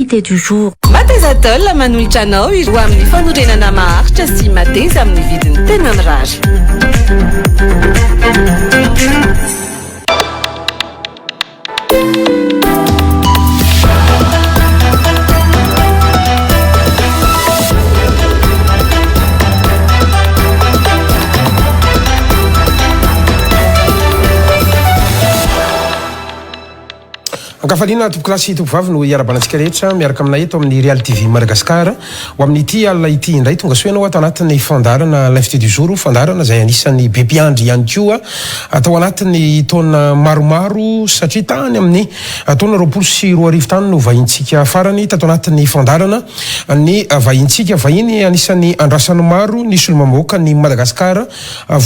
l'invité du jour. Matezatol manolotra anao ireo amin'ny fanorenana maharitra sy mateza amin'ny vidiny tena mirary. Ankafaliana tompokilasy tompovavy no iarabanantsika rehetra miaraka aminay eto amin'ny Real TV Madagasikara ho amin'ity alina ity indray tonga soa ianao ato anatin'ny fandarana l'invité du jour fandarana izay anisan'ny be mpiandry ihany koa atao anatin'ny taona maromaro satria tany amin'ny taona 2024 tany no vahintsika farany tato anatin'ny fandarana ny vahintsika vahiny anisan'ny andrasany maro nisy olo-mamoaka ny Madagasikara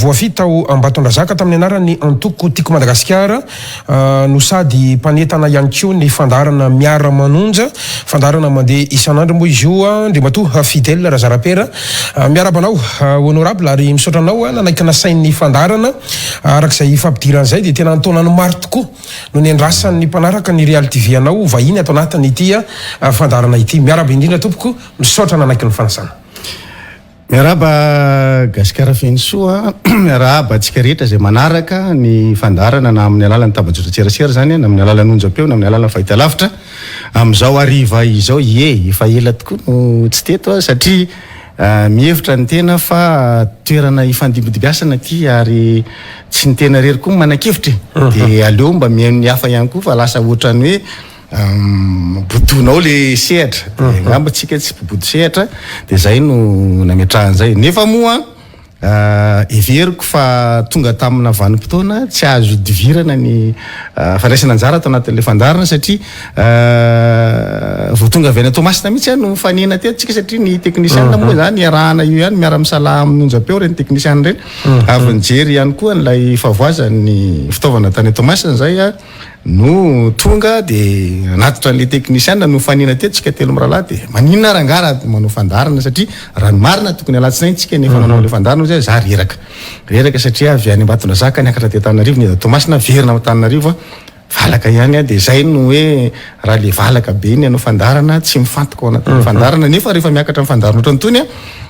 voafita tao Ambatondrazaka tamin'ny anarany Antoko Tiko Madagasikara no sady mpanetana ihany koa ny fandarana miara manonja fandarana mandeha isan'andro moa izy io Andriamatoa Fidèle Razarapera miarabanao honorable ary misaotra anao nanaiky nasain'ny fandarana arak'izay fampidiran'izay dia tena antonany maro tokoa no ny andrasan'ny mpanaraka ny Real TV anao vahiny ato anatiny ity fandarana ity miaraba indrindra tompoko misaotra nanaiky ny fanasana. Miaraba Gasikara Fensoa, miaraba antsika rehetra izay manaraka ny fandarana na amin'ny alalan'ny tambajotra tserasera zany na amin'ny alalan'ny onjam-peo na amin'ny alalan'ny fahitalavitra amin'izao hariva izao efa ela tokoa no tsy teto satria mihevitra ny tena fa toerana ifandimbidibiasana ty ary tsy ny tena rery koa manan-kevitra dia aleo mba mihaino ny hafa ihany koa fa lasa ohatrany hoe bodonao le sehatra ngamba tsika tsy bodo sehatra dia zay no nametrahan'izay nefa moa everiko fa tonga tamina vanim-potoana tsy azo divirana ny fandraisana anjara ato anatin'le fandarana satria vao tonga avy any Tomasina mihitsy no fanena teto tsika satria ny teknisianina moa zany iarahana io ihany miara-misalaha amin'ny onjam-peo reny teknisianina reny avy nijery ihany koa n'ilay favoazany fitaovana tany Tomasina zay no tonga dia natitra n'le teknisianina no fanena teto tsika telo mirahalahy dia maninona rangara manao fandarana satria raha ny marina tokony alatsinainy tsika nefa nanao le fandarana zay za reraka satria avy any Ambatondrazaka niakatra te Antananarivo ny Tomasina verina Antananarivo valaka ihany dia zay no hoe raha le valaka be iny anao fandarana tsy mifantoko ao anatin'ny fandarana nefa rehefa miakatra amin'ny fandarana ohatrany tony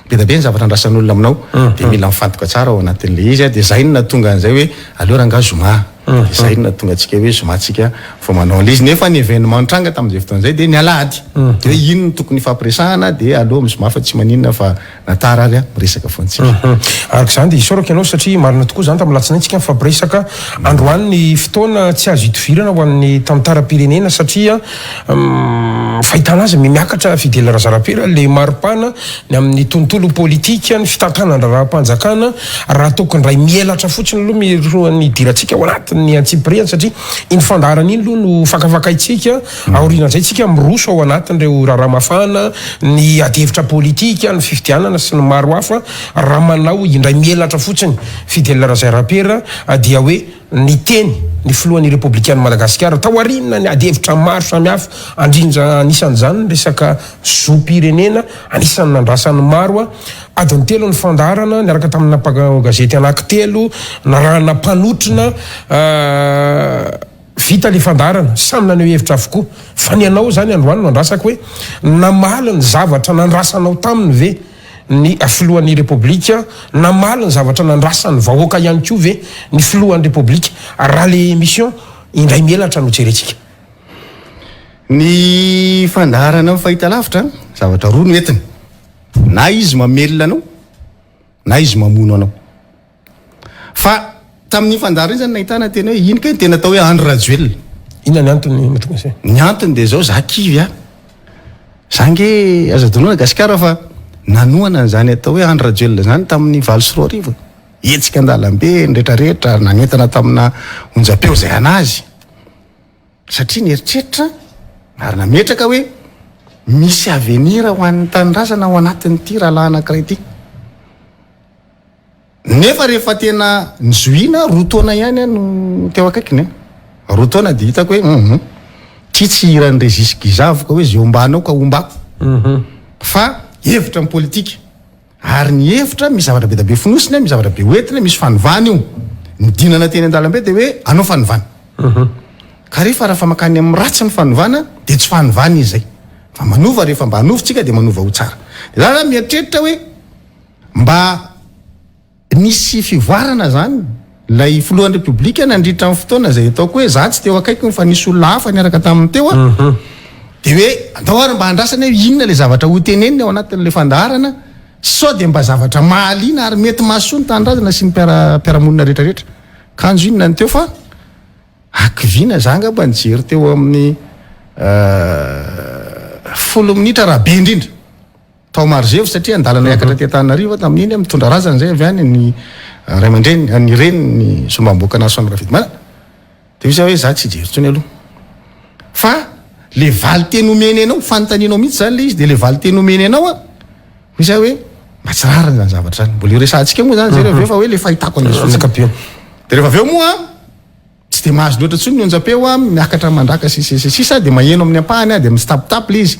be da be ny zavatra andrasan'olona aminao dia mila mifantoka tsara ao anatin'le izy dia zay no natonga an'izay hoe aleo rangaha zoma zay no natonga antsika hoe zomantsika vao manao an'izy nefa ny événement tranga tamin'izay fotoan'izay dia nialady dia hoe ino no tokony fampiresahana dia aleo amizoma fa tsy maninona fa natara ary miresaka foantsika arak'izany dia isorako ianao satria marina tokoa zany tamin'ny latsinaintsika mifampiresaka androany ny fotoana tsy azo itovirana ho an'ny tamitaram-pirenena satria fahitana azy miakatra Fidèle Razarapera le maripana ny amin'ny tontolo politika ny fitantanana raha-panjakana raha tokony ray mielatra fotsiny aloha miroan'ny dirantsika ao anatin'ny antsipiriany satria iny fandarana iny aloha no fakafakaitsika aorianan'izay tsika miroso ao anatin'ireo raha-mafana ny adihevitra politika ny fifidianana sy ny maro hafa raha manao indray mielatra fotsiny Fidèle Razarapera dia hoe ny teny ny filohan'ny Républicaine Madagasikara tao arinina ny adihevitra maro samihafa andrindra anisan'izany resaka zoam-pirenena anisan'ny nandrasan'ny maro adiny telo ny fandarana niaraka tamin'ny gazety anankitelo na raha nampanotrina vita le fandarana samy naneho hevitra avokoa fa ny anao zany androany no andrasaka hoe namaly ny zavatra nandrasanao taminy ve ny filohan'ny République namaly ny zavatra nandrasan'ny vahoaka ihany koa ve ny filohan'ny République raha le mission indray mielatra no jerentsika ny fandarana fahitalavitra zavatra roa no entiny na izy mamelona anao na izy mamono anao fa tamin'ny fandarana zany nahitana tena hoe ino ka tena atao hoe Andro Rajoelina inona ny antony matonga izay ny antony dia zao za kivy zange azadonona Gasikara fa nanoana zany atao hoe Andro Rajoelina zany tamin'ny 24 etsika andalambe nretrarehetra nanentana tamina onjam-peo zay anazy satria nieritreritra ary nametraka hoe misy avenir ho an'ny tanindrazana ao anatin'ity rahalahy anankiray ity nefa rehefa tena nizoina roa taona ihany no teo akaikiny roa taona dia hitako hoe tsy iran'ny résisgizavoka hoe zay ombanao ka ombako fa hevitra amin'ny politika ary ny hevitra misy zavatra be da be finosina misy zavatra be hoentina misy fanovana io midinana teny an-dalambe dia hoe anao fanovana ka rehefa raha famakany amin'ny ratsy ny fanovana dia tsy fanovana izy zay fa manova rehefa mba hanovotsika de manova ho tsara de zany mieritreritra hoe mba nisy fivoarana zany lay filohan'ny repoblika nandritra amin'ny fotoana zay ataoko hoe za tsy teo akaiky fa nisy olona hafa niaraka tamin'ny teo a de hoe andao ary mba handrasana hoe inona le zavatra ho teneniny ao anatin'le fandaharana sao de mba zavatra mahaliana ary mety mahasoa ny tanindrazana sy ny mpiaramonina rehetrarehetra kanjo inona ny teo fa akivina zanga mba nijery teo amin'ny 10 minitra raha be indrindra tao marzevo satria andalana iakatra tetanarivo tamin'iny mitondra razana zay avy any ny ray aman-dreny ny reny ny sombamboaka nasoany rafidimana de misy hoe za tsy jery tsony aloha fa le valy teny omeny anao fanotaninao mihitsy zany le izy de le valy teny omeny anao a misy hoe mba tsy rarany zany zavatra zany mbola resantsika moa zany zay rehefa fa hoe le fahitako an'izao de rehefa aveo moa tsy de mahazo loatra tsony ny onjapeo a miakatra mandraka sisa de maheno amin'ny ampahany a de mistapitapy le izy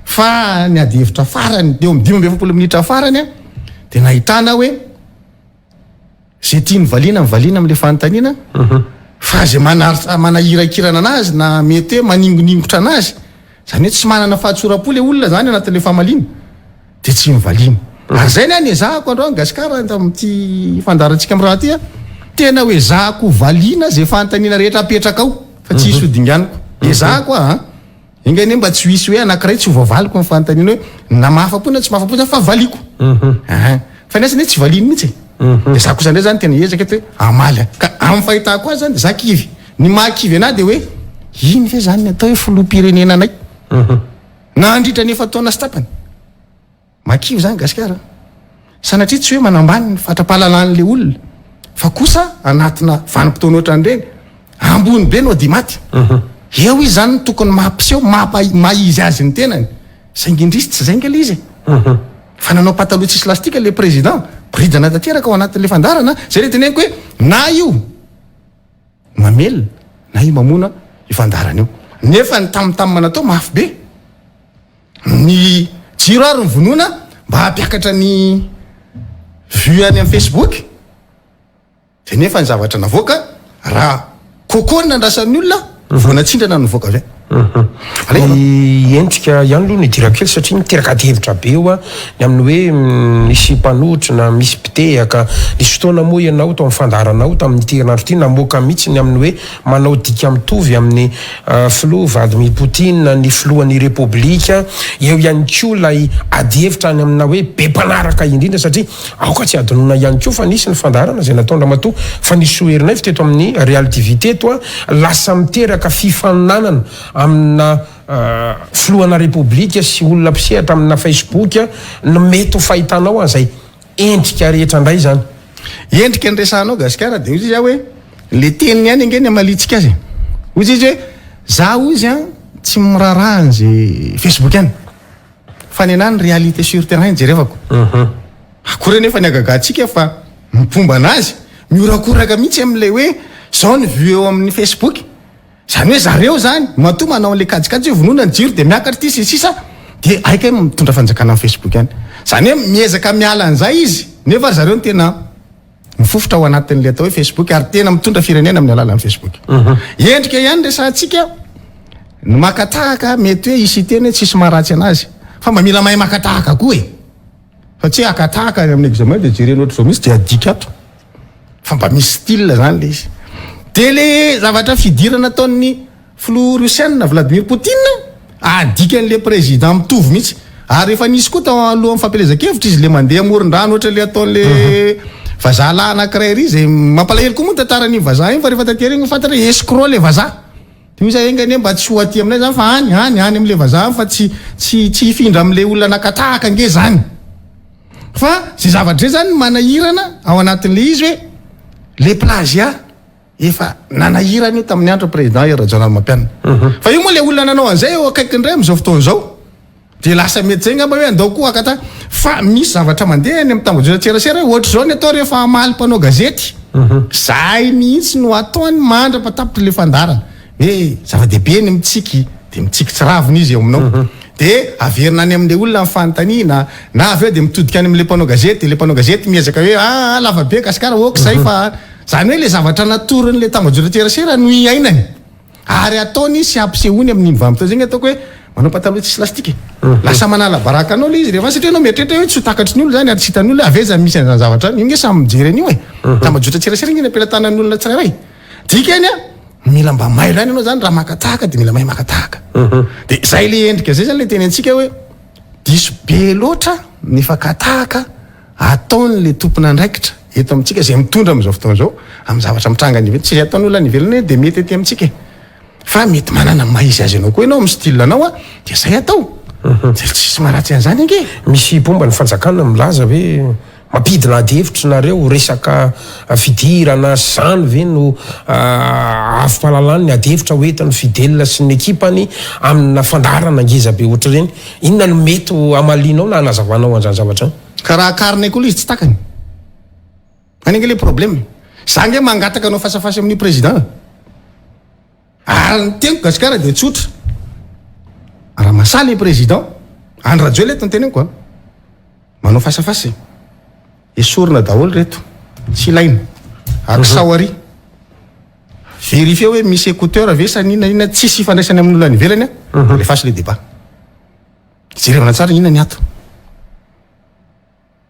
fa ny ady hevitra farany deo amin'ny 15 minitra farany a de nahitana hoe zay tiany valiana am'le fanontaniana fa zay manahirakirana anazy na mety hoe maningoningotra anazy zany hoe tsy manana fahatsorapo le olona zany anatin'le famalina de tsy mivalina ary zay ny any ezahako androany gasikara tam'ty fandarantsika am' raha ty a tena hoe zahako valiana zay fanontaniana rehetra apetraka ao fa tsy isy hodinganiko ezahako a ingany mba tsy hisy hoe anankiray tsy hovavaliko amin'ny fanontaniana hoe na mahafapona tsy mahafapona fa valiko fa niasany hoe tsy valiny mihitsy de za kosa ndray zany tena ezaka eto hoe amaly ka amin'ny fahitako azy zany de za kivy ny mahakivy anahy de hoe iny ve zany ny atao hoe filoham-pirenena anay na andritra nefa taona sy tapany mahakivy zany gasikara sanatria tsy hoe manambany ny fatra-pahalalàn'le olona fa kosa anatina vanim-potoana ohatran'ireny ambony be no dimaty eo izy zany tokony mampiseho mahizy azy ny tenany saingindrisy tsy zay ngala izy fa nanao pataloha tsisy lastika le président bridana tanteraka ao anatin'le fandarana zay le teneniko hoe na io mamelona na io mamona io fandarana io nefa ny tamtam manatao mafy be ny jiro ary ny vonoana mba hampiakatra ny vue any amin'ny Facebook de nefa ny zavatra navoaka raha kokoa ny nandrasan'ny olona voanatsindrana nyvoaka avy endrika ihany aloha ny dirako kely satria miteraka hevitra be eo a ny amin'ny hoe misy mpanohitra na misy mpitehaka nisy fotoana moa ianao tao amin'ny fandaranao tamin'ny terinandro ty namoaka mihitsy ny amin'ny hoe manao dika mitovy amin'ny filoha Vladimir Poutine ny filohan'ny repoblika eo ihany koa lay ady hevitra any amina hoe be mpanaraka indrindra satria aoka tsy adinona ihany koa fa nisy ny fandarana zay nataondra matoa fa nisy soherinay teto amin'ny Real TV teto a lasa miteraka fifaninanana amina filohana repoblika sy olona mpisehatra amina Facebook no mety ho fahitanao an'izay endrika rehetra indray zany endrika nyresanao gasikara de izy hoe le teniny any angeny amalitsika azy ozy izy hoe za ozy a tsy miraraha an'zay Facebook any fa ny anany réalité sur terrain jerevako akory nefa ny agagatsika fa mipomba anazy miorakoraka mihitsy am'le hoe zao ny vue eo amin'ny Facebook zany hoe zareo zany matoa manao an'le kajikajy hoe vonoana ny jiro de miakatra ty sisa de aika mitondra fanjakana amin'ny Facebook any zany hoe miezaka miala an'izay izy nefa zareo ny tena mifofotra ao anatin'le atao hoe Facebook ary tena mitondra firenena amin'ny alalan'ny Facebook endrika ihany resantsika ny makatahaka mety hoe isy teny hoe tsisy maharatsy anazy fa mba mila mahay makatahaka koa e fa tsy akatahaka amin'ny examen de jereny ohatry zao mihitsy de adika ato fa mba misy style zany le izy de le zavatra fidirana ataon'ny filoha russienne Vladimir Poutine adikan'le président mitovy mihitsy ary efa nisy koa tao aloha amin'ny fampelezan-kevitra izy le mandeha amoron-drano ohatra le ataon'le vazaha lahy anankiray ry zay mampalahelo koa moa tantaran'iny vazaha iny fa rehefa tanteraka iny fantatra escroc le vazaha de misy engany mba tsy ho aty aminay zany fa any am'le vazaha fa tsy hifindra am'le olona nakatahaka nge zany fa zay zavatra zay zany manahirana ao anatin'le izy hoe le plagiat efa nanahirana io tamin'ny andro président Rajoelina Mampianina fa io moa le olona nanao an'izay eo akaikindray am'izao fotoana zao de lasa mety zay ngamba hoe andao koa akata fa misy zavatra mandeha any amin'ny tambajotserasera ohatra zao ny atao rehefa amaly mpanao gazety zay mihitsy no ataony mandra-patapitra le fandarana hoe zava-dehibe ny mitsiky de mitsiky tsy raviny izy eo aminao de averina any amin'le olona mifanontaniana na aveo de mitodika any amin'le mpanao gazety le mpanao gazety miezaka hoe lava be kasikara oka zay fa zany hoe le zavatra natorin'le tambajotserasera no iainany ary ataony sy ampisehoany amin'iny vanim-potoana zegny ataoko hoe manao pataloha tsisy lastika lasa manala baraka anao le izy rehefa satria anao mieritreritra hoe tsy ho takatry ny olo zany ary tsy hitan'ny olona aveza misy an'izany zavatra io nge samy mijery an'io tambajotra tserasera iny ampelantanan'ny olona tsirairay dika eny mila mba mailo any anao zany raha makatahaka de mila mahay makatahaka de zay le endrika zay zany le teny antsika hoe diso be loatra ny fakatahaka ataon'le tompona andraikitra eto amintsika zay mitondra am'izao fotoana zao amin'ny zavatra mitranga ny tsy ataon'ny olona nivelany de mety ety amintsika fa mety manana maizy azy anao koa ianao amin'ny style anao de zay atao tsisy maratsy an'izany ange misy pomba ny fanjakana milaza hoe mampidina adihevitra nareo resaka fidirana zany ve no avy-pahalalany ny adihevitra hoentan'ny fidelina sy ny ekipany amina fandarana ngeza be ohatra reny inona no mety amalinao na anazavanao an'izany zavatra karaha karina koa izy tsy takany anenge le problème za nge mangataka anao fasafasy amin'ny président ary ny teniko gasikara de tsotra raha masaly président any radio le tanteny koa manao fasafasy esorina daholo reto tsy ilaina aksaoary vérifie hoe misy écouteur ve sa ninanina tsisy ifandraisany amin'ny olona nivelany le fasy le débat jerevana tsara inona ny ato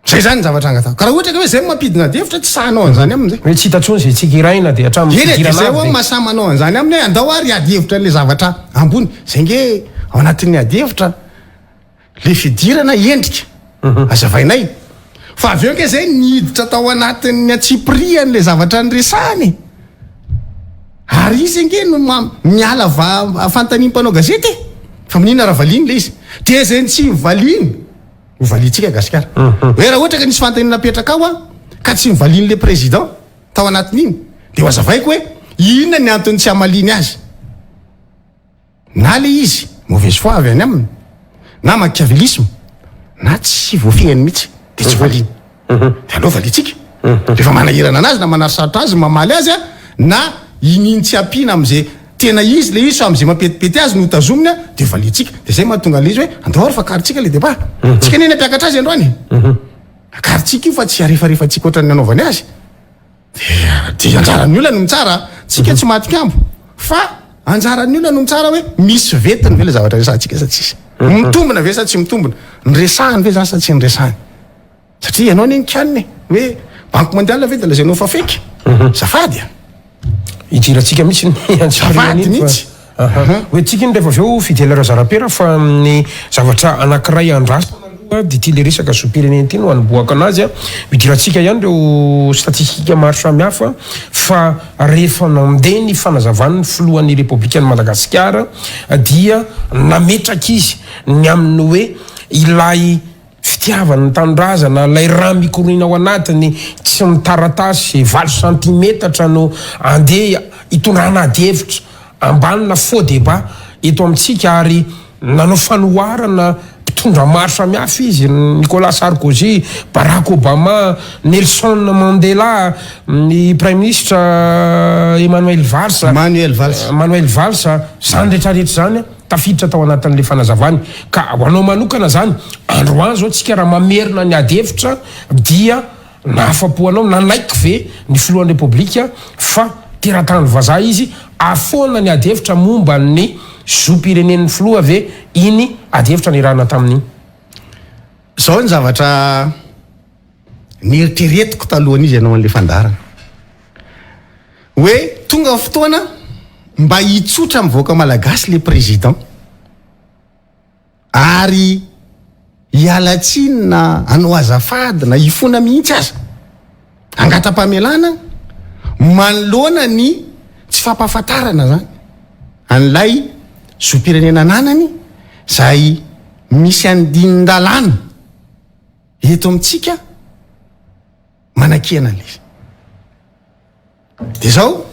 zay zany zavatra angatao karaha ohatra ka hoe zay mampidina devitra tsy sahanao an'izany amin'izay hoe tsy hitatsony zay tsika iraina de hatramin'y zay ho mahasamanao an'izany aminy hoe andao ary adihevitra n'le zavatra ambony zay nge ao anatin'ny adihevitra le fidirana endrika azavainay fa avy eo ke zay niditra tao anatin'ny atsiprian'le zavatra nyresany ary izy nge no miala fantanimpanao gazety fa minina raha valiny le izy te zay tsy mivaliny mivalitsika gasikara hoe raha ohatra ka nisy fantanina napetraka ao ka tsy mivalin'le président tao anatin'iny de ho azavaiko hoe inona ny antony tsy amaliny azy na le izy mauvaise foi avy any aminy na machiavélisme na tsy voafehany mihitsy de tsy valiny de aleo valitsika rehefa manahirana anazy na manarisarotra azy mamaly azy na ininy tsy ampina am'izay tena izy le izy so am'izay mampetipety azy no tazomina de valitsika de zay mahatonga le izy hoe andao ary fa karitsika le débat tsika neny ampiakatra azy androany karitsika io fa tsy arefarefatsika oatra ny anaovany azy de anjaran'ny olona no mitsara tsika tsy mahatik'ambo fa anjaran'ny olona no mitsara hoe misy vetiny ve le zavatra resantsika sa tsisy mitombona ve sa tsy mitombona nyresahany ve zany sa tsy nyresahany satria ianao neny kaniny hoe banque mondiale ve de lazainao fa feky zafady hijiratsika mihitsy ny zafady mihitsy hoe tsika iny rehefa aveo fidela razarapera fa ny zavatra anankiray andrasa de ty le resaka zopireneny ty no anomboaka anazy hidiratsika ihany reo statistika maro samihafa fa rehefa nandeha ny fanazavany filohan'ny républicaine Madagasikara dia nametraka izy ny amin'ny hoe ilay fitiavana ny tanindrazana lay raha mikorina ao anatiny tsy mitaratasy 20 centimetatra no andeha hitondrana adihevitra ambanina faux débat eto amintsika ary nanao fanoharana mpitondra maro samihafa izy Nicolas Sarkozy, Barack Obama, Nelson Mandela, ny prime ministre Manuel Valls zany rehetrarehetra zany tafiditra tao anatin'le fanazavany ka hoanao manokana zany androany zao tsika raha mamerina ny adihevitra dia nahafapo anao nanaiky ve ny filohan'ny repoblika fa teratany vazaha izy afoana ny adihevitra momba ny zopirenen'ny filoha ve iny adihevitra ny rahana tamin'iny zao ny zavatra nieritreretiko talohan'izy ianao an'le fandarana hoe tonga fotoana mba hitsotra mivoaka malagasy le président ary hialatsiny na anao azafady na ifona mihitsy aza angata-pamelana manoloana ny tsy fampahafantarana zany an'lay zopirenena ananany zay misy andinin-dalàna eto amintsika manakena l'izy de zao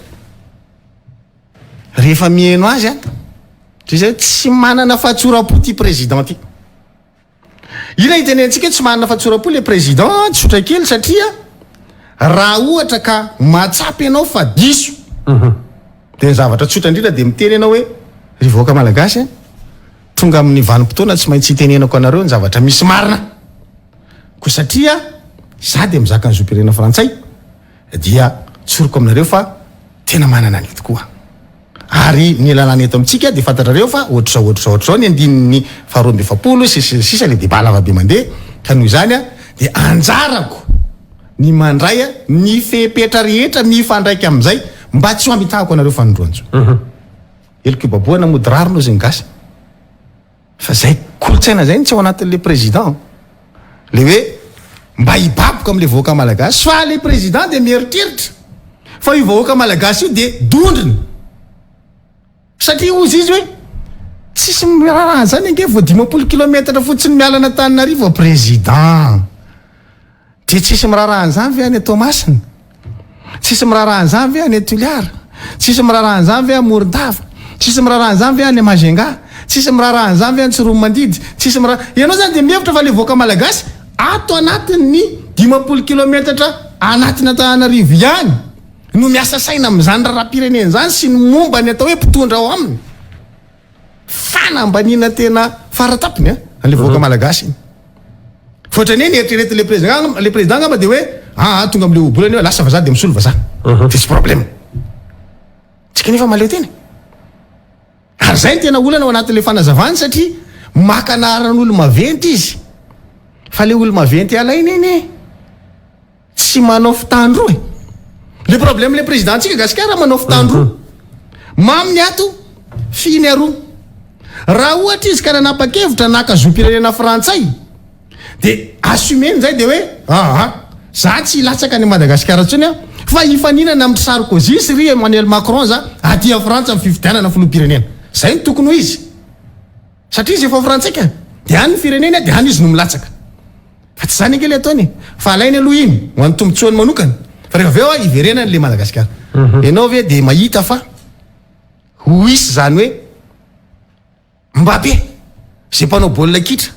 rehefa mihaino azy toy zay tsy manana fahatsoram-po ty président ty ina hitenentsika tsy manana fahatsoram-po le président tsotra kely satria raha ohatra ka matsapy ianao fa diso de zavatra tsotra indrindra de miteny ianao hoe rivoaka malagasy tonga amin'ny vanim-potoana tsy maintsy hitenenako anareo ny zavatra misy marina ko satria za de mizaka ny zopirenena frantsay dia tsoroko aminareo fa tena manana ny tokoa ary ny lalàna eto amintsika de fantatrareo fa ohatr'zao ny andininy faharoamby efapolo sisa le debalava be mandeha ka noho izany a de anjarako ny mandray a ny fepetra rehetra mifandraiky am'izay mba tsy ho amitahako anareo fanondroanjo eloko baboana mody raro no zany gasy fa zay kolotsaina zay tsy ao anatin'le président le hoe mba hibaboka am'le vahoaka malagasy fa le président de mieritreritra fa io vahoaka malagasy io de dondrina satria ozy izy hoe tsisy miraraha zany ange vo 10 kilometatra fotsiny mialana Tananarivo président de tsisy mirarahan'izany ve any Tomasina, tsisy mirarahan'izany ve any Toliara, tsisy mirarahan'izany ve any Morondava, tsisy mirarahan'izany ve any Mazenga, tsisy mirarahan'izany ve any Tsiromandidy, tsisy ianao zany de mihevitra fa le voaka malagasy ato anatin'ny 10 kilometatra anatina Antananarivo ihany no miasa saina am'izany raram-pirenena zany sy ny momba ny atao hoe mpitondra ao aminy fanambanina tena faratapony le voaka malagasy fotrany eny eritrerety le président ngamba de hoe tonga am'le obolany hoe lasa vazaha de misolo vazaha tsisy problème tsika nefa maleo teny ary zay ny tena olana ao anatin'le fanazavany satria makanaran'olo maventy izy fa le olo maventy alaina eny tsy manao fitandro le problème le président tsika gasikara manao fitandro maminy ato finy aroa raha ohatra izy ka nanapa-kevitra nakazo-pirenena frantsay de assumeny zay de hoe za tsy latsaka ny Madagasikara ntsony a fa ifaninana amin'ny Sarkozy sy ry Emmanuel Macron za aty Frantsa amin'ny fifidianana filoham-pirenena zay ny tokony ho izy satria izy efa frantsika de any ny firenena de any izy no milatsaka fa tsy zany ange le ataony fa alainy aloha iny ho an'ny tombotsoany manokana fa rehefa aveo iverenany le Madagasikara ianao ve de mahita fa ho isy zany hoe Mbappé zay mpanao baolina kitra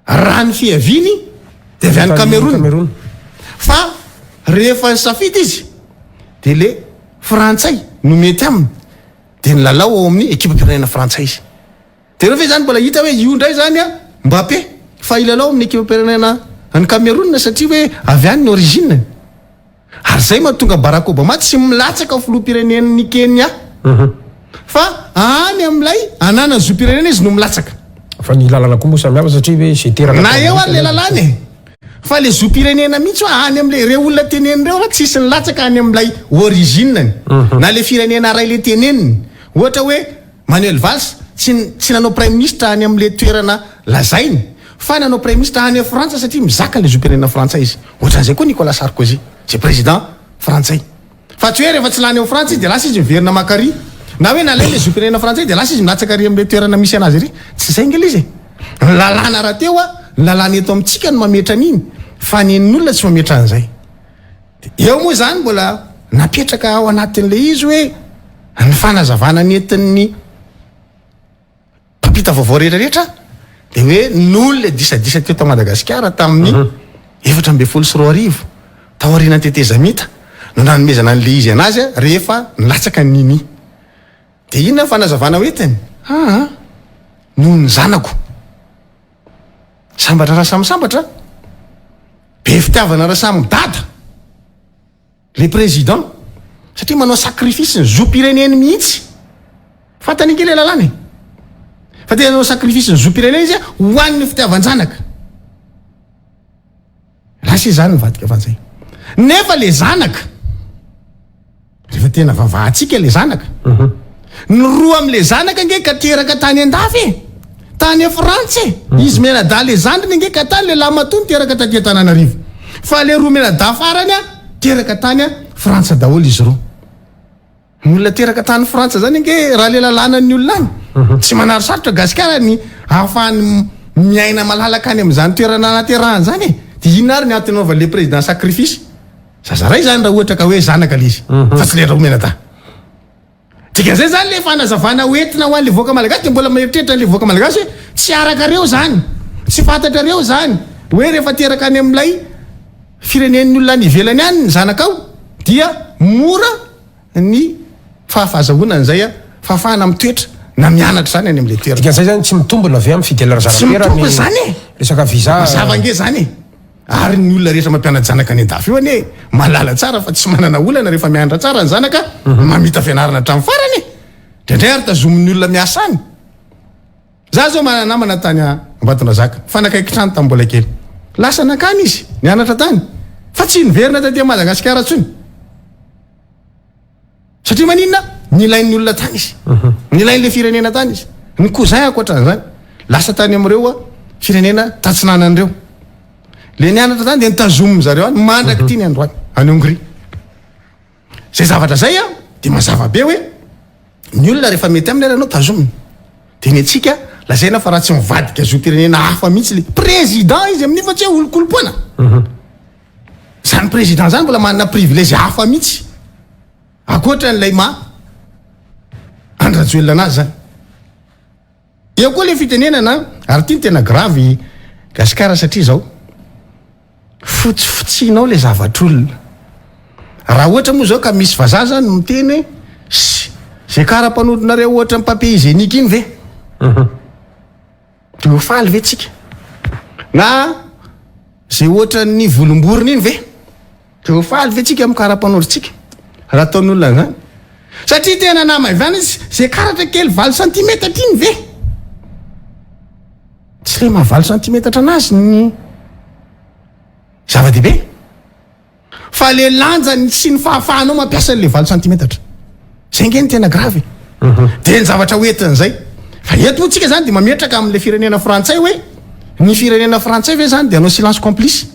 raha ny fiaviny de avy any Cameroun fa rehefa safidy izy de le frantsay no mety aminy de ny lalao ao amin'ny ekipa pirenena frantsay izy de rehefa zany mbola hita hoe io ndray zany a Mbappé fa ilalao amin'ny ekipa pirenena any Cameroun satria hoe avy any ny origine ary zay mahatonga Barack Obama tsy milatsaka ao filoham-pirenen'ny Kenya fa any am'lay anana zo-pirenena izy no milatsaka fa ny lalana koa moa samihafa satria hoe zay teraka na eo any le lalàny fa le zo-pirenena mihitsy hoe any am'le reo olona teneny reo fa tsisy ny latsaka any am'lay origineny na le firenena ray le teneniny ohatra hoe Manuel Valls tsy nanao prime ministre any am'le toerana lazainy fa nanao prime ministre any Frantsa satria mizaka le zo-pirenena frantsay izy ohatran'izay koa Nicolas Sarkozy zay président frantsay fa tsy hoe rehefa tsy lany ao Frantsa izy de lasa izy miverina Makary na hoe nalay le zo-pirenena frantsay de lasa izy milatsaka ry am'le toerana misy anazy ry tsy zay ngely izy lalàna raha teo a lalàna eto amintsika no mametra an'iny fa nen'olona tsy mametra an'izay eo moa zany mbola napetraka ao anatin'le izy hoe ny fanazavana nentin'ny mpapita vaovao rehetrarehetra de hoe n'olona disadisa teo ta Madagasikara tamin'ny 7 tao aoriana tetezamita no nanomezana an'le izy anazy a rehefa nilatsaka nini de inona fanazavana hoetiny noho ny zanako sambatra raha samysambatra be fitiavana raha samy dada le président satria manao sacrifice ny zo-pireneny mihitsy fantany kely lalàny fa tena manao sacrifice ny zo-pireneny izy a hoan'ny fitiavan-janaka lasa izany nivadika fanzay nefa le zanaka rehefa tena vavahantsika le zanaka ny roa am'le zanaka nge ka teraka tany an-dafy tany a Frantsa izy menada le zandriny nge ka tany le lamatony teraka taty Antananarivo fa le roa menada farany a teraka tany a Frantsa daholo izy roa ny olona teraka tany Frantsa zany nge raha le lalàna ny olona any tsy manaro sarotra Gasikara ny ahafahany miaina malalaka any am'izany toerana naterahany zany de inona ary ny antony le président sacrifice zazaray zany raha ohatra ka hoe zanaka le izy fa tsy le raha menada dikan'izay zany le fanazavana hoentina ho an'le voaka malagasy de mbola maeritreritra an'le voaka malagasy hoe tsy arakareo zany tsy fantatrareo zany hoe rehefa teraka any am'lay firenen'ny olona any ivelany any ny zanaka ao dia mora ny fahafahazahoana an'izay a fahafahana mitoetra na mianatra zany any am'le toerana dikan'izay zany tsy mitombona avy amin'ny fidelana zara-pera ny zany resaka visa zavange zany ary ny olona rehetra mampianatra zanaka any an-dafy io any malala tsara fa tsy manana olana rehefa mianatra tsara ny zanaka mamita fianarana hatramin'ny farany Drindray ary tazomin'ny olona miasa any. Za zao mananamana tany Ambatondrazaka, fanakaiky trano tamin'ny mbola kely. Lasa nakany izy, nianatra tany. Fa tsy niverina taty Madagasikara tsony. Satria maninona? Nilain'ny olona tany izy. Nilain'le firenena tany izy. Ny kozay ankoatran'izany. Lasa tany amin'ireo firenena tatsinanan'ireo. Le nianatra tany dia nitazominy zareo any mandraky ty ny androany any Hongrie. Zay zavatra zay dia mazava be hoe ny olona rehefa mety aminy anao tazominy. Dia ny antsika lazaina fa raha tsy mivadika zo pirenena hafa mihitsy le président izy amin'io fa tsy hoe olo-kolompoana. Zany président zany mbola manana privilège hafa mihitsy. Akoatra n'ilay andrajoelona anazy zany. Eo koa le fitenenana ary ty ny tena gravy Gasikara satria zao fotsifotsianao le zavatr'olona. Raha ohatra moa zao ka misy vazaha zany miteny hoe zay kara-panodonareo ohatra ny papier hygiénique iny ve? Te ho faly ve tsika? Na zay ohatra ny volomborona iny ve? Te ho faly ve tsika amin'ny kara-panodontsika? Raha ataon'olona zany. Satria tena nama ivany izy zay karatra kely 20 cm iny ve? Tsy le 20 cm anazy ny zava-dehibe. Fa le lanjany sy ny fahafahanao mampiasa le 20 cm. Zay nge ny tena gravy. Dia ny zavatra hoentin'izay. Fa eto moa tsika zany dia mametraka amin'le firenena frantsay hoe ny firenena frantsay ve zany dia hanao silence complice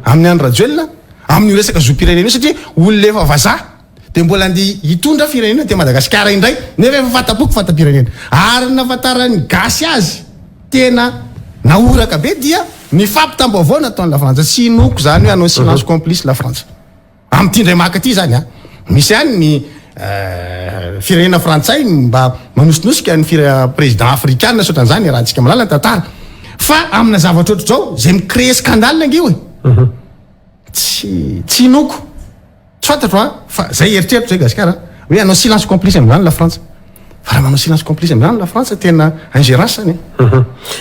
amin'ny andro rajoelona amin'ny resaka zo-pirenena satria olona efa vazaha dia mbola andeha hitondra firenena dia Madagasikara indray nefa efa fatapoko fatapirenena ary nafatarany gasy azy tena naoraka be dia ny fampitamboavao nataon'ny la Frantsa tsy inoko zany hoe hanao silence complice la Frantsa amin'ny ty ndray maka ty zany misy any ny firenena frantsay mba manosinosika ny président africain sotran'izany rahantsika malala ny tantara fa amina zavatra ohatry zao zay micrée scandale angeo tsy inoko tsy fantatro fa zay eritreritro zay Gasikara hoe hanao silence complice amin'izany la Frantsa fa raha manao silence complice amin'izany la Frantsa tena ingérence zany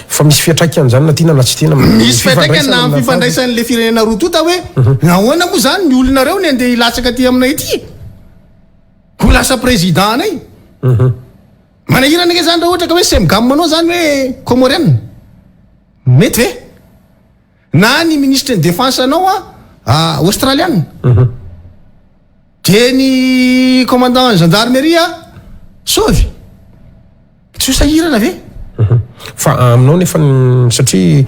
fa misy fiatraikany zany na tiana na tsy tiana misy fiatraikany na fifandraisan'le firenena roa tota hoe nahoana moa zany ny olonareo ny andeha hilatsaka ty aminay ity ho lasa président anay manahirana ke zany raha ohatra ka hoe semgamanao zany hoe comorienne mety ve na ny ministre de défense anao australienne dia ny commandant gendarmerie sovy tsy ho sahirana ve fa aminao nefa satria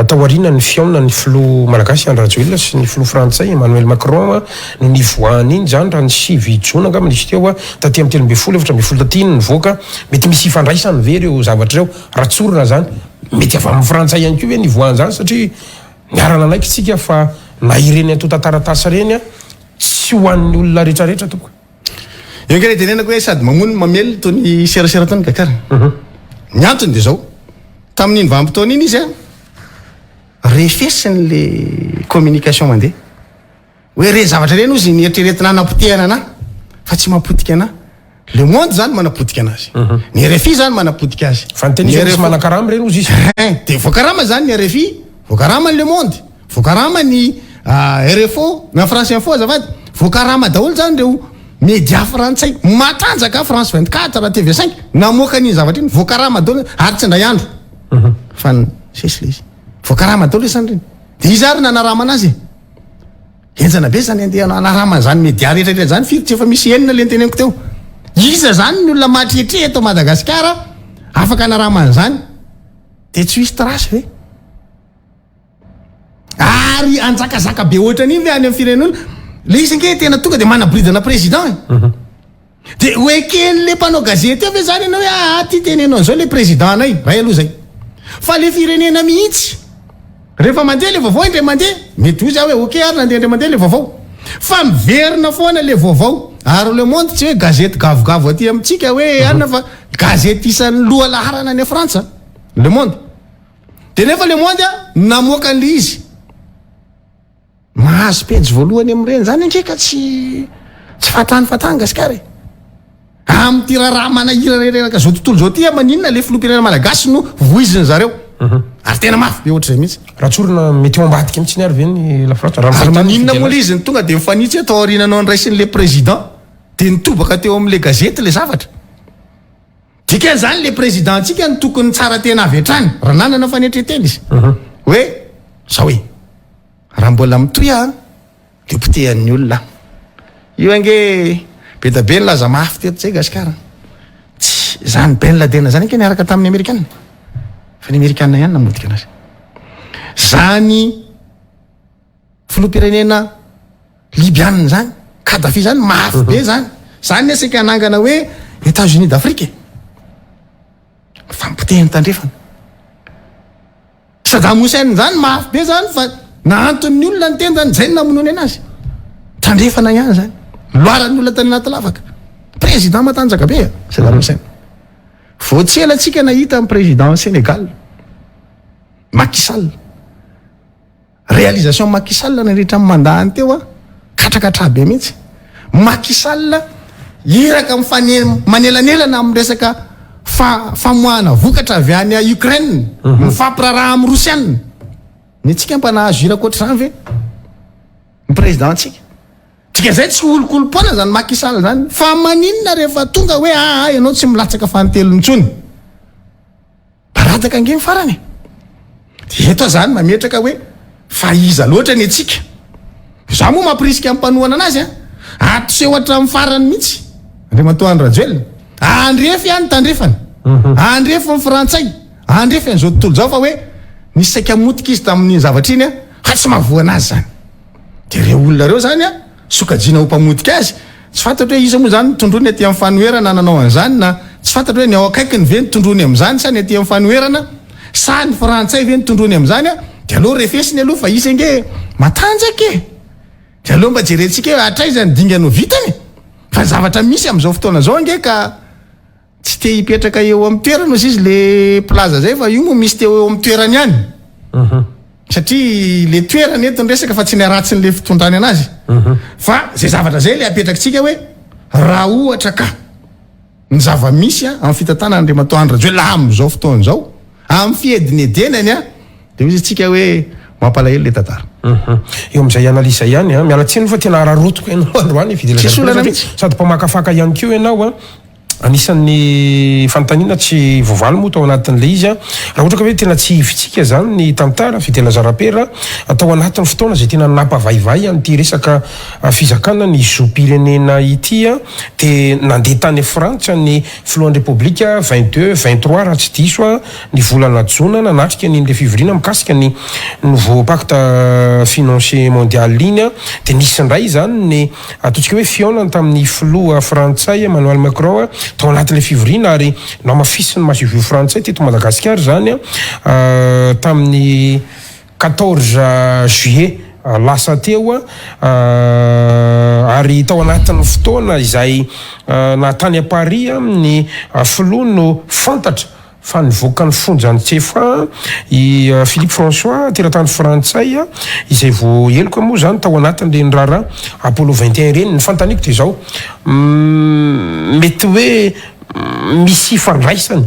taoriana ny fiaona ny filoha malagasy Andry Rajoelina sy ny filoha frantsay Emmanuel Macron no nivoahany iny zany raha ny 9 jona angamba nisy teo taty amin'ny 13 taty iny nivoaka mety misy ifandraisany ve ireo zavatra ireo raha tsorona zany mety avy amin'ny frantsay ihany koa hoe nivoahany zany satria niarana anaiky tsika fa na ireny atotataratasa reny tsy ho an'ny olona rehetrarehetra tokoa. Io nge tenenako hoe sady mamono mamely tony serasera tany kakara. Ny antony dia zao tamin'iny vanim-potoana iny izy refesiny le communication mandeha hoe re zavatra reny ozy nieritreretina anapotehana ana fa tsy mapotika ana. Le Monde zany manapotika anazy. Ny RFI zany manapotika azy. Fa ny teny manakarama reny ozy izy. Dia voakarama zany ny RFI, voakarama ny Le Monde, voakarama ny RFO na France Info azafady, voakarama daholo zany reo média frantsay matanjaka France 24 raha TV5 namoaka ny zavatra iny voakarama daholo ary tsy ndray andro. Fa sesy le izy. Voakarama daholo zany reny. Dia izy ary nanarama anazy. Enjana be zany andeha nanarama zany média rehetra zany firy tsy efa misy enina le teneniko teo. Iza zany ny olona matretre eto Madagasikara afaka anaramana zany dia tsy hisy trasy ve? Ary anjakazaka be ohatran'iny ve any amin'ny firenen'olona le izy nge tena tonga dia manabridana président dia hoe kely le mpanao gazety ve zany ianao hoe ty tenenao an'izao le président anay ray aloha zay fa le firenena mihitsy rehefa mandeha le vaovao indray mandeha mety ozy hoe ok ary nandeha indray mandeha le vaovao fa miverina foana le vaovao ary Le Monde tsy hoe gazety gavogavo aty amintsika hoe anna fa gazety isan'ny loha laharana any Frantsa Le Monde dia nefa Le Monde namoaka an'le izy mahazo pejy voalohany amin'ireny zany ankeka tsy fatany Gasikara amin'ny ty raha manahira reraka zao tontolo zao ty maninona le filoham-pirenena malagasy no voiziny zareo ary tena mafy be ohatr'izay mihitsy raha tsorona mety ho ambadika mihitsy ny ary ve ny La Frantsa ary maninona moa le izy ny tonga dia mifanitsy atao aorinanao andraisin'le président dia nitobaka teo amin'le gazety le zavatra dikan'izany le présidentsika ny tokony tsara tena avy hatrany raha nanana fanetretena izy hoe zao hoe raha mbola mitoy a le potehan'ny olona io ange be da be ny laza mafy teto zay gasikara tsy zany Ben Laden zany anke niaraka tamin'ny amerikanina fa ny amerikanina ihany namodika anazy zany filoham-pirenena libianina zany Kadhafi zany mafy be zany asika anangana hoe États-Unis d'Afrique fampotehany tandrefana Saddam Hussein zany mafy be zany fa naantony olona ny tendany zay namonoany anazy tandrefana ihany zany loaran'ny olona tany anaty lavaka président matanjaka be Saddam Hussein voatsela atsika nahita amin'ny président Sénégal Macky Sall réalisation Macky Sall nandritra amin'ny mandahany teo a katrakatra be mihitsy Macky Sall iraka manelanelana amin'ny resaka famoahana vokatra avy any a Ukraine mifampiraraha amin'ny Rosianina ny tsika mpanahazo irakoatra zany ve ny président tsika tika zay tsy olokolompona zany Macky Sall zany fa maninona rehefa tonga hoe ianao tsy milatsaka fantelony tsony baradaka ange farany eto zany mametraka hoe fa iza loatra ny atsika za moa mampirisika ampanoana anazy atoseho hatramin'ny farany mihitsy Andriamatoa Rajoelina andrefy ihany tandrefany andrefy ny frantsay andrefy an'izao tontolo zao fa hoe nisy saika motika izy tamin'ny zavatra iny fa tsy mahavoana azy zany de reo olona reo zany sokajiana ho mpamotika azy tsy fantatra hoe iza moa zany tondrony aty amin'ny fanoherana nanao an'izany na tsy fantatra hoe ny ao akaikiny ve ny tondrony amin'izany sa ny aty amin'ny fanoherana sa ny frantsay ve ny tondrony amin'izany de aloha refesiny aloha fa izy ange matanjaka de aloha mba jerentsika hoe atraizany dinganao vitany fa zavatra misy amin'izao fotoana zao ange ka tsy te hipetraka eo amin'ny toerana ozy izy le plaza zay fa io moa misy teo eo amin'ny toerany ihany satria le toerany eto ny resaka fa tsy niaratsiny le fitondrany anazy fa zay zavatra zay le apetraksika hoe raha ohatra ka ny zava-misy amin'ny fitantanana Andriamatoa Rajoelina amin'izao fotoana zao amin'ny fiedinedenany de izy tsika hoe mampalahelo le tantara eo am'izay analisa ihany mialatsiny fa tena rarotoko ianao androany sady mpamakafaka ihany keo ianao anisan'ny fanontaniana tsy voavaly moa tao anatin'le izy raha ohatra ka hoe tena tsy hivitsika zany ny tantara fidela zarapera atao anatin'ny fotoana zay tena nampavaivay an'ity resaka fizakana ny zoom-pirenena ity de nandeha tany Frantsa ny filohan'ny repoblika 22 23 raha tsy diso ny volana jona nanatrika ny le fivirina mikasika ny nouveau pacte financier mondial iny de nisy ndray zany ny ataontsika hoe fionany tamin'ny filoha frantsay Emmanuel Macron tao anatin'le fivirina ary namafisiny masivio frantsay teto Madagasikara zany tamin'ny 14 juillet lasa teo ary tao anatin'ny fotoana izay natany a Paris ny filoha no fantatra fa nivoaka ny fonjany tsefa i Philippe François teratany frantsay izay vo eloko moa zany tao anatin'le nirara Apollo 21 reny ny fantaniko de zao mety hoe misy fandraisany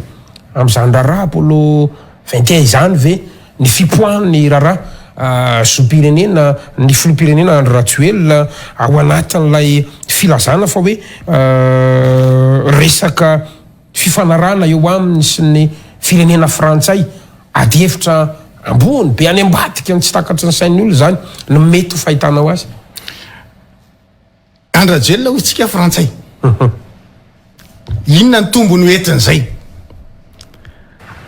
amin'izany rara Apollo 21 izany ve ny fipoahany rara zoom-pirenena ny filoham-pirenena Andry Rajoelina ao anatin'ilay filazana fa hoe resaka fifanarana eo aminy sy ny firenena frantsay ady hevitra ambony be any ambadika ny tsy takatry ny sain'ny olo zany no mety ho fahitanao azy Andry Rajoelina hoy tsika frantsay inona ny tombony hoentin'izay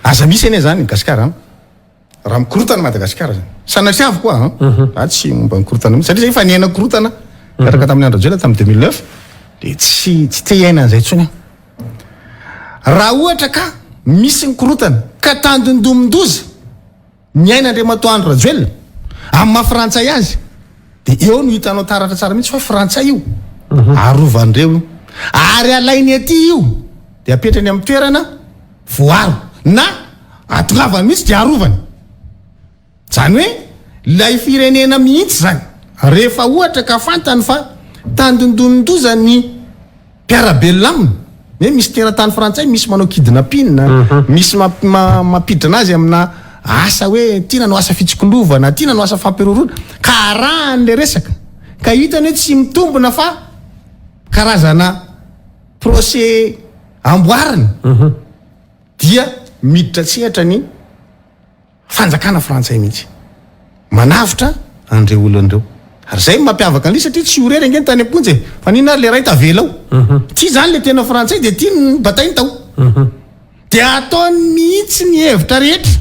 aza misy ane zany Gasikara raha mikorotana Madagasikara zany sanatria avy koa tsy momba mikorotana mihitsy satria zay fa niaina korotana miaraka tamin'ny Andry Rajoelina tamin'ny 2009 de tsy te hiaina an'izay tsony raha ohatra ka misy ny korotana ka tandondomondoza ny aina Andriamatoa Rajoelina amin'ny mafrantsay azy de eo no hitanao taratra tsara mihitsy fa frantsay io arovan'ireo io ary alainy aty io de apetrany amin'ny toerana voaro na atongavany mihitsy de arovany zany hoe lay firenena mihitsy zany rehefa ohatra ka fantany fa tandondomondoza ny mpiarabelona aminy hoe misy teratany frantsay misy manao kidnapping misy mampiditra anazy amina asa hoe tia nanao asa fitsokolovana tia nanao asa fampiarorona ka arahan'le resaka ka hitany hoe tsy mitombona fa karazana procès amboariny dia miditra tsehatra ny fanjakana frantsay mihitsy manavitra an'ireo olon'ireo ary zay mampiavaka an'ilay satria tsy orery angeny tany amponjy fa nina ary le ray tavela ao ty zany le tena frantsay de tia ny batainy tao de ataony mihitsy ny hevitra rehetra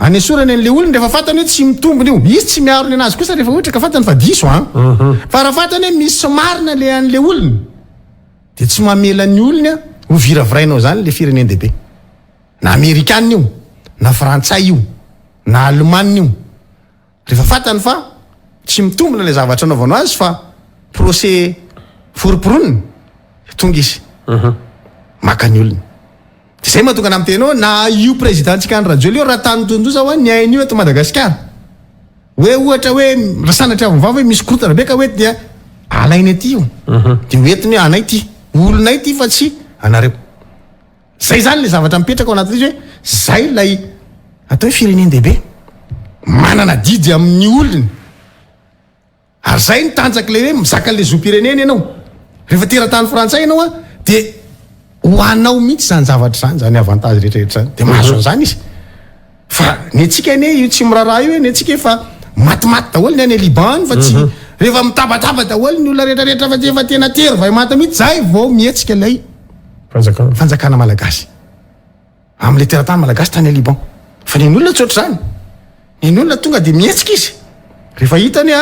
any asorany an'le olony rehefa fatany hoe tsy mitombony io izy tsy miarony anazy kosa rehefa ohatra ka fatany fa diso fa raha fatany hoe misy marina le an'le olony de tsy mamela ny olony ho viravirainao zany le firenendehibe na amerikanina io na frantsay io na alemanina io rehefa fatany fa tsy mitombona le zavatra anaovanao azy fa procès foroporonina tonga izy maka ny olony de zay mahatonga na amitenao na io présidentsika any radio io raha tany tondoza ho ny ain'io eto Madagasikara hoe ohatra hoe rasanatra avy mivava hoe misy korotana be ka hoe dia alainy aty io de hoetiny hoe anay ty olonay ty fa tsy anareo zay zany le zavatra mipetraka ao anatin'izy hoe zay lay atao hoe firenendehibe manana didy amin'ny olony ary zay ny tanjaky le hoe mizaka le zom-pirenena ianao rehefa teratany frantsay ianao a de ho anao mihitsy zany zavatra zany avantage rehetrarehetra zany de mahazo an'izany izy fa ny atsika ane io tsy miraharaha io ny atsika efa matimaty daholo ny any Liban fa tsy rehefa mitabataba daholo ny olona rehetrarehetra fa efa tena tery va maty mihitsy zay vao mihetsika lay fanjakana malagasy am'le teratany malagasy tany Liban fa ny olona tsotra zany ny olona tonga de mihetsika izy rehefa hitany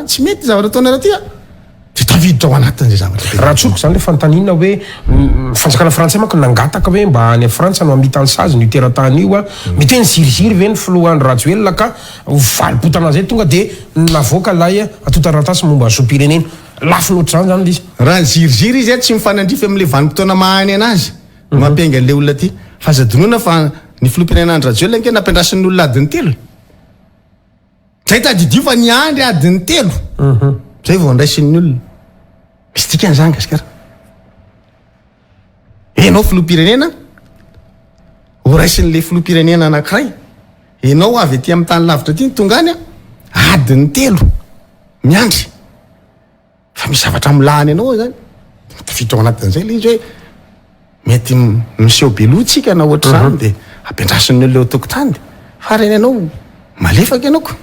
tsy mety zavatra ataona raha tia de taviditra ao anatin'izay zavatra raha tsoko zany le fantanina hoe fanjakana frantsay manko nangataka hoe mba any Frantsa no amitany sazy ny teratany io a mety hoe niziriziry ve ny filohan'ny Rajoelina ka valopotana zay tonga de navoaka lay atotarantasy momba zom-pirenena lafy loatra zany izy raha niziriziry izy tsy mifanandrify am'le vanim-potoana mahany anazy mampiainga le olona ty fa zadinoana fa ny filoam-pirenenan'ny Rajoelina nke nampiandrasin'ny olona adiny telo zay tadidio fa ny andry adiny telo zay vao andraisin'ny olona misy tika an'izany gasikara enao filoam-pirenena ho raisin'le filoam-pirenena anankiray enao avy aty amin'ny tany lavitra ty ny tonga any adiny telo miandry fa misy zavatra milahany anao zany tafiditra ao anatin'izay le izy hoe mety miseho belotsika na ohatra zany de ampiandrasin'ny olona eo tokotany de fa reny anao malefaka ianao ko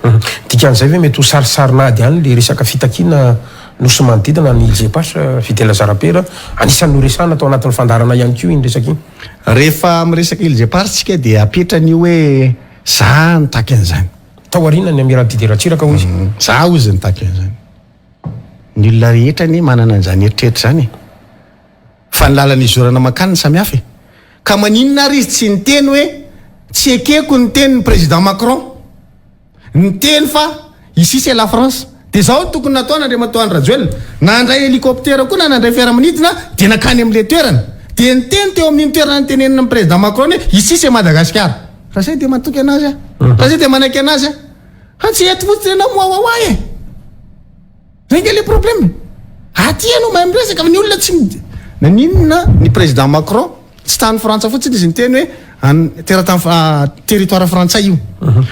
dikan'izay hoe mety ho sarisarinady any le resaka fitakina nosy manodidina ny Ilzepas Fidèle Zarapera anisan'ny noresana atao anatin'ny fandarana ihany koa iny resaka iny rehefa miresaka Ilzepas tsika de apetrany hoe za nitaky an'izany tao arinany Amiral Didier Ratsiraka ho izy za ozy nitaky an'izany ny olona rehetra ny manana an'izany eritreritra zany fa ny lalany izorana makaniny samihafa ka maninona ary izy tsy niteny hoe tsy ekeko ny teny ny président Macron ny teny fa ici c'est la France de zao tokony nataona Andriamatoa Rajoelina nandray hélicoptère koa na nandray fiaramanidina de nakany am'le toerana de niteny teo amin'iny toerana nytenenina amin'ny président Macron hoe ici c'est Madagascar raha zay de matoky anazy raha zay de manaiky anazy tsy eto fotsiny anao moawawa zay nge le problème aty anao mahay miresaka fa ny olona tsy naninona ny président Macron tsy tany Frantsa fotsiny izy niteny hoe teratany territoire frantsay io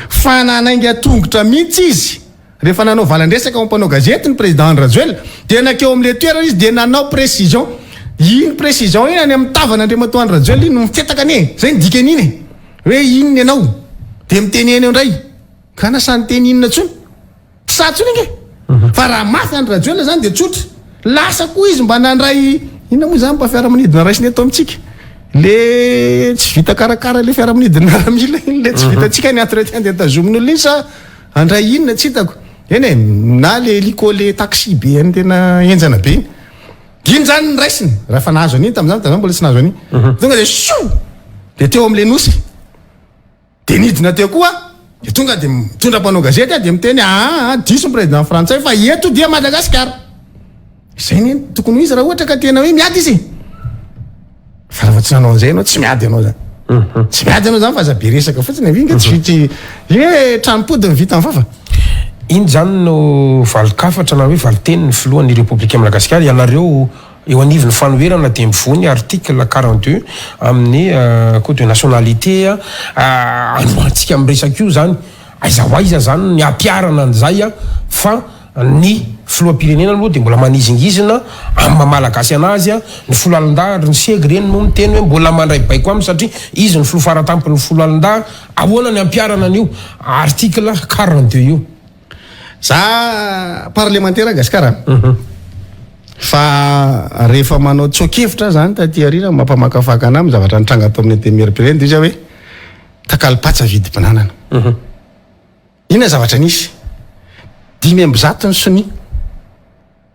fa nanainga tongotra mihitsy izy rehefa nanao valandresaka ao ampanao gazety ny président Rajoelina de nakeo am'le toerana izy de nanao précision iny précision iny any amin'ny tavana Andriamatoa Rajoelina iny no mifetaka ane zay ny dikan'iny hoe inony ianao de miteneny ndray ka nasany teny inona tsony tsy satsony inge fa raha mafy any Rajoelina zany de tsotra lasa koa izy mba nandray inona moa zany mba fiaramanidina raisiny eto amitsika le tsy vita karakara le fiaramanidina miaramila iny le tsy vitatsika ny entretien d'État-Zomin'olona iny sa andray inona tsy hitako eny na le hélico le taxi be any tena enjana be iny zany ny raisiny raha fa nahazo an'iny tam'izany tazany mbola tsy nahazo an'iny tonga de sio de teo am'le nosy de nidina teo koa de tonga de mitondra mpanao gazety de miteny diso ny président frantsay fa eto dia Madagascar zay ny tokony ho izy raha ohatra ka tena hoe miady izy fa raha tsy nanao an'izay anao tsy miady anao zany tsy miady anao zany fa za be resaka fotsiny avinga tsy vitsy hoe tranopodiny vita amin'ny fafa iny zany no valokafatra na hoe valoteny ny filohan'ny républicain Madagasikara ianareo eo anivon'ny fanoherana de mivony article 42 amin'ny code de nationalité anoantsika miresaka io zany aiza ho aiza zany ny ampiarana an'izay fa ny filoham-pirenena aloha dia mbola manizingizina amin'ny mamalagasy anazy a ny folo alin-da ny segy reny no miteny hoe mbola mandray baiko aminy satria izy ny folo faratampony folo alin-da ahoana ny ampiarana an'io article 42 io za parlementaire gasikara fa rehefa manao tsokevitra zany taty arina mampamakafaka ana amin'ny zavatra nitranga atao amin'ny temerpireny dia izy hoe takalipatsa vidim-pinanana inona zavatra nisy 5 ny soni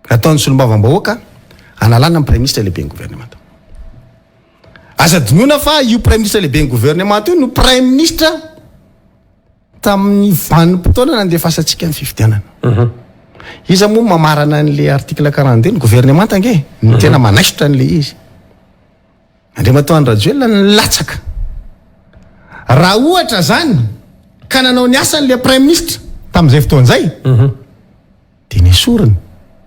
ataon'ny solombavam-bahoaka analana ny prime ministre lehibe ny gouvernement aza dinoina fa io prime ministre lehibe ny gouvernement io no prime ministre tamin'ny vanim-potoana nandefasantsika ny fifidianana izy moa mamarana an'le article 42 ny gouvernement ange ny tena manaisotra an'le izy Andriamatoa Rajoelina ny latsaka raha ohatra zany ka nanao ny asan'le prime ministre tamin'izay fotoan'izay dia ny esoriny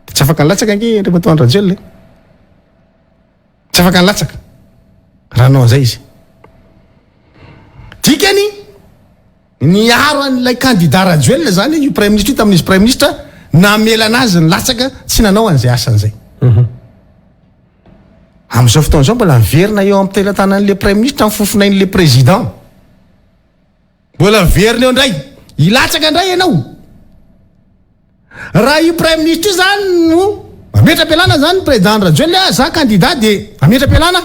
dia tsy afaka ny latsaka ange Andriamatoa Rajoelina tsy afaka ny latsaka raha nanao an'izay izy dikany niaro an'ilay candidat Rajoelina zany io prime ministre io tamin'izy prime ministre namela anazy ny latsaka tsy nanao an'izay asan'izay amin'izao fotoan'izao mbola miverina eo amin'ny telantanan'le prime ministre amin'ny fofinain'le président mbola miverina eo indray ilatsaka indray ianao raha io prime ministre io zany no ametra-pialana zany président Rajoelina za candidat dia ametra-pialana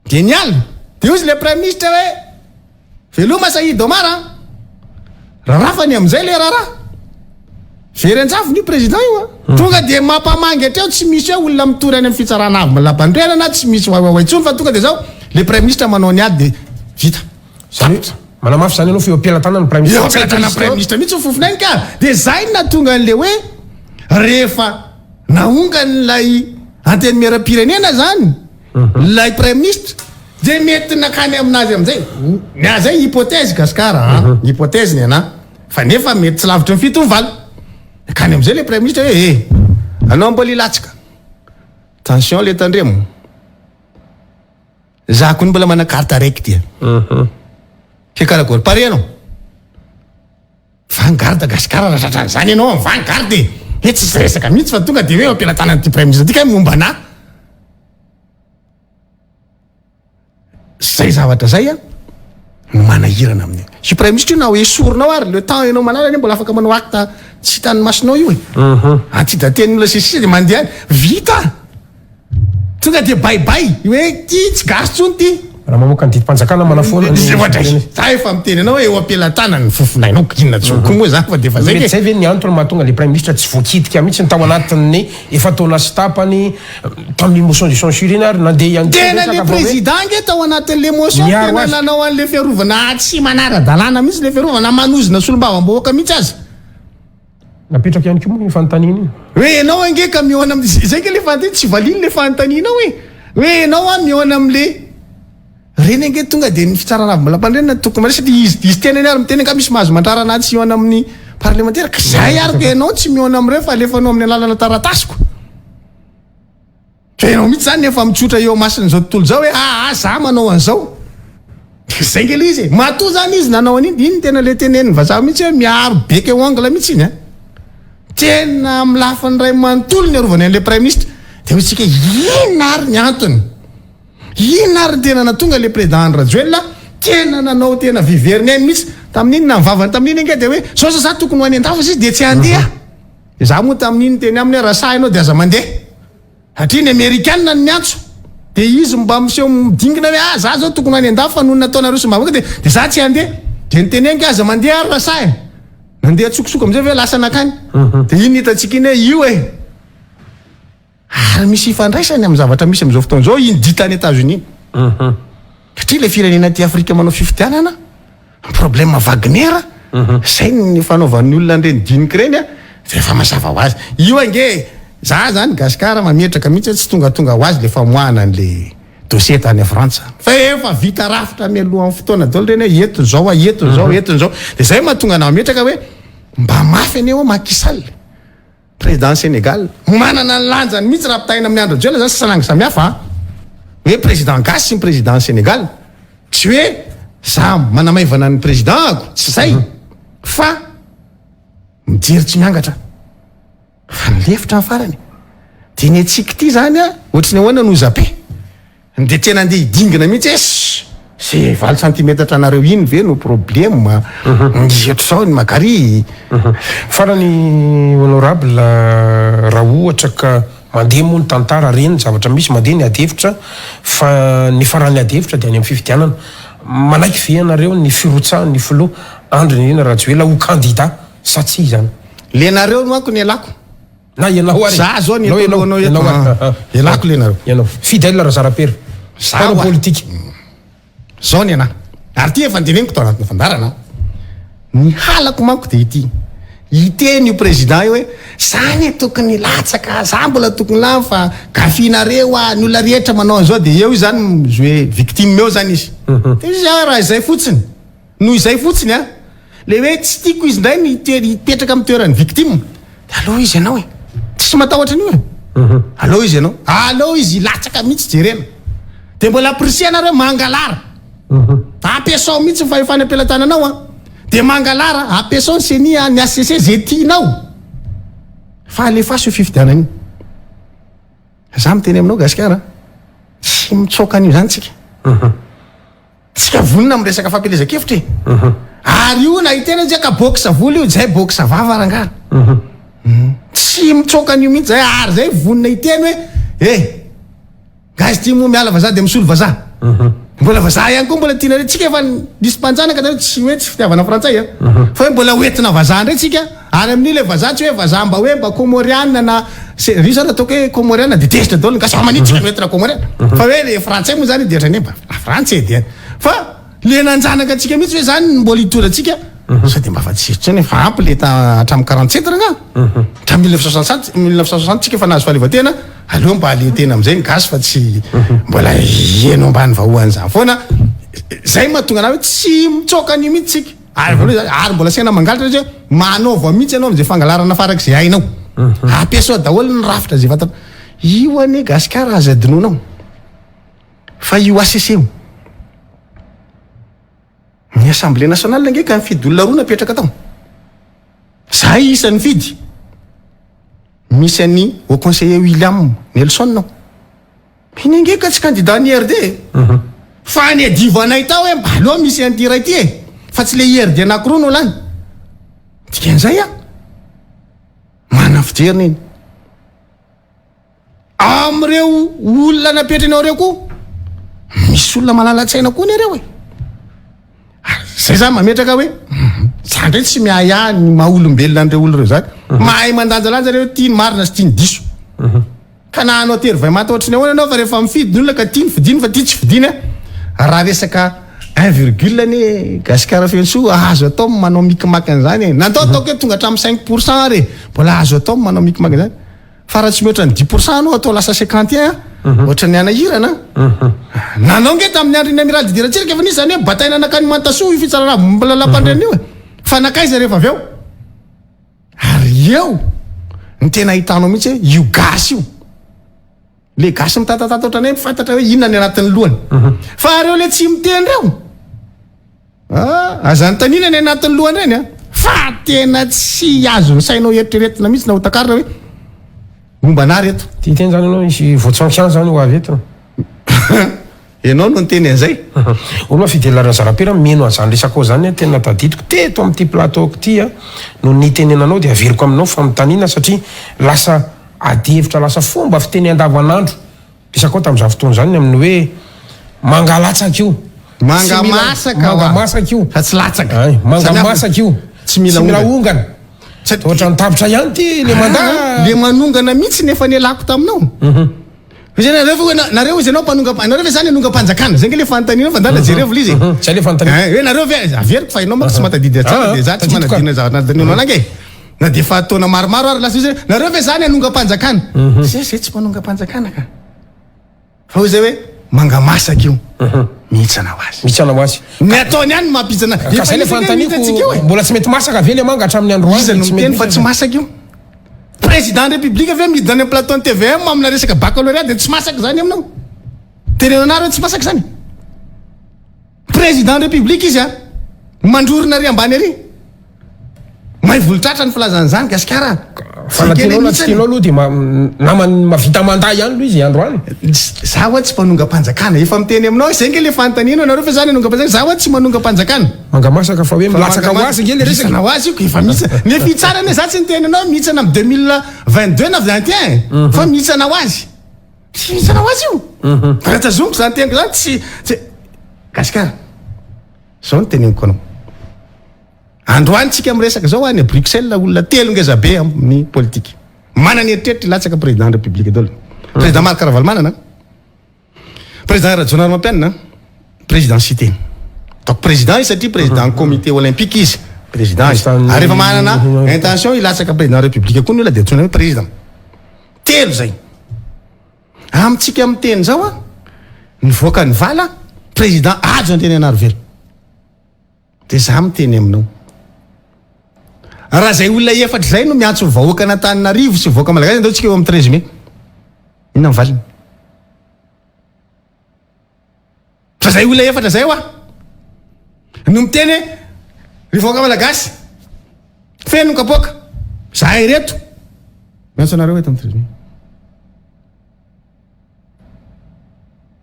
dia niala dia ozy le prime ministre hoe veloma Saïd Omar rarafany amin'izay le raraha verenjavony io président io tonga dia mampamangy atreo tsy misy hoe olona mitory any amin'ny fitsarana avy malabandrena na tsy misy wawawaitsony fa tonga dia zao le prime ministre manao ny ady dia vita manamafy zany anao fa eo am-pialan-tanana ny prime ministre eo prime ministre mihitsy fofinainy ka dia zay na tonga an'le hoe rehefa naonga n'lay antenimieram-pirenena zany lay prime ministre dia mety nakany aminazy amin'izay zay hypothèse gasikara hypothèse ny ana fa nefa mety tsy lavitra ny fito ny valo nakany amin'izay le prime ministre hoe anao mbola ilatsika tension le tandremo za ko ny mbola mana carte araiky dia ke karakory pare anao vangarde gasikara raha tratran'izany ianao amin'ny vangarde e tsy resaka mihitsy fa tonga dia hoe ampilatanan'ity prime ministre tika momba ana zay zavatra zay a no manahirana amin'ny io prime ministre io na hoe sorinao ary le temps ianao malala mbola afaka manao acte tsy hitany masonao io e tsy da teny olona sisisa dia mandeha any vita tonga dia baibay hoe ty tsy gasy tsony ty raha mamoaka ny didim-panjakana manafoana za efa miteny anao eo ampialan-tanany fofinainao inona tsoko moa zany fa dia fa zay zay ve ny antony mahatonga le prime ministre tsy voakitika mihitsy ny tao anatin'ny efa taona sy tapany tamin'ny motion de censure iny ary nandeha ihany tena le président nge tao anatin'le motion tena nanao an'le fiarovana tsy manara-dalàna mihitsy le fiarovana manozina solombavam-bahoaka mihitsy azy napetraka ihany ko moa ny fanontaniana hoe anao ange ka mihoana zay ke le fanontaniana tsy valiny le fanontaniana hoe anao a mihoana am'le reny ange tonga dia ny fitsarana avy malapandrenina tokony mare satria izy tena ny ary miteny ka misy mahazo mandrarana tsy mihoana amin'ny parlementaire ka zay ary ka ianao tsy mihoana amin'ireo fa alefanao amin'ny alalana taratasiko fa ianao mihitsy zany efa mitsotra eo masin'izao tontolo zao hoe za manao an'izao zay nge le izy matoa zany izy nanao an'iny iny tena le teneniny vazaha mihitsy hoe miaro beka eo angle mihitsy iny tena amin'ny lafany ray manontolo ny arovany an'le prime ministre dia hoe tsika ina ary ny antony ina ary tena natonga le président Rajoelina tena nanao tena viveriny any mihitsy tamin'iny na mivavany tamin'iny nge dia hoe sao za tokony ho any an-dafy izy dia tsy handeha za moa tamin'iny teny aminy raha sa ianao dia aza mandeha satria ny amerikanina ny miantso dia izy mba miseho midingina hoe za zao tokony ho any an-dafy fa noho nataonareo sombavaka dia za tsy handeha dia ny teny ange aza mandeha ary raha sa nandeha tsokotsoko am'izay hoe lasa nakany dia iny hitantsika iny hoe io ary misy ifandraisany amin'ny zavatra misy amin'izao fotoana zao iny ditany États-Unis satria le firenena ty Afrika manao fifidianana problème Wagner zay ny fanaovan'ny olona ireny diniky reny dia efa mazava ho azy io ange za zany gasikara mametraka mihitsy tsy tonga ho azy le famoahana an'le dossier tany Frantsa fa efa vita rafitra mialoha amin'ny fotoana daholo reny hoe eto zao dia zay mahatonga anao mametraka hoe mba mafy aneo Macky Sall président Sénégal manana ny lanjany mihitsy raha pitahina amin'ny andro Rajoelina zany sasanangy samihafa hoe président gasy sy ny président Sénégal tsy hoe za manamaivana ny président ako tsy zay fa mijery tsy miangatra fa nilefitra ny farany de ny atsika ity zany a ohatrany ahoana no zape de tena andeha hidingina mihitsy se 20 centimetatra anareo iny ve no problème ohatrazao ny magary farany honorable raha ohatra ka mandeha moa ny tantara reny zavatra misy mandeha ny adevitra fa ny farany adevitra de any amin'ny fifidianana manaiky ve anareo ny firotsahany ny filoha andriny ina Rajoelina ho candidat sa tsy zany lenareo no ako ny alako na ianao ary za zao ny anao elako lenareo ianao fidèle razarapera za politique zao ny ana ary ty efa ndeneniko tao anatin'ny fandarana ny halako manko de ity iteny io président io hoe zany tokony latsaka za mbola tokony lany fa gafinareo ny olona rehetra manao an'izao de eo zany jouer victime meo zany izy de za raha izay fotsiny noho izay fotsiny a le hoe tsy tiako izy ndray nipetraka amin'ny toerany victime de aloha izy ianao tsy matahotra an'io aloha izy ianao aloha izy latsaka mihitsy jerena de mbola apprécier anareo mangalara ampiasao mihitsy ny fahefany am-pelatananao a de mangalara ampiasao ny senia ny ACC zay tianao fa alefaso io fifidianana iny za miteny aminao gasikara tsy mitsoka an'io zany tsika tsika vonina amin'ny resaka fampelezan-kevitra ary io na hitena izy ka boksa voly io zay boksa vava rangaha tsy mitsoka an'io mihitsy zay ary zay vonina hiteny hoe gazy ty moa miala vazaha de misolo vazaha mbola vazaha ihany koa mbola tiana tsika efa nisy mpanjanaka tao tsy hoe tsy fitiavana frantsay fa hoe mbola hoentina vazaha ndray tsika ary amin'ile vazaha tsy hoe vazaha mba comoriana na ry zany ataoko hoe comoriana de tezitra daholo gasy manitsika hoentina comoriana fa hoe le frantsay moa zany de trany frantsay de fa le nanjanaka atsika mihitsy hoe zany mbola hitoratsika sa de mba fa tsisitra ny fa ampy le hatramin'ny 47 ranga hatramin'ny 1960 tsika efa nahazo fahaleovatena aleo mba le tena am'izay ny gasy fa tsy mbola eno ambany vahoany zany foana zay mahatonga anahy hoe tsy mitsoka an'io mihitsy tsika ary mbola saina mangalatra hoe manaova mihitsy ianao am'izay fangalarana farak' zay hainao ampiasao daholo ny rafitra zay vatana io ane gasikara aza adinonao fa io ACC io ny assemblée nationale angeka mifidy olona roa napetraka tao zay isan'ny fidy misy any au conseiller William Nelson nao iny angeka tsy candidat ny IRD fa ny adivanay tao hoe mba aloha misy an'ity ray ty fa tsy le IRD anankiroa no lany dikan'izay mana fijeriny iny am'ireo olona napetranao reo koa misy olona malala-tsaina koa ny areo zay zany mametraka hoe za ndray tsy miaya ny maha-olombelona an'ireo olo reo zany mahay mandanjalanja reo tiany marina sy tiany diso ka na anao tery vai mata ohatrany ahoana anao fa rehefa mifidy ny olona ka tiany fidiny fa tia tsy fidiny raha resaka 1,, ne gasikara fenso azo atao manao mikimaky an'izany natao ataoko hoe tonga hatramin'ny 5% re mbola azo atao manao mikimaky an'izany fa raha tsy mihoatra ny 10% anao atao lasa 51 ohatrany anahirana nanao nge tamin'ny andriny amiral didiratsiraka efa nisy zany hoe bataina anakany mantasoa io fitsarana mbola lampandreny io fa nakaiza rehefa avy eo ary eo ny tena hitanao mihitsy hoe io gasy io le gasy mitatatata ohatranay mifantatra hoe inona ny anatin'ny lohany fa reo le tsy miteny reo azany tanina ny anatin'ny lohany reny fa tena tsy azo ny sainao eritreretina mihitsy na hotakarina hoe momba na reto ty teny zany anao misy voatsankiany zany ho avy eto ianao no nyteny an'izay olo ma fidelarana zarapera meno an'izany resaka ao zany tena tadidiko teto amin'ity plateauko ty no nitenenanao de averiko aminao famitaniana satria lasa adevitra lasa fomba fiteny andavanandro resaka ao tamin'izany fotoana zany amin'ny hoe mangalatsaka io mangamasaka io fa tsy latsaka mangamasaka io tsy mila ongana ohatra nitavitra ihany ty le manda le manongana mihitsy nefa nialako taminao nareo izy anao nareo ve zany anonga-panjakana zay nge le fanontaniana fa ndala jerevo lizy tsy le fanontaniana hoe nareo ve averiko fa ianao manko tsy matadidy atsara de za tsy manadina zavatra anange na de fa taona maromaro ary lasa izy nareo ve zany anonga-panjakana zay tsy manonga-panjakana ka fa hoy zay hoe mangamasaka io mihitsana ho azy ny ataony ihany mampijana ka le fanontaniako mbola tsy mety masaka ave le manga hatramin'ny andro izy no miteny fa tsy masaka io président république avy midina any plateau TVM amina resaka baccalauréat de tsy masaka zany aminao terenanareo tsy masaka zany président république izy mandrorona ary ambany ary mahay volotratra ny filazany zany gasikara fa na tianao na tsy tianao aloha de namany mavita manday ihany aloha izy androany za hoe tsy manonga-panjakana efa miteny aminao zay nge le fanontaniana anareo fa zany anonga-panjakana za hoe tsy manonga-panjakana mangamasaka fa hoe milatsaka ho azy nge le resaka na ho azy io efa mihitsy nefa itsarany za tsy niteny anao mihitsana am 2022 na 21 fa mihitsana ho azy tsy mihitsana ho azy io raha tazomiko zany teniko zany tsy gasikara zao noteneniko anao androany tsika miresaka zao any a Bruxelles olona telo ngeza be amin'ny politique manany eritreritra latsaka président république dolo président Marc Ravalomanana président Rajonar Mampianina président cité donc président satria président comité olympique izy président ary rehefa manana intention ilatsaka président république koa ny olona de tsona hoe président telo zay amitsika amin'ny teny zao a nivoaka ny vala président ajo anteny Anarivelo de za miteny aminao raha zay olona efatra zay no miantso vahoaka n'Antananarivo sy vahoaka malagasy ndao tsika eo amin'ny 13 mai inona mivalina fa zay olona efatra zay oa no miteny ry vahoaka malagasy feno kapoaka za ireto miantso anareo eto amin'ny 13 mai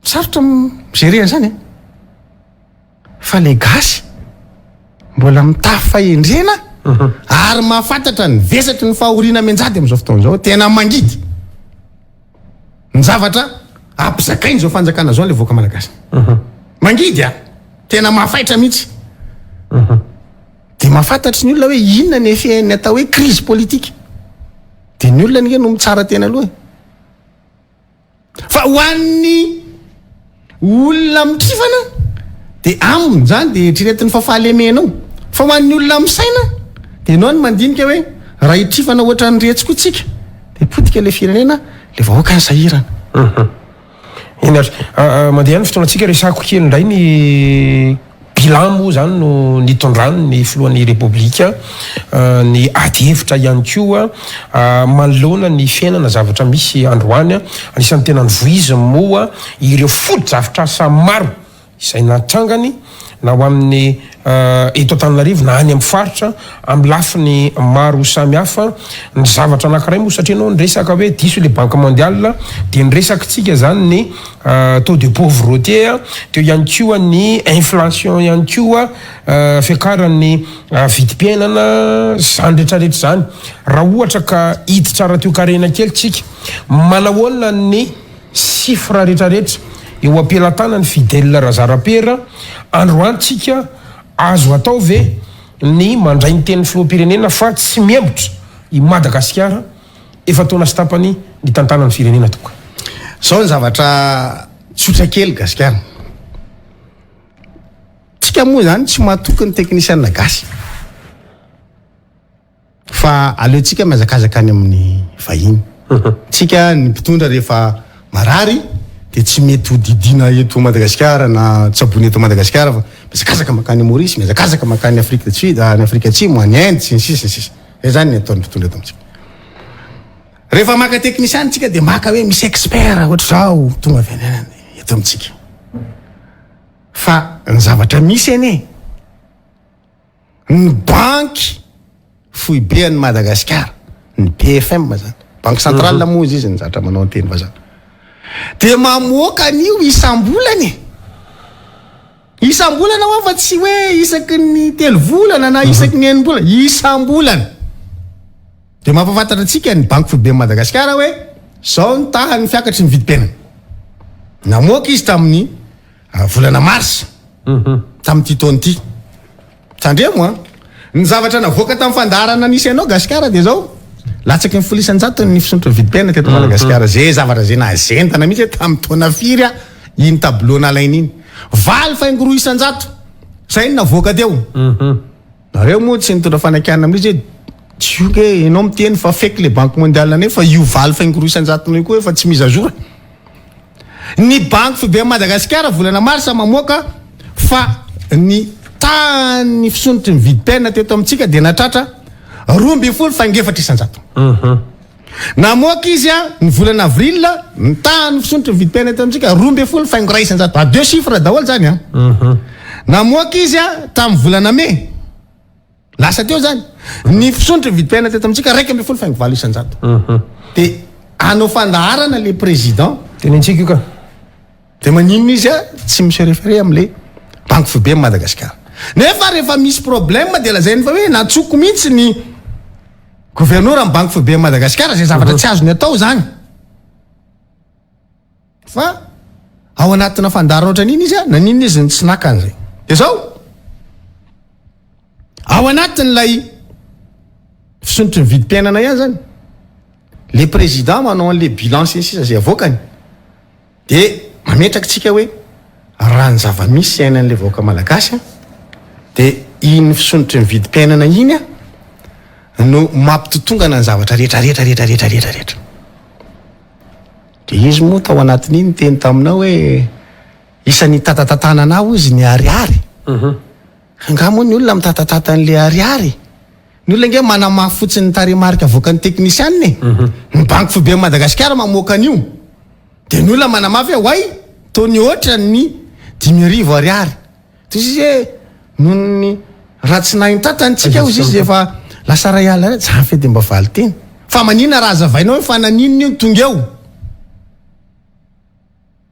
sarotra migerena zany fa le gasy mbola mitafa endrena ary mahafantatra ny vesatry ny fahoriana menjady am'izao fotoana zao tena mangidy ny zavatra ampizakainy zao fanjakana zao le voaka malagasy mangidy tena mahafaitra mihitsy de mahafantatry ny olona hoe inona ny efeny atao hoe crise politique de ny olona nge no mitsara tena aloha fa ho an'ny olona mitrifana de aminy zany de eritreretin'ny fafahalemenao fa ho an'ny olona misaina de anao ny mandinika hoe raha itrifana ohatra ny retsy koa tsika de potika le firenena le vahoaka ny sahirana mandeha ny fotoanatsika resako kely indray ny bilan moa zany no nitondrany ny filohan'ny repoblika ny ady hevitra ihany koa manoloana ny fiainana zavatra misy androany anisan'ny tena ny voiziny moa ireo foto-javitra samy maro izay natrangany na ho amin'ny eto Antananarivo na any amin'ny faritra amin'ny lafiny maro samihafa ny zavatra anankiray moa satria anao nyresaka hoe diso le banque mondiale de nyresaka tsika zany ny taux de pauvreté teo ihany koa ny inflation ihany koa fiakaran'ny vidim-piainana zany rehetrarehetra zany raha ohatra ka hity tsara teo karena kely tsika manahoana ny sifra rehetrarehetra eo ampelatana ny fidèle razarapera androantsika azo atao ve ny mandray ny teny filoham-pirenena fa tsy miembotra i Madagasikara efa taona sy tapany ny tantanany firenena toka zao ny zavatra tsotra kely gasikara tsika moa zany tsy mahatoky ny teknisianina gasy fa aleotsika miazakazaka any amin'ny vahiny tsika ny mpitondra rehefa marary de tsy mety ho didina eto Madagasikara na tsabony eto Madagasikara fa miazakazaka makany Maurice miazakazaka makany Afrique du Sud any Afrique Atsimo any Inde sy ny sisa zay zany ny ataon'ny mpitondra eto amitsika rehefa maka teknisiany tsika de maka hoe misy expert ohatra zao tonga venenany eto amitsika fa ny zavatra misy ane ny banky foibe any Madagasikara ny BFM zany banque centrale moa izy ny zavatra manao anteny va zany de mamoaka an'io isam-bolany oa fa tsy hoe isaky ny 3 volana na isaky ny 9 volana isam-bolana de mampafantatra atsika ny banque foibe Madagasikara hoe zao ny tahany fiakatry ny vidim-piainana namoaka izy tamin'ny volana mars tamin'ity taona ity tandremo ny zavatra navoaka tamin'ny fandarana nisy anao Gasikara de zao latsaky ny 1,700 ny fisontra vidim-piainana teto Madagasikara zay zavatra zay nazentana mihitsy tamin'ny taona firy iny tableau nalainy iny 4,900 zay ny navoaka teo nareo moa tsy nitondra fanakiana amin'izy hoe tsioke enao miteny fa fake le banque mondiale ane fa io 4,900 nay koa efa tsy mise à jour ny banque foibe Madagasikara volana mars mamoaka fa ny tany fisontra ny vidim-piainana teto amitsika de natratra 2,400 namoaka izy ny volana avril ny tany fisontra ny vidim-piainana teto amitsika 2,400 a 2 chiffres daholo zany namoaka izy tamin'ny volana mai lasa teo zany ny fisondry vidim-piaina teto amintsika 1.7 isanjato de anao fandaharana le président tenentsika io ka de maninona izy a tsy misy référé am'le banque fobe am Madagasikara nefa rehefa misy problème de lazainy fa hoe natsoko mihitsy ny gouverneur am banque fobe am Madagasikara zay zavatra tsy azony atao zany fa ao anatina fandarana ohatran'iny izy a naninona izy ny tsy nakan'zay de zao ao anatin'lay fisondrotry ny vidim-piainana ihany zany le président manao an'le bilan sisa zay avoakany de mametraky tsika hoe raha ny zava-misy ainan'le vahoaka malagasy de iny fisondrotry ny vidim-piainana iny a no mampitotongana ny zavatra rehetra de izy moa tao anatin'iny teny taminao hoe isan'ny tatatatananao izy ny ariary nga moa ny olona mitatatata n'le ariary ny olona nge manamafy fotsiny ny taremarika avoakan'ny teknisianny ny banque fobe am Madagasikara mamoaka an'io de ny olona manamafy hoe way tony ohatra ny 10,000 ariary to izy hoe nony raha tsy nainy tatantsika izy izy efa lasa ray ala re zafy de mba valy teny fa manina raha zavainao hoe fa naninona io tonga eo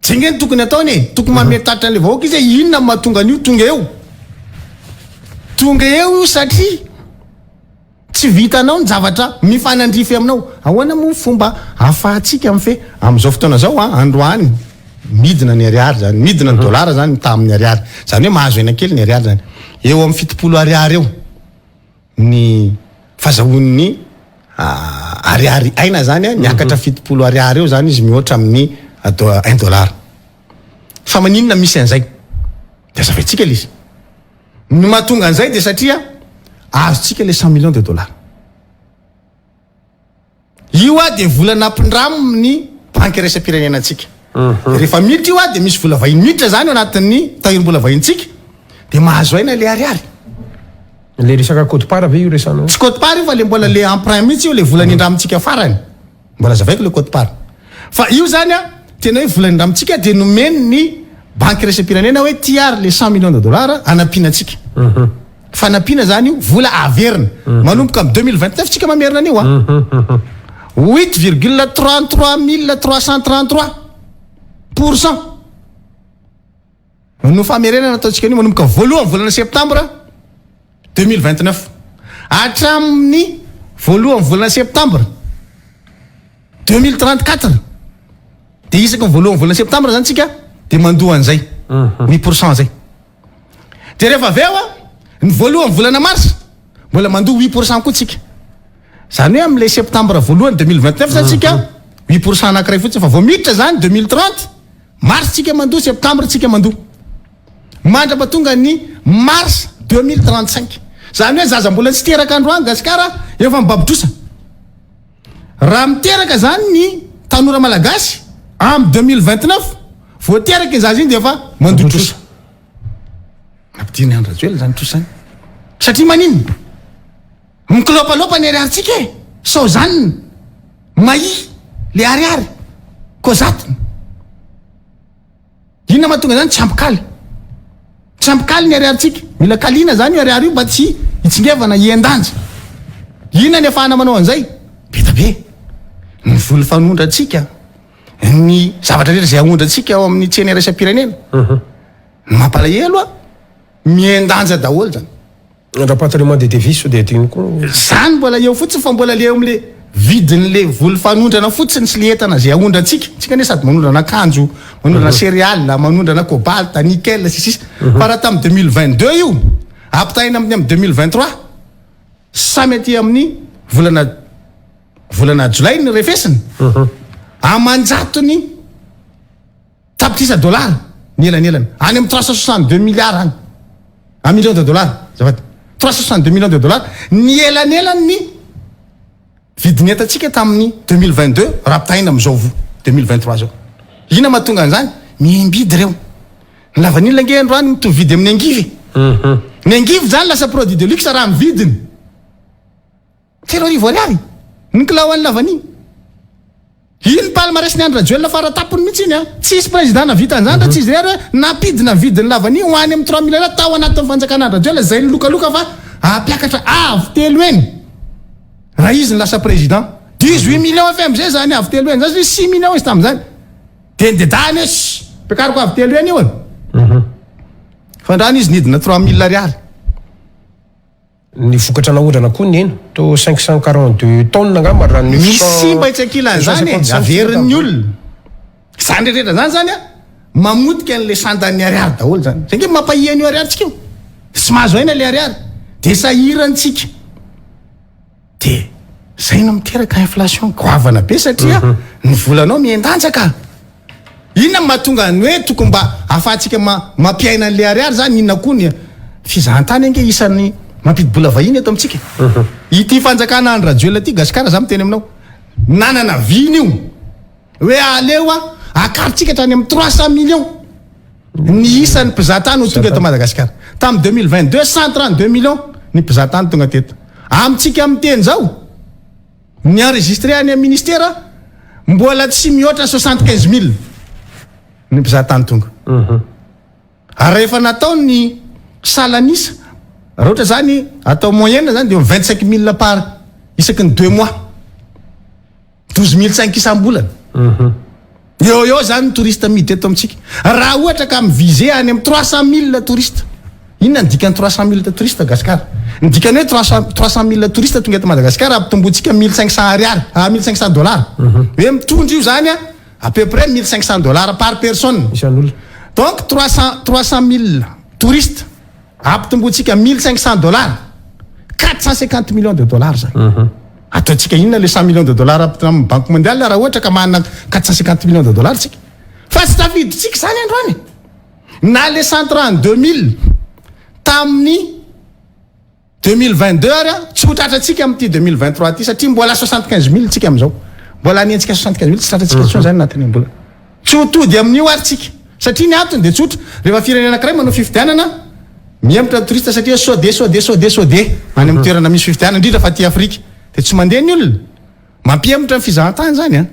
tsy nge ny tokony ataony tokony mametatra an'le vahoaka izy hoe inona mahatonga an'io tonga eo io satria tsy vitanao ny zavatra mifanandrify aminao ahoana moa fomba ahafahantsika am'fe am'izao fotoana zao androany midina ny ariary zany midina ny dollara zany mita amin'ny ariary zany hoe mahazo ena kely ny ariary zany eo amin'ny 70 ariary eo ny fahazahoan'ny ariary aina zany a niakatra 70 ariary eo zany izy mihoatra amin'ny $1 fa maninona misy an'izay de azafaitsika izy ny mahatonga an'izay de satria azotsika le $100 millions io a de vola nampindramo ny banky raisam-pirenena antsika rehefa miditra io a de misy vola vahiny miditra zany anatin'ny tahirom-bola vahintsika de mahazo aina le ariary le resaka côte-part ve io resanao tsy côte-part io fa le mbola le emprunt mihitsy io le vola nindramintsika farany mbola zavaiko le côte-part fa io zany a tena hoe vola nindramintsika de nomeny ny banky raisam-pirenena hoe tiary le $100 millions anampiana atsika fanampiana zany io vola averina manomboka am 2029 tsika mamerina an'io a 8,33,333% no famerenana ataotsika an'io manomboka voalohany volana septambra 2029 hatramin'ny voalohany volana septambra 2034 de isaka voalohany volana septambra zany tsika de mandoa an'izay 8% zay de rehefa aveo a ny voalohany volana mars mbola mandoa 8% koa tsika zany hoe am'le septambra voalohany 2029 zany tsika 8% anankiray fotsiny fa vao miditra zany 2030 mars tsika mandoa septambra tsika mandoa mandrapa tonga ny mars 2035 zany hoe zaza mbola tsy teraka androany Gasikara efa mibabitrosa raha miteraka zany ny tanora malagasy am 2029 vao teraka zaza iny de efa mandotrosa ampidiny andro rajoely zany trosany satria manino mikilopalopa ny ariarytsika sao zany mahi le ariary ko zatiny inona mahatonga zany tsy ampikaly ny ariarytsika mila kalina zany ariary io mba tsy hitsingevana iendanja inona ny afahana manao an'izay betabe ny voly fanondratsika ny zavatra rehetra zay ahondratsika ao amin'ny tseny raisam-pirenena ny mampalahelo a miendanja daholo zany raha patrimoine de devise de tiny koa zany mbola eo fotsiny fa mbola le am'le vidin'le voly fanondrana fotsiny sy le entana zay ahondratsika tsika ne sady manondrana akanjo manondrana céréale manondrana cobalt nickel sisisa fa raha tamy 2022 io ampitahina amin'ny am 2023 samy aty amin'ny volana jolay ny refesiny amanjatony tapitrisa $, ny elanelany any amin'ny 362 milliards any $1 million zafady 362 millions $, ny elanelany ny vidinetatsika tamin'ny 2022 raha ampitahina am'izao 2023 zao ina mahatonga an'izany miembidy reo ny lavanila nge androany mitovidy amin'ny angivy ny angivy zany lasa produit de luxe raha mividiny $0 ny kilao an'ny lavany iny palmarès ny andro rajoelina faratapony mihitsy iny a tsisy président navita an'izany raha tsy izy rery napidina vidiny lavany ho any amin'ny 3 millions tao anatin'ny fanjakan'andro rajoelina zay ny lokaloka fa apiakatra avy telo eny raha izy ny lasa président 18 millions avy am'izay zany avy telo eny zany 6 millions izy tam'izany de nydedahany hoe piakariko avy telo eny io e fandrany izy nidina 3000 ariary ny vokatra naodrana koa ny eny to 542 tonnes angamba raha ny misy mba itsakilany zany averin'ny olona zany rehetra zany a mamotika an'le sandany ariary daholo zany zange mampahian'io ariarytsika io sy mahazo aina le ariary de sahirantsika de zay no miteraka inflation goavana be satria ny volanao miendanjaka inona mahatonga ny hoe tokony mba ahafahantsika mampiaina an'le ariary zany inona koa ny fizahantany ange isan'ny mampidi-bola vahiny eto amitsika ity fanjakana any radio ty gasikara za miteny aminao nanana viny io hoe aleo a akaritsika hatrany amin'ny 300 millions ny isan'ny mpizahantany ho tonga eto Madagasikara tamin'ny 2022 132 millions ny mpizahantany tonga teto amitsika miteny zao ny enregistré any amin'ny ministère mbola tsy mihoatra 75 000 ny mpizahantany tonga ary rehefa natao ny salanisa raha ohatra zany atao moyenne zany de 25 000 par isaky ny 2 mois 12 500 isam-bolana eo zany touriste miditra eto amitsika raha ohatra ka mivize any amin'ny 300 000 touriste inona ny dikany 300 000 touriste Gasikara ny dikany hoe 300 000 touriste tonga eto Madagasikara ampitombotsika 1500 ariary $1500 hoe mitondra io zany à peu près $1500 par personne donc 300 000 touristes ampitombotsika $1500 $450 millions zany ataotsika inona le $100 millions amin'ny banque mondiale raha ohatra ka manana $450 millions tsika fa tsy tafiditsika zany androany na le 132 000 tamin'ny 2022 ary tsy ho tratratsika amin'ity 2023 ty satria mbola 75 000 tsika am'izao mbola aniantsika 75 000 tsy tratratsika tsony zany natany mbola tsy ho tody amin'io ary tsika satria ny antony de tsotra rehefa firenena anankiray manao fifidianana miembotra touriste satria sode any amin'ny toerana misy fifidianana indrindra fa ty Afrika de tsy mandeha ny olona mampiembotra ny fizahantany zany a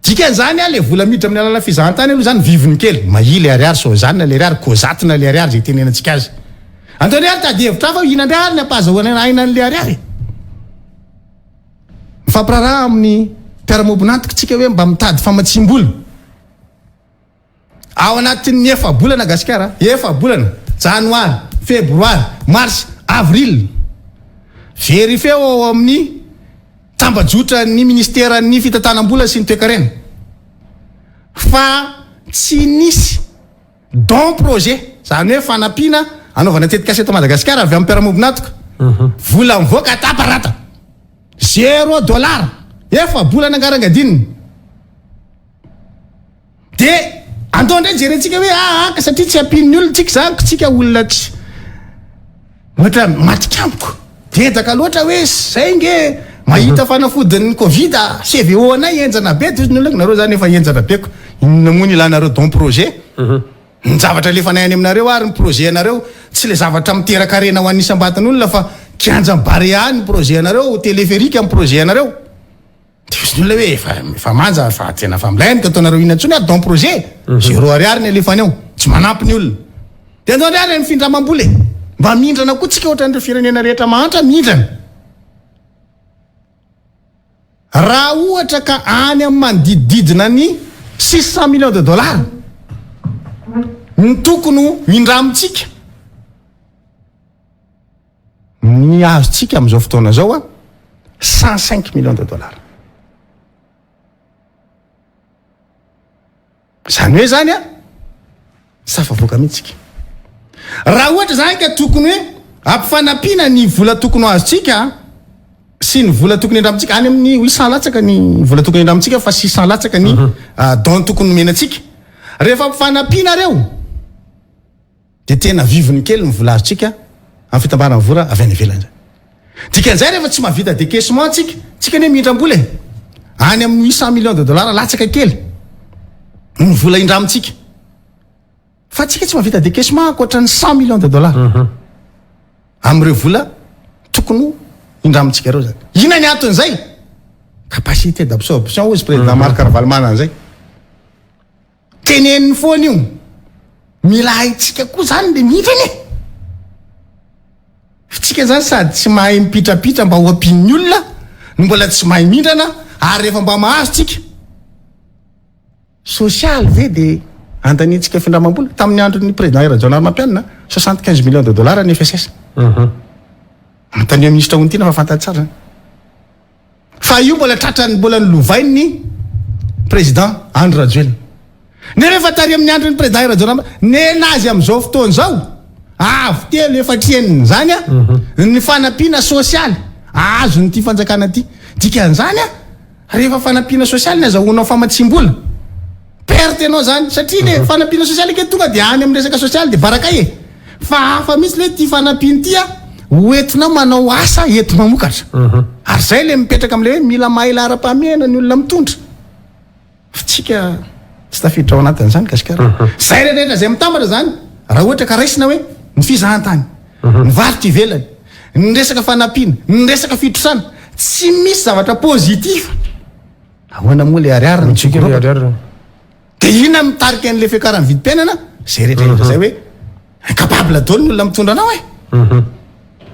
dikan'izany a le vola miditra amin'ny alala fizahantany aloha zany viviny kely mahily ariary sozana le ariary kozatina le ariary zay tenenantsika azy antony ary tady hevitra fa inandray ary ny ampahazahoana aina n'le ariary mifampiraraha amin'ny mpiara-mobonantika tsika hoe mba mitady famatsim-bola ao anatin'ny efa bolana Gasikara efa bolana janoary febroary mars avril vérifié ao amin'ny tambajotra ny ministère ny fitantanam-bola sy ny toe-karena fa tsy nisy don projet zany hoe fanampiana anaovana tetikasy eto Madagasikara avy amin'ny mpiara-mobonantika vola mivoaka taparata $0 efa bolana angarangadininy de andao ndray jerentsika hoe ka satria tsy ampin'ny olona tsika zany tsika olona tsy ohatra matikamboko dedaka loatra hoe zay nge mahita fanafodin'ny Covid CVO anay enjana be de ny olona nareo zany efa enjana beko inona moa ny ilanareo don projet ny zavatra lefa nay any aminareo ary ny projet anareo tsy le zavatra miteraka rena ho an'isam-batan'ny olona fa kianja barea ny projet anareo téléphérique amin'ny projet anareo de sy ny olona hoe efa manja fa tena familany ka ataonareo ina ntsony don projet $0 ny alefany ao tsy manampy ny olona de andao ndray ary ny findramam-bola mba mindrana koa tsika ohatran'ireo firenena rehetra mahantra mindrana raha ohatra ka any amin'ny manodidididina ny $600 millions ny tokony mindramitsika ny azotsika amin'izao fotoana zao a $105 millions zany hoe zany a safavoaka mihitsika raha ohatra zany ka tokony hoe ampifanampiana ny vola tokony ho azotsika sy ny vola tokony indramitsika any amin'ny 800 latsaka ny vola tokony indramitsika fa 600 latsaka ny don tokony nomenatsika rehefa ampifanampiana reo de tena viviny kely ny vola azotsika amin'ny fitambarana vora avy any ivelany zany dikan'izay rehefa tsy mahavita décaissement tsika ne mindram-bola any amin'ny $800 millions latsaka kely ny vola indramitsika fa tsika tsy mahavita décaissement ankoatra ny $100 millions amin'ireo vola tokony indramitsika reo zany ina ny aton'izay capacité d'absorption ozy président Marc Ravalomanana an'izay teneniny foana io mila haitsika koa zany le mihitrany Fitsika zany sady tsy mahay mipitrapitra mba ho ampin'ny olona no mbola tsy mahay mindrana ary rehefa mba mahazo tsika social ve de antanitsika findramam-bola tamin'ny andron'ny président Rajoelina Mampianina 75 millions de dollars ny FSS. Antany ministre Ontina fa fantatsy tsara zany. Fa io mbola tratrany mbola nilovainy président Andry Rajoelina. Ne rehefa tary amin'ny andron'ny président Rajoelina nenazy amin'izao fotoana zao avy telo efatriany zany ny fanampiana sosialy azo nyty fanjakana ty dikan'izany rehefa fanampiana sosialy ny azahoanao famatsim-bola perte anao zany satria le fanampiana sosialy ke tonga de any amin'ny resaka sosialy de baraka e fa hafa misy le ty fanampiany ty hoentinao manao asa ento mamokatra ary zay le mipetraka am'le hoe mila mahay lara-pahamiana ny olona mitondra fitsika tsy tafiditra ao anatin'izany gasikara zay rehetra zay mitambatra zany raha ohatra ka raisina hoe ny fizahantany ny varotra ivelany ny resaka fanampiana ny resaka fitrosana tsy misy zavatra pozitif ahoana moa le ariary tsika le ariary de ina mitarika an'le fiakaran'ny vidim-piainana zay rehetra zay hoe capable daholo ny olona mitondra anao e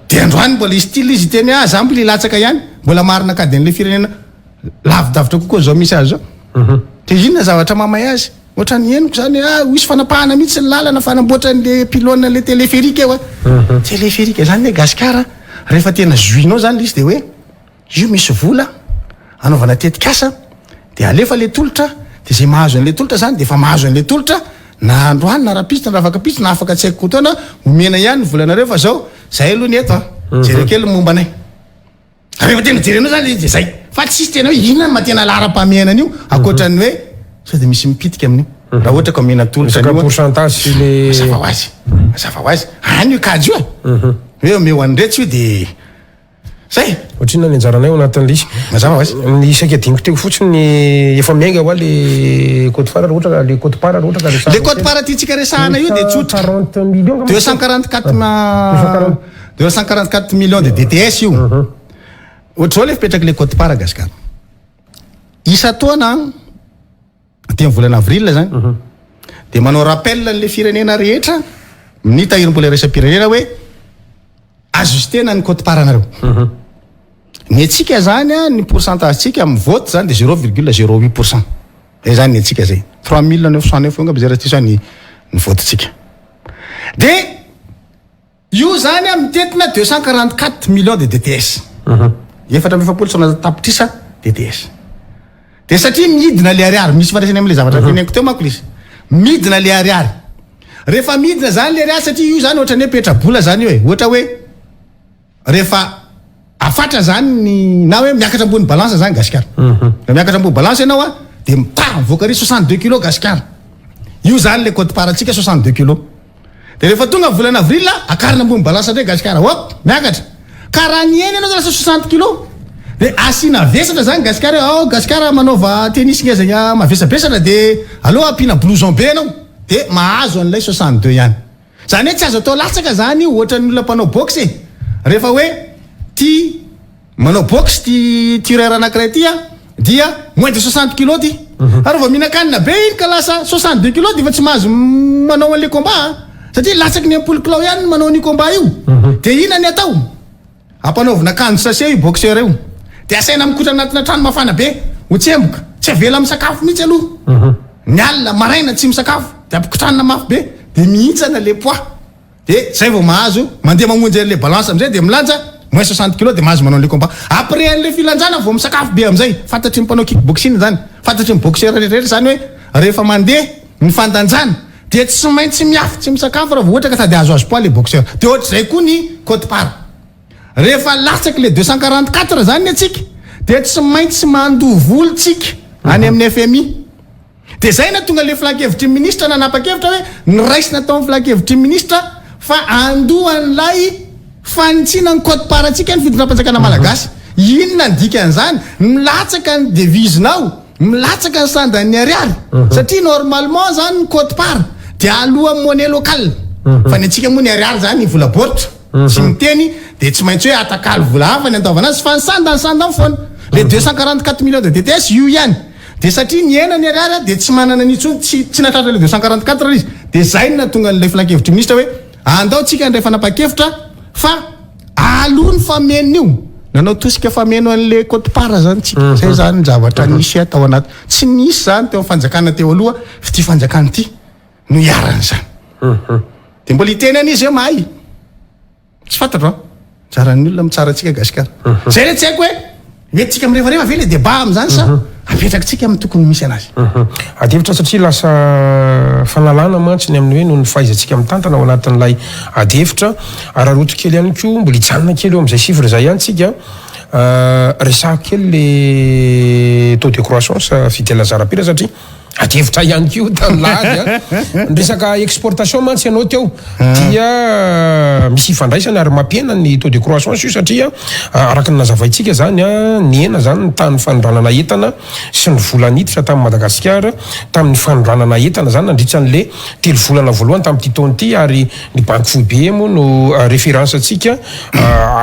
de androany mbola style izy teny za mbola ilatsaka ihany mbola marina kady an'le firenena lavidavitra kokoa zao misy azy zao de inona zavatra mamay azy ohatrany eniko zany hisy fanapahana mihitsy ny lalana fanamboatran'le pilôna le téléphérique eo téléphérique zany hoe gasikara rehefa tena juinao zany izy de hoe io misy vola anaovana tetikasa de alefa le tolotra de zay mahazo an'le tolotra zany de efa mahazo an'le tolotra na androany na rapisitra na afaka pisitra na afaka tsy haiko kotoana omena ihany volanareo fa zao zay aloha ny eto jerekely momba anay rehefa tena jerenao zany de zay fa tsisy tena hoe inona matena lara-pamiainana io akoatrany hoe sady misy mipitika amin'io raha ohatra ka omena tolotra pourcentage sy le mazava ho azy any io kajy io hoe omeo an'iretsy io de zay ohatrina ny anjaranay ao anatin'le izy mazava ho azy ny isaka diniko teo fotsiny efa miainga hoa le côte phare raha ohatra ka le côte phare raha ohatra ka le côte phare tytsika resahana io de tsotra 40 millions 244 millions de DTS io ohatra zao le fipetraka le côte phare gasikara isa taona de volana avril zany de manao rappel n'le firenena rehetra nitahirim-bola resam-pirenena hoe ajustena ny côte phare anareo ny atsika zany ny pourcentage tsika amin'ny vote zany de 0,08%. Zay zany ny atsika zay 3969 nga bezay raha ny vote tsika de io zany mitetina 244 millions de DTS efatra amby efapolo sona tapitrisa DTS de satria midina le ariary misy faraisany am'le zavatra teneniko teo manko izy midina le ariary rehefa midina zany le ariary satria io zany ohatra ny hoe petra-bola zany io e ohatra hoe rehefa afatra zany ny na hoe miakatra ambony balance zany gasikara miakatra ambony balance ianao de mivoaka ry 62 kg gasikara io zany le côte phare tsika 62 kg de rehefa tonga volana avril akarina ambony balance ndray gasikara hop miakatra karaha ny eny ianao zany 60 kg de asina vesatra zany gasikara gasikara manaova tennis ngezagna mavesabesatra de aloha ampina blouson be anao de mahazo an'ilay 62 ihany zany hoe tsy azo atao latsaka zany ohatra ny olona mpanao boxe rehefa hoe ty manao boxe ty tireur anankiray ty dia moins de 60 kg ty ary vao mihinan-kanina be iny ka lasa 62 kg ty fa tsy mahazo manao an'le combat satria latsaky ny ampoly kilao ihany manao ny combat io de ina ny atao ampanaovina kanjo sase io boxeur io de asaina mikotra anatina trano mafana be ho tsemboka tsy avela misakafo mihitsy aloha ny alina maraina tsy misakafo de ampikotranina mafy be de mihitsana le poids de zay vao mahazo mandeha mamonjy an'le balance am'izay de milanja moins 60 kg de mahazo manao an'le combat après an'le filanjana vao misakafo be am'izay fantatry ny mpanao kickboxing zany fantatry ny boxeur rehetra zany hoe rehefa mandeha ny fandanjana de tsy maintsy miafy tsy misakafo raha vao ohatra ka sady azo poids le boxeur de ohatra zay koa ny côte phare rehefa latsaky le 244 zany atsika de tsy maintsy mandoa volo tsika any amin'ny FMI de zay na tonga le filakevitry ministre nanapa-kevitra hoe ny raisina atao amin'ny filakevitry ministre fa andohan'lay fanitsina ny côte phare atsika ny fitondram-panjakana malagasy inona ny dikan'izany milatsaka ny devisenao milatsaka ny sandan'ny ariary satria normalement zany ny côte phare de aloha monnaie locale fa ny atsika moa ny ariary zany vola baoritra tsy miteny de tsy maintsy hoe atakalo vola hafa ny andaovana azy fa ny sandan foana le 244 millions de DTS io ihany de satria ny ena ny ariary de tsy manana nitsony tsy natratra le 244 izy de zay na tonga n'le filakevitry ministre hoe andao tsika ndray fanapa-kevitra fa taloha ny fameno io nanao tosika fameno an'le kotipara zany tsika zay zany ny zavatra nisy atao anaty tsy nisy zany teo fanjakana teo aloha ty fanjakana ty no iarany zany de mbola iteny an'izy hoe mahay tsy fantatro jaran'ny olona mitsaratsika gasikara zay le tsy haiko hoe metytsika mirefareva ve le débat am'zany sa apetrakytsika amin'ny tokony misy anazy adevitra satria lasa fanalana mantsy ny amin'ny hoe noho ny fahaizantsika mitantana ao anatin'ilay adevitra araroto kely ihany ko mbola hijanona kely eo am'izay chiffre zay ihany tsika resako kely le taux de croissance Fidèle Lazarapera satria adevitra ihany ko tanylady resaka exportation mantsy ianao teo dia misy ifandraisany ary mampiena ny taux de croissance io satria araka ny nazavaitsika zany ny ena zany ny tany fanondranana entana sy ny volaniditra tamin'ny Madagasikara tamin'ny fanondranana entana zany nandritra an'le 3 volana voalohany tamin'ity taona ity ary ny banque foibe moa no référence atsika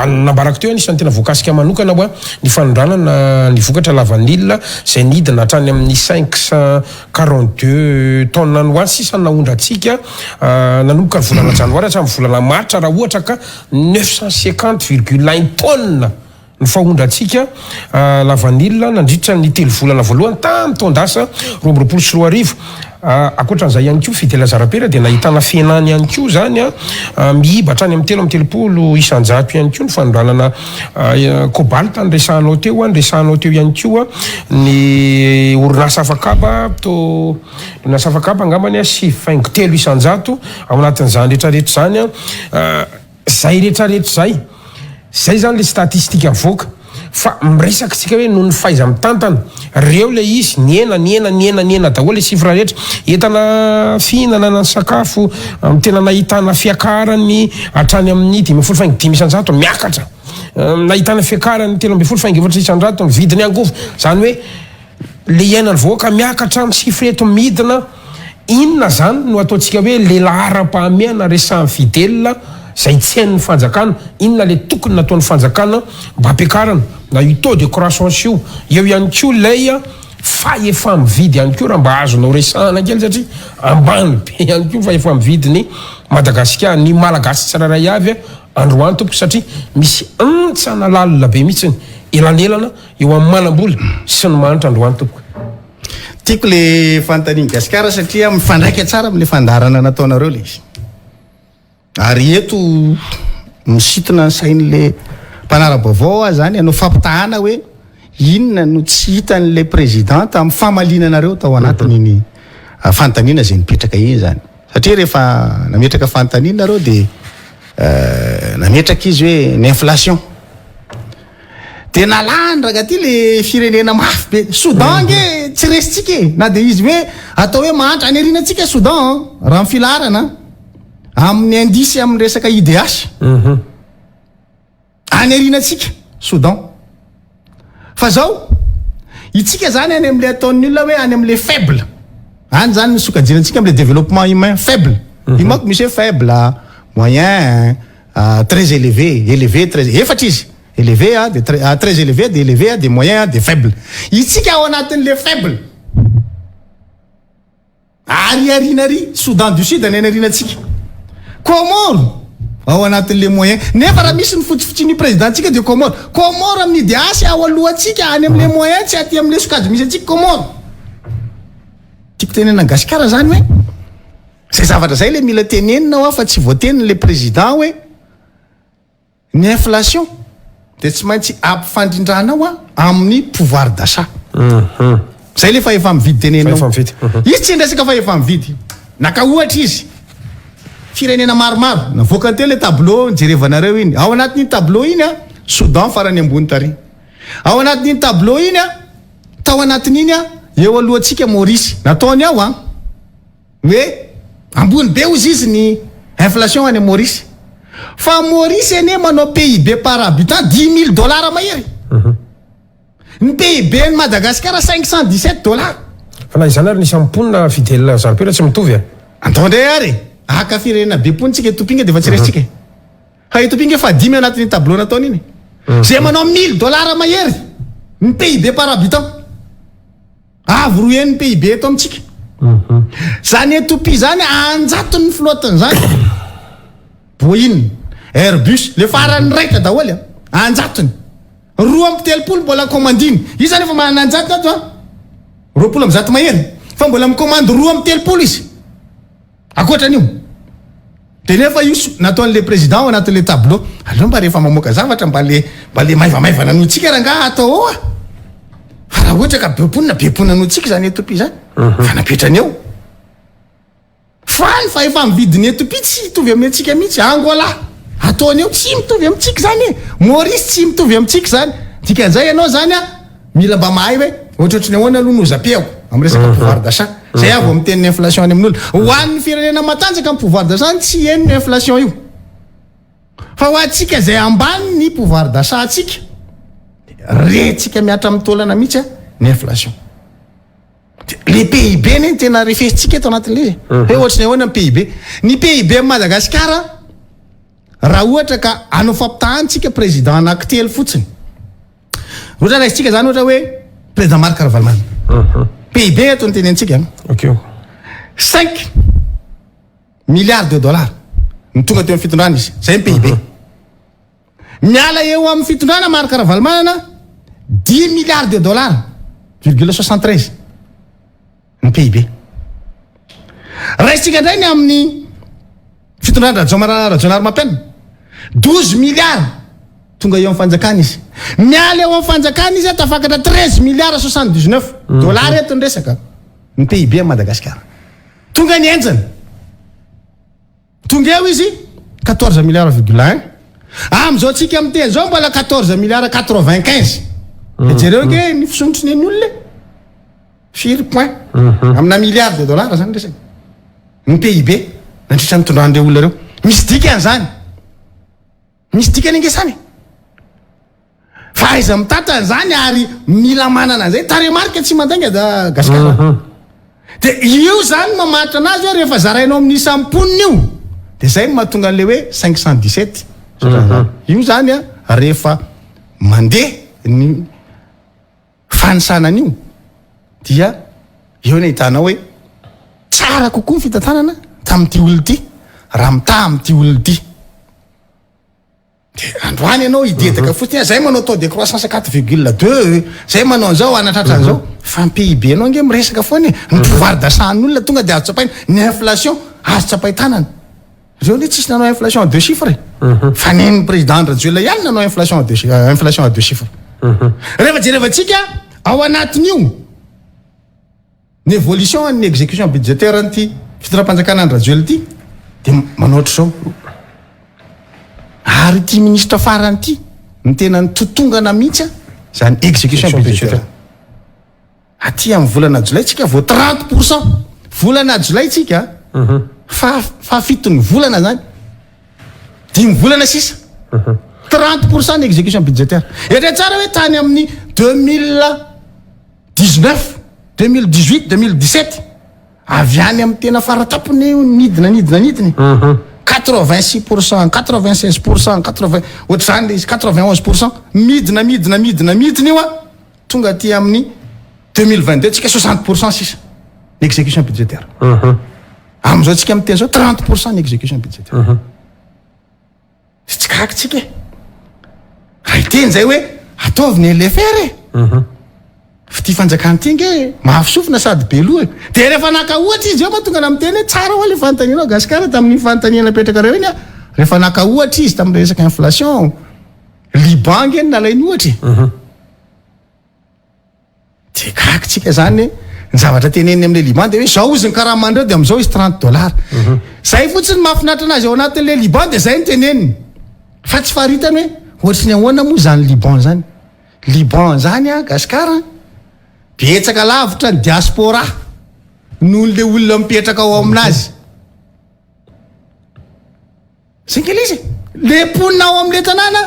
nambarako teo anisany tena voakasika manokana hoa ny fanondranana ny vokatra lavanila zay nidina hatrany amin'ny 542 tonnes ny hoany sisa naondra atsika nanomboka ny volana janoary hatramin'ny volana martra raha ohatra ka 950,1 tonnes ny fahondra atsika lavanila nandritra ny 3 volana voalohany tamin'ny taondasa 2024 akoatran'izay ihany ko Fidèle Lazarapera dia nahitana fienany ihany ko zany mihibatra any amin'ny 3 isanjato ihany ko ny fanondranana kobalta nyresahanao teo nyresahanao teo ihany ko ny orinasa afakaba to orinasa afakaba angambany 7,3 isanjato ao anatin'izany rehetrarehetra zany zay rehetrarehetra zay zany le statistika mivoaka fa miresaky tsika hoe noho ny faiza mitantana reo le izy ny ena daholo le chiffre rehetra entana fihinana ny sakafo tena nahitana fiakarany hatrany amin'ny 5,5 isanjato miakatra nahitana fiakarany 3,4 isanjato ny vidiny angovo zany hoe le iainany voaka miakatra amin'ny chiffre eto midina inona zany no ataontsika hoe lehilahy ara-pahameana resahan'ny Fidèle zay tsy hain'ny fanjakana inona le tokony nataon'ny fanjakana mba ampiakarana na io taux de croissance io eo ihany ko lay fa efa mividy ihany ko raha mba azonao resahana kely satria ambany be ihany ko fa efa mividy ny Madagasikara ny malagasy tsiraray avy androany tompoko satria misy antsana lalina be mihitsy elanelana eo amin'ny manambola sy ny manitra androany tompoko tiako le fanontaniany gasikara satria mifandraika tsara amin'le fandarana nataonareo le izy ary eto misitona ny sain'le mpanara-baovao zany anao fampitahana hoe inona no tsy hitan'le président amin'ny famalinanareo tao anatin'iny fanontaniana zay nipetraka iny zany satria rehefa nametraka fanontaniana nareo dia nametraka izy hoe ny inflation dia nalany raga ty le firenena mafy be Soudan nge tsy resitsika na dia izy hoe atao hoe mahantra any arinantsika Soudan raha mifilarana amin'ny indisy amin'ny resaka IDH any arinantsika Soudan fa zao itsika zany any amin'le ataon'ny olona hoe any amin'le faible any zany misokajirantsika amin'le développement humain faible io manko misy hoe faible moyen très élevé très efatra izy élevé de très élevé de élevé de moyen de faible itsika ao anatin'le faible ary arinary Soudan du Sud any arinantsika Comore ao anatin'le moyen nefa raha misy ny fotsifotsiny présidentsika de Comore midy asy ao alohantsika any amin'le moyen tsy aty amin'le sokajy misy atsika Comore tiako tenena gasikara zany hoe zay zavatra zay le mila tenenina hoa fa tsy voatenin'le président hoe ny inflation de tsy maintsy ampifandrindrana amin'ny pouvoir d'achat zay le fa efa mividy tenenina izy tsy ndresaka fa efa mividy naka ohatra izy firenena maromaro navoaka teo le tableau jerevanareo iny ao anatin'iny tableau iny Soudan farany ambony tary ao anatin'iny tableau iny tao anatin'iny eo alohantsika Maurice nataony ao hoe ambony be ozy izy ny inflation any Maurice fa Maurice ene manao PIB par habitant $10,000 mahery ny PIB ny Madagasikara $517 fa na izany ary nisy amponina Fidèle Lazarapera tsy mitovy antondre ary aka firenena be pontsika etopinga de fa tsy resitsika fa etopinga fa 10 anatin'ny tableau nataony iny zay manao $1,000 mahery ny PIB par habitant avy roa ny PIB eto amitsika zany Etopia zany anjatony flottany zany boiny Airbus le farany raika daholo anjatony 2.3 mbola commandiny izy zany efa mananjato ato 2 mahery fa mbola micommande 2.3 izy akoatran'io de nefa io nataon'le président ao anatin'le tableau aleo mba rehefa mamoaka zavatra mba le maivamaivana notsika raha nga atao ao fa raha ohatra ka beponina notsika zany etopia zany fa napetrany eo fa efa mividiny etopia tsy hitovy amin'ny atsika mihitsy Angola ataony eo tsy mitovy amintsika zany Maurice tsy mitovy amintsika zany dikan'izay ianao zany mila mba mahay hoe ohatrohatry ny ahoana aloha nozapeko amin'ny resaka pouvoir d'achat zay avy amin'ny tenin'ny inflation any amin'olo ho an'ny firenena matanjaka amin'ny pouvoir d'achat tsy henony inflation io fa ho atsika zay ambany ny pouvoir d'achat atsika retsika miatra amin'ny taolana mihitsy ny inflation le PIB ny tena refesitsika eto anatin'le hoe ohatrany ahoana ny PIB ny PIB Madagasikara raha ohatra ka anao fampitahantsika président anankitelo fotsiny ohatra raisitsika zany ohatra hoe président Marc Ravalomanana PIB eto ny tenentsika 5 milliards de dollars ny tonga teo amin'ny fitondrana izy zay ny PIB miala eo amin'ny fitondrana Marc Ravalomanana 10 milliards de dollars ,73 ny PIB raisitsika ndray ny amin'ny fitondrana Rajaonary Mampena 12 milliards tonga eo amin'ny fanjakana izy miala eo amin'ny fanjakana izy tafakatra 13 milliards 79 dollars eto ny resaka ny PIB à Madagascar tonga ny enjana tonga eo izy 14 milliards ,1 am'izao tsika amin'ny teny zao mbola 14 milliards 95 jereo ke ny fisontrony ny olona firy point amina milliards de dollars zany resaka ny PIB nandritra ny tondrandreo olona reo misy dikany zany misy dikany ingesany fa iza mitatany zany ary mila manana an'izay taremarika tsy mandainga da gasikara de io zany mamatra anazy hoe rehefa zarainao amin'ny isamponiny io de zay mahatonga an'le hoe 517 io zany rehefa mandeha ny fanisanan'io dia eo ny hitanao hoe tsara kokoa ny fitantanana tamin'ity olo ty raha mitaha amin'ity olo ty de androany ianao idetaka fotsiny zay manao taux de croissance 4,2 zay manao an'izao anatratra an'izao fa ny PIB anao nge miresaka foana ny pouvoir d'achat n'olona tonga de azo tsapaina ny inflation azo tsapaitanana reo ne tsisy nanao inflation à 2 chiffres fa ny président Rajoelina ihany nanao inflation à 2 chiffres rehefa jerevantsika ao anatin'io ny évolution ny exécution budgétaire n'ity fitondram-panjakana ny Rajoelina ity de manoatra zao ary ty ministre farany ity ny tena ny totongana mihitsy zany exécution budgétaire aty amin'ny volana Jolay tsika vo 30% volana Jolay tsika fa fitony volana zany 10 volana sisa 30% ny exécution budgétaire etre tsara hoe tany amin'ny 2019 2018 2017 avy any amin'ny tena faratapony nidiny 86%, 96%, 80 ohatr'izany le izy 91% midina io tonga aty amin'ny 2022 tsika 60% sisa ny exécution budgétaire am'izao tsika amin'ny teny zao 30% ny exécution budgétaire sy tsy kaky tsika raha iteny zay hoe ataovy ny LFR ty fanjakany ty nge mahafisofina sady be loha de rehefa naka ohatra izy eo mahatonga amin'ny teny hoe tsara ho le fanontanianao Gasikara tamin'ny fanontaniana petraka reo iny rehefa naka ohatra izy tamin'ny resaka inflation Liban nge nalainy ohatra de kaky tsika zany ny zavatra teneny amin'le Liban de hoe zao izy ny karamandreo de am'izao izy $30 zay fotsiny mahafinaritra anazy ao anatin'le Liban de zay ny teneniny fa tsy faharitany hoe ohatrany ny ahoana moa zany Liban zany Gasikara betsaka lavitra ny diaspora noho le olona mipetraka ao aminazy sy nkely izy le ponina ao amin'le tanàna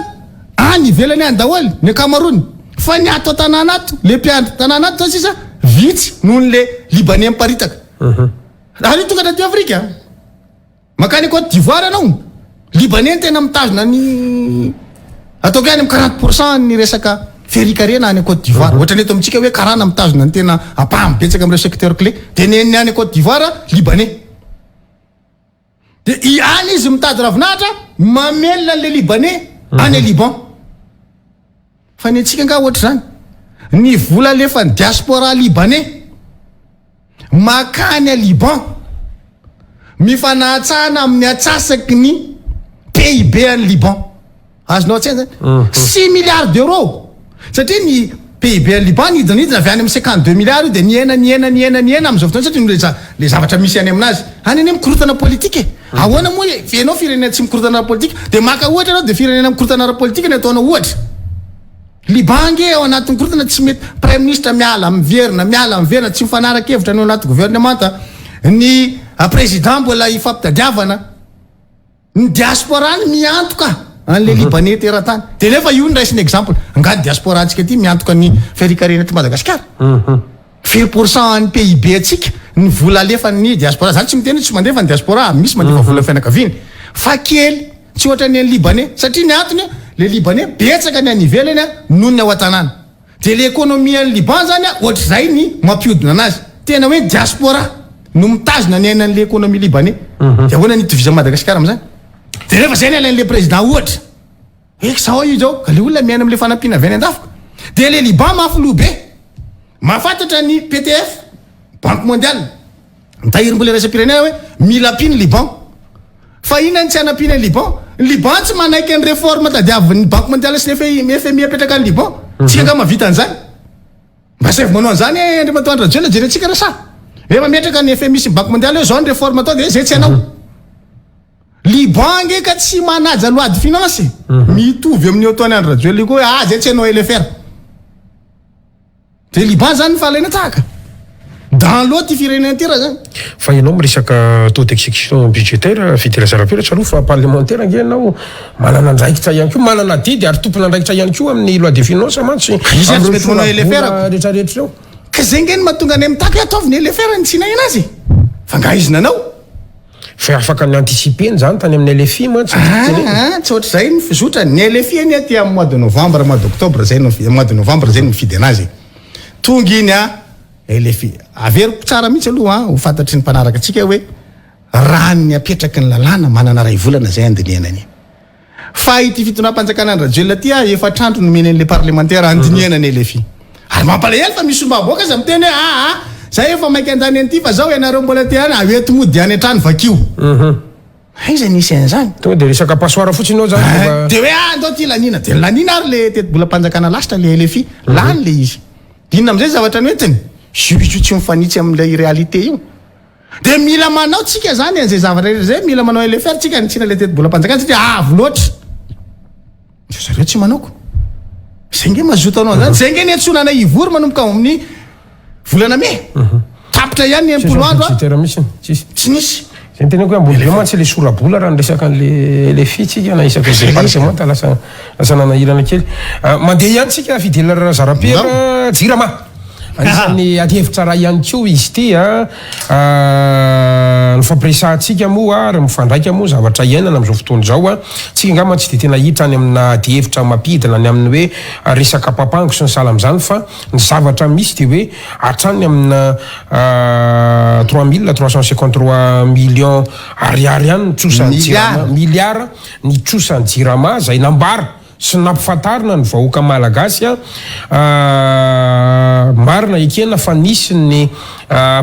any ivelany any daholo ny Cameroun fa ny ato tanàna ato le mpiandry tanàna ato zany sisa vitsy noho le Libanais miparitaka ary tonga taty Afrika makany Côte d'Ivoire anao Libanais tena mitazona ny ataoko any amin'ny 40% ny resaka ferikarena any Côte d'Ivoire ohatrany eto amintsika hoe karana mitazona ny tena apahamy betsaka amin'ireo secteur clé de neny any Côte d'Ivoire Libanais de any izy mitady ravinahitra mamelona le libanais any Liban fa ny antsika nga ohatra zany ny vola lefa ny diaspora libanais makany a Liban mifanahtsahana amin'ny atsasaky ny PIB any Liban azonao tsena 6 milliards d'euros satria ny PIB any Liban nidinidina avy any amin'ny 52 milliards de niena am'izao fotoana satria le zavatra misy any aminazy any mikorotana politique ahoana moa fianao firenena tsy mikorotana politique de maka ohatra anao de firenena mikorotana politique ny ataonao ohatra Liban nge ao anatin'ny korotana tsy mety prime ministre miala miverina tsy mifanaraka-hevitra ny anaty gouvernement ny président mbola ifampitadiavana ny diaspora ny miantoka an'le libanais teratany de nefa io ny raisiny exemple nga diaspora antsika ty miantoka ny ferikarena ty Madagasikara 20% any PIB atsika ny vola alefa ny diaspora zany tsy miteny tsy mandefa ny diaspora misy mandefa vola fianakaviany fa kely tsy ohatra ny libanais satria ny antony le libanais betsaka ny any ivelany noho ny ao an-tanàna de le économie ny Liban zany ohatra zay ny mampiodina anazy tena hoe diaspora no mitazona ny ainan'le économie libanais de ahoana ny division Madagasikara am'zany de rehefa zay ny alain'le président ohatra sao io zao ka le olona miaina am'le fanampiana avy any an-dafika de le Liban mafy be mahafantatra ny PTF Banque mondiale mitahiry mbola raisam-pirenena hoe mila ampiny Liban fa inany tsy anampiana Liban tsy manaiky ny réforme tadiavin'ny Banque mondiale sy ny FMI apetraka ny Liban tsika nga mavita an'izany mba sefy manao an'izany Andry Matoandro Rajoelina jerentsika rasa efa metraka ny FMI sy Banque mondiale hoe zao ny réforme atao de zay tsy anao Liban nge ka tsy manaja loi de finance mitovy amin'ny Antoine Andry Rajoelina koa zay tsy anao LFR de Liban zany falaina tahaka dans l'autre firenena ty raha zany fa ianao miresaka taux d'exécution budgétaire fitiraza rapira tsaloha fa parlementaire nge ianao manana andraikitra ihany koa manana didy ary tompona andraikitra ihany koa amin'ny loi de finance mantsy izy tsy mety manao LFR rehetrarehetra eo ka zay nge ny mahatonga any mitaka ataovy ny LFR ny tsy naina azy fa nga izy nanao fa afaka ny anticipeny zany tany amin'ny LFI mantsy tsy ohatra zay ny fizotra ny LFI any aty amin'ny mois de novembre mois d'octobre zay mois de novembre zay mifidy anazy tonga iny LFI averiko tsara mihitsy aloha ho fantatry ny mpanaraka atsika hoe raha ny apetraky ny lalàna manana ray volana zay andinianany fa ity fitonam-panjakana ny Rajoelina ty efatra andro nomenan'le parlementaire andinianany LFI ary mampalahelo fa misy ombaboaka za miteny hoe zay efa mainky andany an'ity fa zao ianareo mbola ty any avety mody any an-trano vakio aiza nisy an'izany tonga de resaka pasoara fotsiny ao zany de hoe andao ty lanina de lanina ary le teti-bola-panjakana lasitra le LFI lany le izy inona am'izay zavatra ny entiny io tsy mifanitsy amin'ilay réalité io de mila manao tsika zany an'izay zavatra zay mila manao LFR tsika nitsina le teti-bola-panjakana satria avo loatra zareo tsy manaoko zay nge mazoto anao zany zay nge ny antsonana ivory manomboka amin'ny volana me tapitra ihany ny empolo andro tsy nisy zay tena hoe ambony mantsy le sorabola raha nyresaka an'le LFI tsika na isaka zay parlementa lasa nanahirana kely mandeha ihany tsika fidelana zarapera jirama anisan'ny adihevitra raha ihany koa izy ty ny fampiresantsika moa ary mifandraika moa zavatra iainana am'izao fotoana zao tsika ngama tsy de tena hita any amina adihevitra mampidina ny amin'ny hoe resaka papango sy ny sala am'izany fa ny zavatra misy de hoe hatrany amina 3353 millions ariary ihany ny trosan'ny jirama milliard ny trosan'ny jirama zay nambara sy nampifantarina ny vahoaka malagasy marina ekena fa nisy ny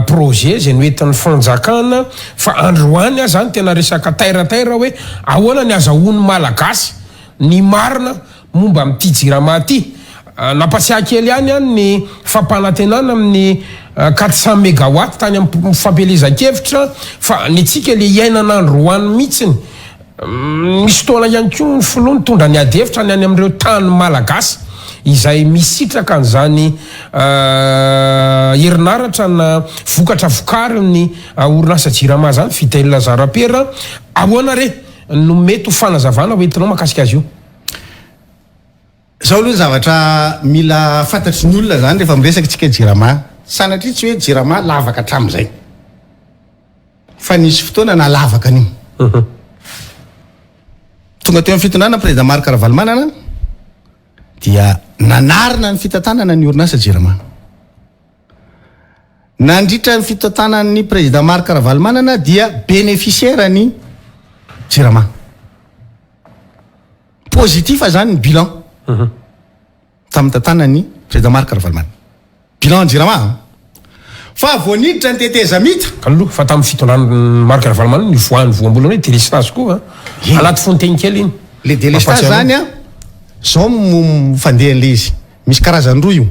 projet zay noentin'ny fanjakana fa androany zany tena resaka tairataira hoe ahoana ny azahoany malagasy ny marina momba amin'ity jirama ty napasiaha kely ihany ny fampanantenana amin'ny 400 mégawatt tany amin'ny fampielezan-kevitra fa ny tsika le iainana androany mihitsiny misy toana ihany koa ny filoha tondra ny adevitra ny any amin'ireo tany malagasy izay misitraka an'izany herinaratra na vokatra vokary ny orinasa jirama zany Fidèle Zarapera ahoana re no mety ho fanazavana hoentinao mahakasika azy io zao aloha zavatra mila fantatry ny olona zany rehefa miresaka tsika jirama sanatria tsy hoe jirama lavaka hatramin'izay fa nisy fotoana na lavaka an'io tonga teo amin'ny fitonana président Marc Ravalomanana dia nanarina ny fitantanana ny orinasa jirama nandritra ny fitantanan'ny président Marc Ravalomanana dia bénéficiaire ny jirama pozitiva zany ny bilan tamin'ny tantanany président Marc Ravalomanana bilan Jirama fa voaniditra ny teteza mita kaloha fa tamin'ny fitondran Marc Ravalomanana ny voany voambolana hoe délestage koa anaty fontaine kely iny le délestage zany zao fandeha an'le izy misy karazany roa io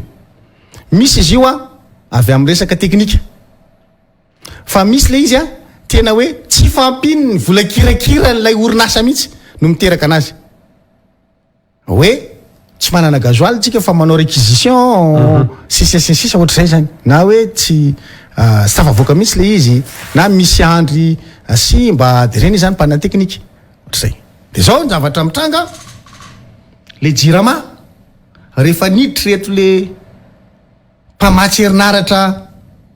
misy izy io avy amin'ny resaka teknika fa misy le izy tena hoe tsy fampiny ny vola kirakira n'ilay orinasa mihitsy no miteraka anazy hoe tsy manana gasoil tsika fa manao réquisition sisa ohatr'izay zany na hoe tsy tafavoaka mihitsy le izy na misy andry simba de reny zany mpanana teknika ohatr'izay de zao ny zavatra mitranga le Jirama rehefa niditra reto le mpamatsy herinaratra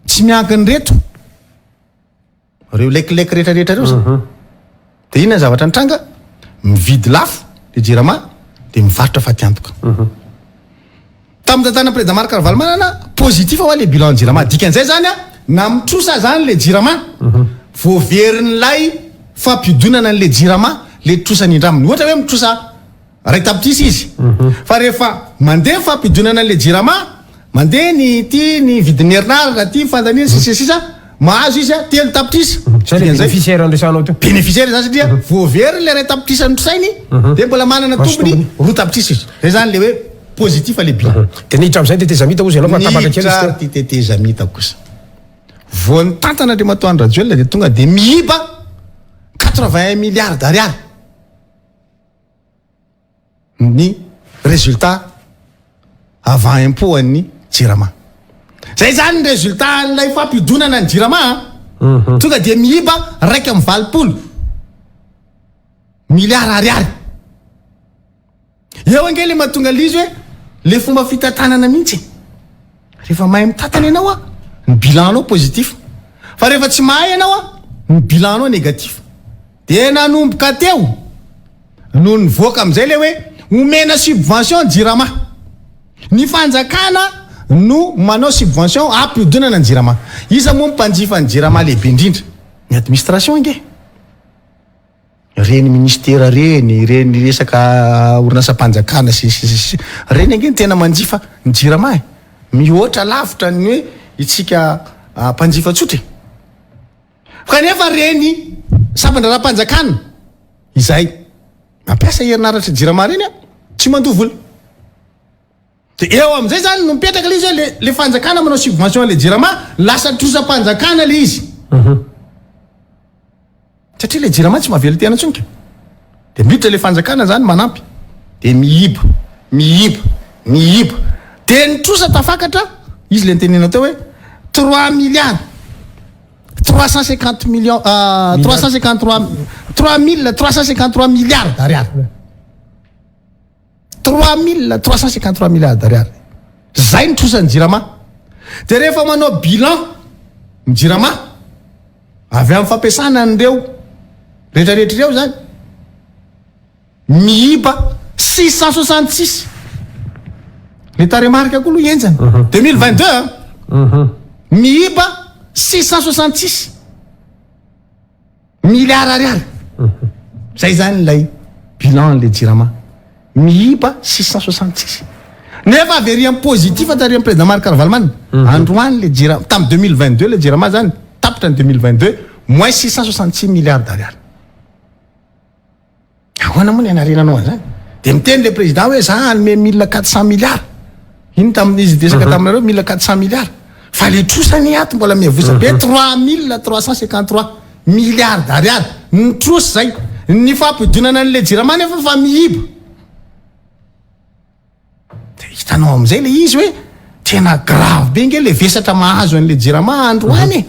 tsy miankiny reto reo lekilek rehetrarehetra reo zany de inona zavatra nitranga mividy lafo le Jirama de mivarotra fatiantoka tamin'ny tantana président Marc Ravalomanana positif ho le bilan Jirama dikan'izay zany na mitrosa zany le Jirama voaverin'ilay fampidonana an'le Jirama le trosany indraminy ohatra hoe mitrosa ray tapitrisa izy fa rehefa mandeha fampidonana an'le Jirama mandeha ny vidin'ny herinaratra ty fandanina sisa mahazo izy telo tapitrisa bénéficiaire andresanao to bénéficiaire zany satria voavery le ray tapitrisa notrosainy de mbola manana tombony roa tapitrisa izy zay zany le hoe positif le bilan de niditra am'izay teteza mita ozy anao fa tabaka kely izy ty teteza mita kosa voan'ny tantana de Matoandro Rajoelina de tonga de mihiba 81 milliards d'ariary ny résultat avant impôt an'ny Jirama zay zany ny résultat n'ilay fampidonana ny Jirama tonga de mihiba 2.4 milliards ariary eo angely mahatonga lizy hoe le fomba fitantanana mihitsy rehefa mahay mitantana ianao ny bilanao positif fa rehefa tsy mahay ianao ny bilanao négatif de nanomboka teo no ny voaka am'izay le hoe omena subvention Jirama ny fanjakana no manao subvention ampidonana ny Jirama iza moa mpanjifa ny Jirama lehibe indrindra ny administration nge reny ministère reny resaka orinasa-panjakana reny ange tena manjifa ny Jirama mihoatra lavitra ny hoe itsika mpanjifa tsotra kanefa reny sapandrara-panjakana izay mampiasa herinaratra Jirama reny tsy mandoa vola de eo am'izay zany no mipetraka le izy hoe le fanjakana manao subvention le Jirama lasa trosa-panjakana le izy satria le Jirama tsy mahavelo tena tsonka de miditra le fanjakana zany manampy de mihiba de nitrosa tafakatra izy le nitenena teo hoe 3 milliards 353 milliards d'ariary 3.353 milliards d'ariary zay nitrosa ny Jirama de rehefa manao bilan ny Jirama avy amin'ny fampiasana an'ireo rehetrarehetra ireo zany mihiba 666 le taremarika koa aloha enjany 2022 mihiba 666 milliards ariary zay zany lay bilan le Jirama mihiba 666 nefa averiam positif atariam président Marc Ravalomanana androany le Jirama tam 2022 le Jirama zany tapitra ny 2022 moins 666 milliards d'ariary ahoana moa ny anarenanao an'izany de miteny le président hoe za anome 1400 milliards iny tamin'izy desaka taminareo 1400 milliards fa le trosany ato mbola miavosa be 3353 milliards d'ariary ny trosy zay ny fampidonana an'le Jirama nefa fa mihiba hitanao am'izay le izy hoe tena grave be nge le vesatra mahazo an'le Jirama androany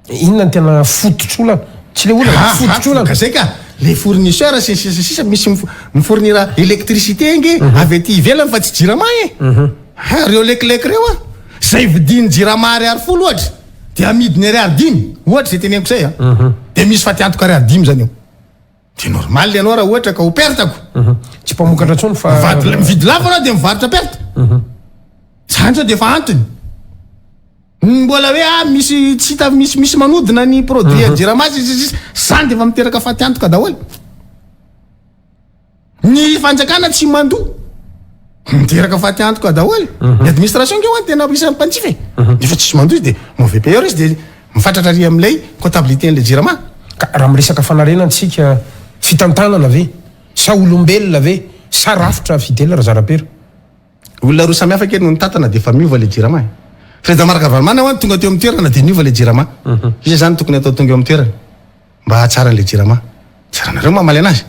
inona ny tena fototr'olana tsy le olana fototr'olana zay ka le fournisseur sisa misy mifournira électricité nge avy aty ivelany fa tsy Jirama reo lekilek reo zay vidiny Jirama ariary folo ohatra de amidiny ariary 10 ohatra zay teneniko zay de misy fatiantoka ariary 10 zany eo de normal le anao raha ohatra ka ho pertako tsy mpamokatra tsony fa mividy lafo anao de mivarotra perta zany zao de fa antony mbola hoe misy tsy hita misy manodina ny produit Jirama zany de fa miteraka fatiantoka daholo ny fanjakana tsy mandoa miteraka faty antoka daholy ny administration ke hoany tena isan'ny mpanjify nefa tsisy mandoa izy de mauvais payeur izy de mifatratra ary amin'ilay comptabilité n'le jirama ka raha miresaka fanarenantsika fitantanana ve sa olombelona ve sa rafitra fidela raha zarapera olona roa samy hafa kely no nitatana de efa miova le jirama président Marc Ravalomanana hoany tonga teo amin'ny toerana de niova le jirama izy zany tokony atao tonga eo amin'ny toerana mba hahatsara le jirama tsaranareo mamaly anazy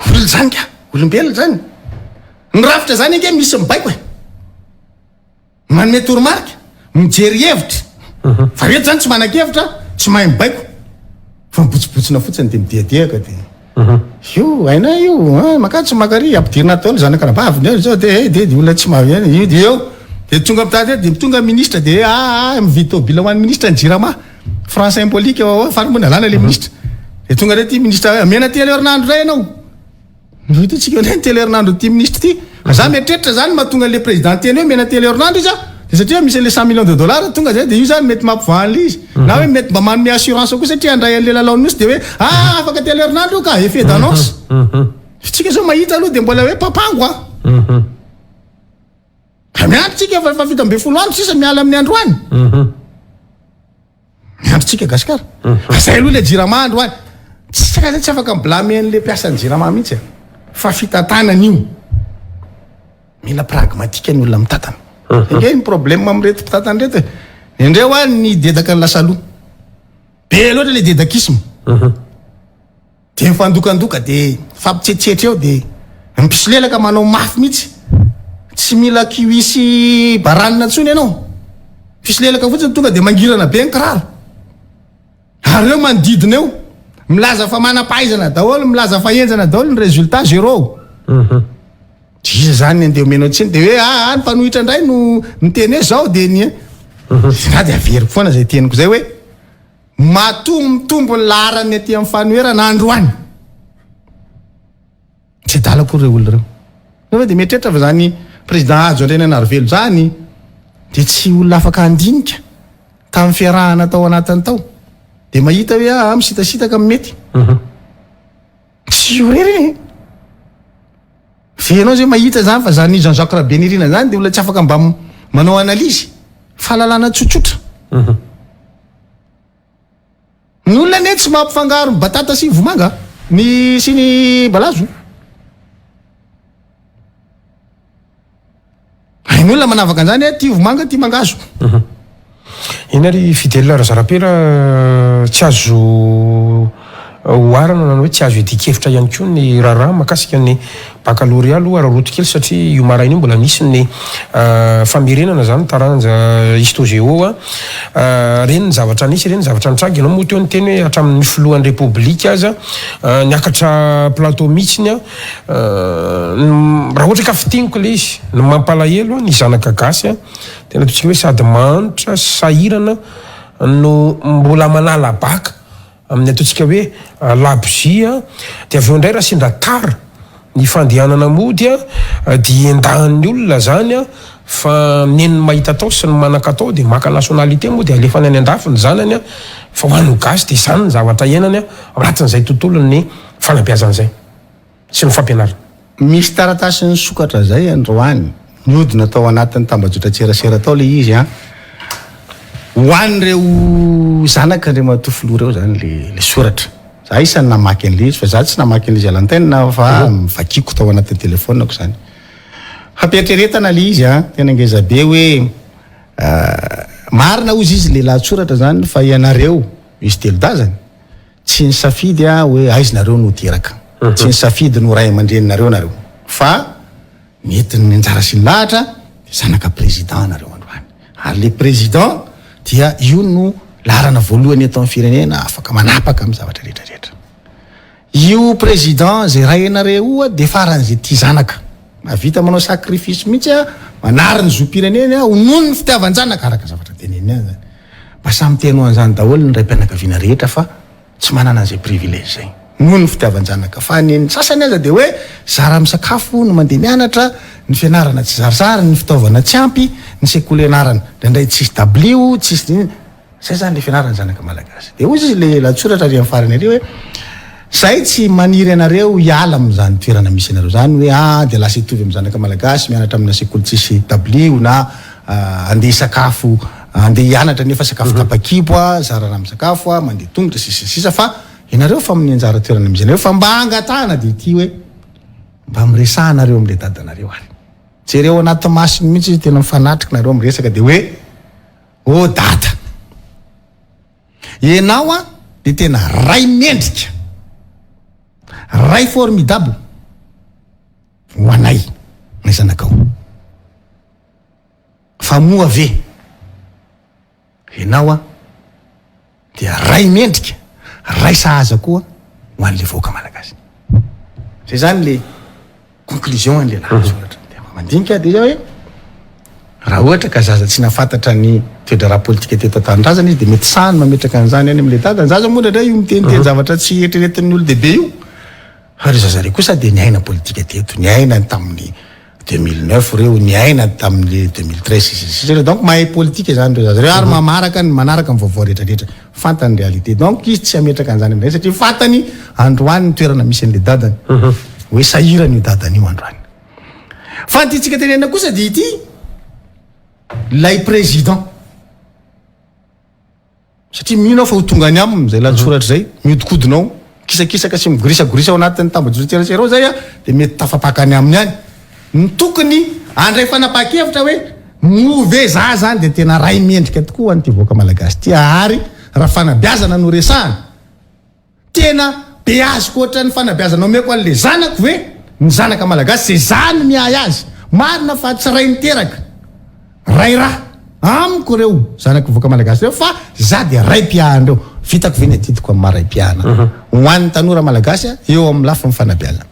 olona zany ka olombelona zany ny rafitra zany ange misy mibaiko manome toromarika mijery hevitra fa reto zany tsy manan-kevitra tsy mahay mibaiko fa mibotsibotsina fotsiny de midiadiaka de io aina io makatsy makary ampidirina ataony zanak'anabaviny zao de olona tsy mahay io de eo de tonga mitady de tonga ministre de mividy tôbila ho an'ny ministre ny jirama France symbolique farimoana alana le ministre de tonga re ty ministre mena telo herinandro ray ianao vitatsika ny telo herinandro ty ministre ty za mieritreritra zany mahatonga le président teny hoe mena telo herinandro izy de satria misy le 100 millions de dollars tonga zay de io zany mety mampivoan'le izy na hoe mety mba manome assurance koa satria andray an'le lalaony misy de hoe afaka telo herinandro ka effet d'annonce fitsika zao mahita aloha de mbola hoe papango miandrotsika fa vita mbe folo andro sisa miala amin'ny androany miandrotsika gasikara zay aloha le jirama andro any tsisaka zay tsy afaka miblame an'le mpiasan'ny jirama mihitsy fa fitantanana io mila pragmatika ny olona mitatana nge ny problème amreto mpitatana reto indreo a ny dedaka ny lasaloha be loatra le dedakisme de mifandokandoka de fampitsetsetra eo de mipisilelaka manao mafy mihitsy tsy mila kiwisy baranina ntsony ianao fisilelaka fotsiny tonga de mangirana be ny kiraro ary eo manodidina eo milaza fa manam-pahaizana daholo milaza fa enjana daholo ny résultat zéro izy zany andeha omenao tsiny de hoe ny mpanohitra indray no miteny hoe zao de ny na de averiko foana zay teniko zay hoe mitombo ny laharany aty amin'ny fanoherana androany tsy adala koa reo olona reo nefa de mietrehitra fa zany président ajo andreny anarivelo zany de tsy olona afaka andinika tamin'ny fiarahana tao anatiny tao de mahita hoe misitasitaka mety tsy orery fe anao zay mahita zany fa zany Jean-Jacques Rabenirina zany de olona tsy afaka mba manao analizy fahalalana tsotsotra ny olona ne tsy mampifangaro batata sy vomanga ny sy ny balazo ny olona manavaka an'izany ty vomanga ty mangazo ina ry fidèle razarapera tsy azo oarana na hoe tsy azo edikevitra ihany koa ny raharaha mahakasika ny baccalauréat aloha araroto kely satria io maraina io mbola misy ny famerenana zany taranja histogeo reny ny zavatra nisy reny ny zavatra nitragy ianao moa teo ny teny hoe hatramin'ny filohan'ny republika aza niakatra plateau mihitsiny raha ohatra ka fitiniko le izy ny mampalahelo ny zanaka gasy tena totsika hoe sady manitra sahirana no mbola manala baka amin'ny ataontsika hoe labozia de avy eo indray raha sindra tara ny fandehanana mody dia endahan'ny olona zany fa nen'ny mahita tao sy ny manan-katao de maka nationalité moa de alefa ny any andafy ny zanany fa ho an'ny gasy de zany ny zavatra iainany ratin'izay tontolo ny fanabeazan'izay sy ny fampianarana misy taratasy ny sokatra zay androany miodina tao anatin'ny tambajotra tserasera tao le izy ho an'ireo zanaka ndre matofoloha reo zany le soratra za isan'ny namaky an'le izy fa za tsy namaky an'le izy alantaina fa mivakiko tao anatin'ny telefonako zany fampietreretana le izy tena ngeza be hoe marina ozy izy le lahatsoratra zany fa ianareo izy telo dazany tsy ny safidy hoe aizinareo no teraka tsy ny safidy no ray aman-dreninareo nareo fa mety ny anjara sy ny lahatra de zanaka président nareo androany ary le président dia io no laharana voalohany atao amin'ny firenena afaka manapaka amin'ny zavatra rehetrarehetra io président zay ray anareo de faran'zay ty zanaka mavita manao sacrifice mihitsy manariny zo-pirenena ho nono ny fitiavan-janaka araka zavatra teneny zany mba samy teno an'izany daholo ny ray mpianakaviana rehetra fa tsy manana an'izay privilège zay nono ny fitiavan-janaka fa ny sasany aza de hoe zara misakafo no mandeha mianatra ny fianarana tsy zarizary ny fitaovana tsy ampy ny sekolenarana ndraindray tsisy tablio tsisy zay zany le fianarana zanaka malagasy de ozy izy le latsoratra ary amin'ny farany ary hoe Zay tsy maniry anareo hiala am'izany toerana misy anareo zany hoe de lasa hitovy amin'ny zanaka malagasy mianatra amina sekoly tsisy tablio na andeha sakafo andeha hianatra nefa sakafo tapakibo zarana amin'ny sakafo mandeha tongotra sisa fa ianareo fa amin'ny anjara toerana misy anareo fa mba angatahana de ity hoe mba miresahanareo am'le dadanareo ary jereo anaty masiny mihitsy izy tena mifanatrika nareo miresaka de hoe ô dada ianao de tena ray mendrika ray formidable ho anay ny zanakao fa moa ve ianao dia ray mendrika ray sahaza koa ho an'le voaka malagasy zay zany le conclusion an'le lahasoratra mandinika de hoe raha ohatra ka zaza tsy nafantatra ny toedrara politika teto an-tanindrazana izy de mety sany mametraka an'izany any am'le dada zaza moa ndray io miteniteny zavatra tsy eritreretin'ny olodehibe io fa ry zaza reo kosa de niaina politika teto niaina tamin'ny 2009 reo niaina tamin'le 2013 donc mahay politika zany reo zaza reo ary manaraka ny vaovao rehetrarehetra fantany réalité donc izy tsy ametraka an'izany amin'izay satria fantany androany ny toerana misy an'le dadany hoe sahirany io dadany io androany fa ntytsika tenena kosa de ity lay président satria mino fa ho tonga any aminy zay lahatsoratra zay miodikodinao kisakisaka sy migorisagorisa ao anatin'ny tambajotserasera ao zay de mety tafapaka any aminy any ny tokony andray fanapakevitra hoe move za zany de tena ray mendrika tokoa an'ity voaka malagasy ty ary raha fanabiazana no resahana tena be azoko ohatra ny fanabiazana omeko an'le zanako hoe ny zanaka malagasy zay zany miay azy marina fa tsy ray niteraka ray raha amiko reo zanako voaka malagasy reo fa za de ray mpiahana reo vitako ve ny atitiko amin'ny maray mpiahana hoan'ny tanora malagasy eo amin'ny lafa mifanabiazana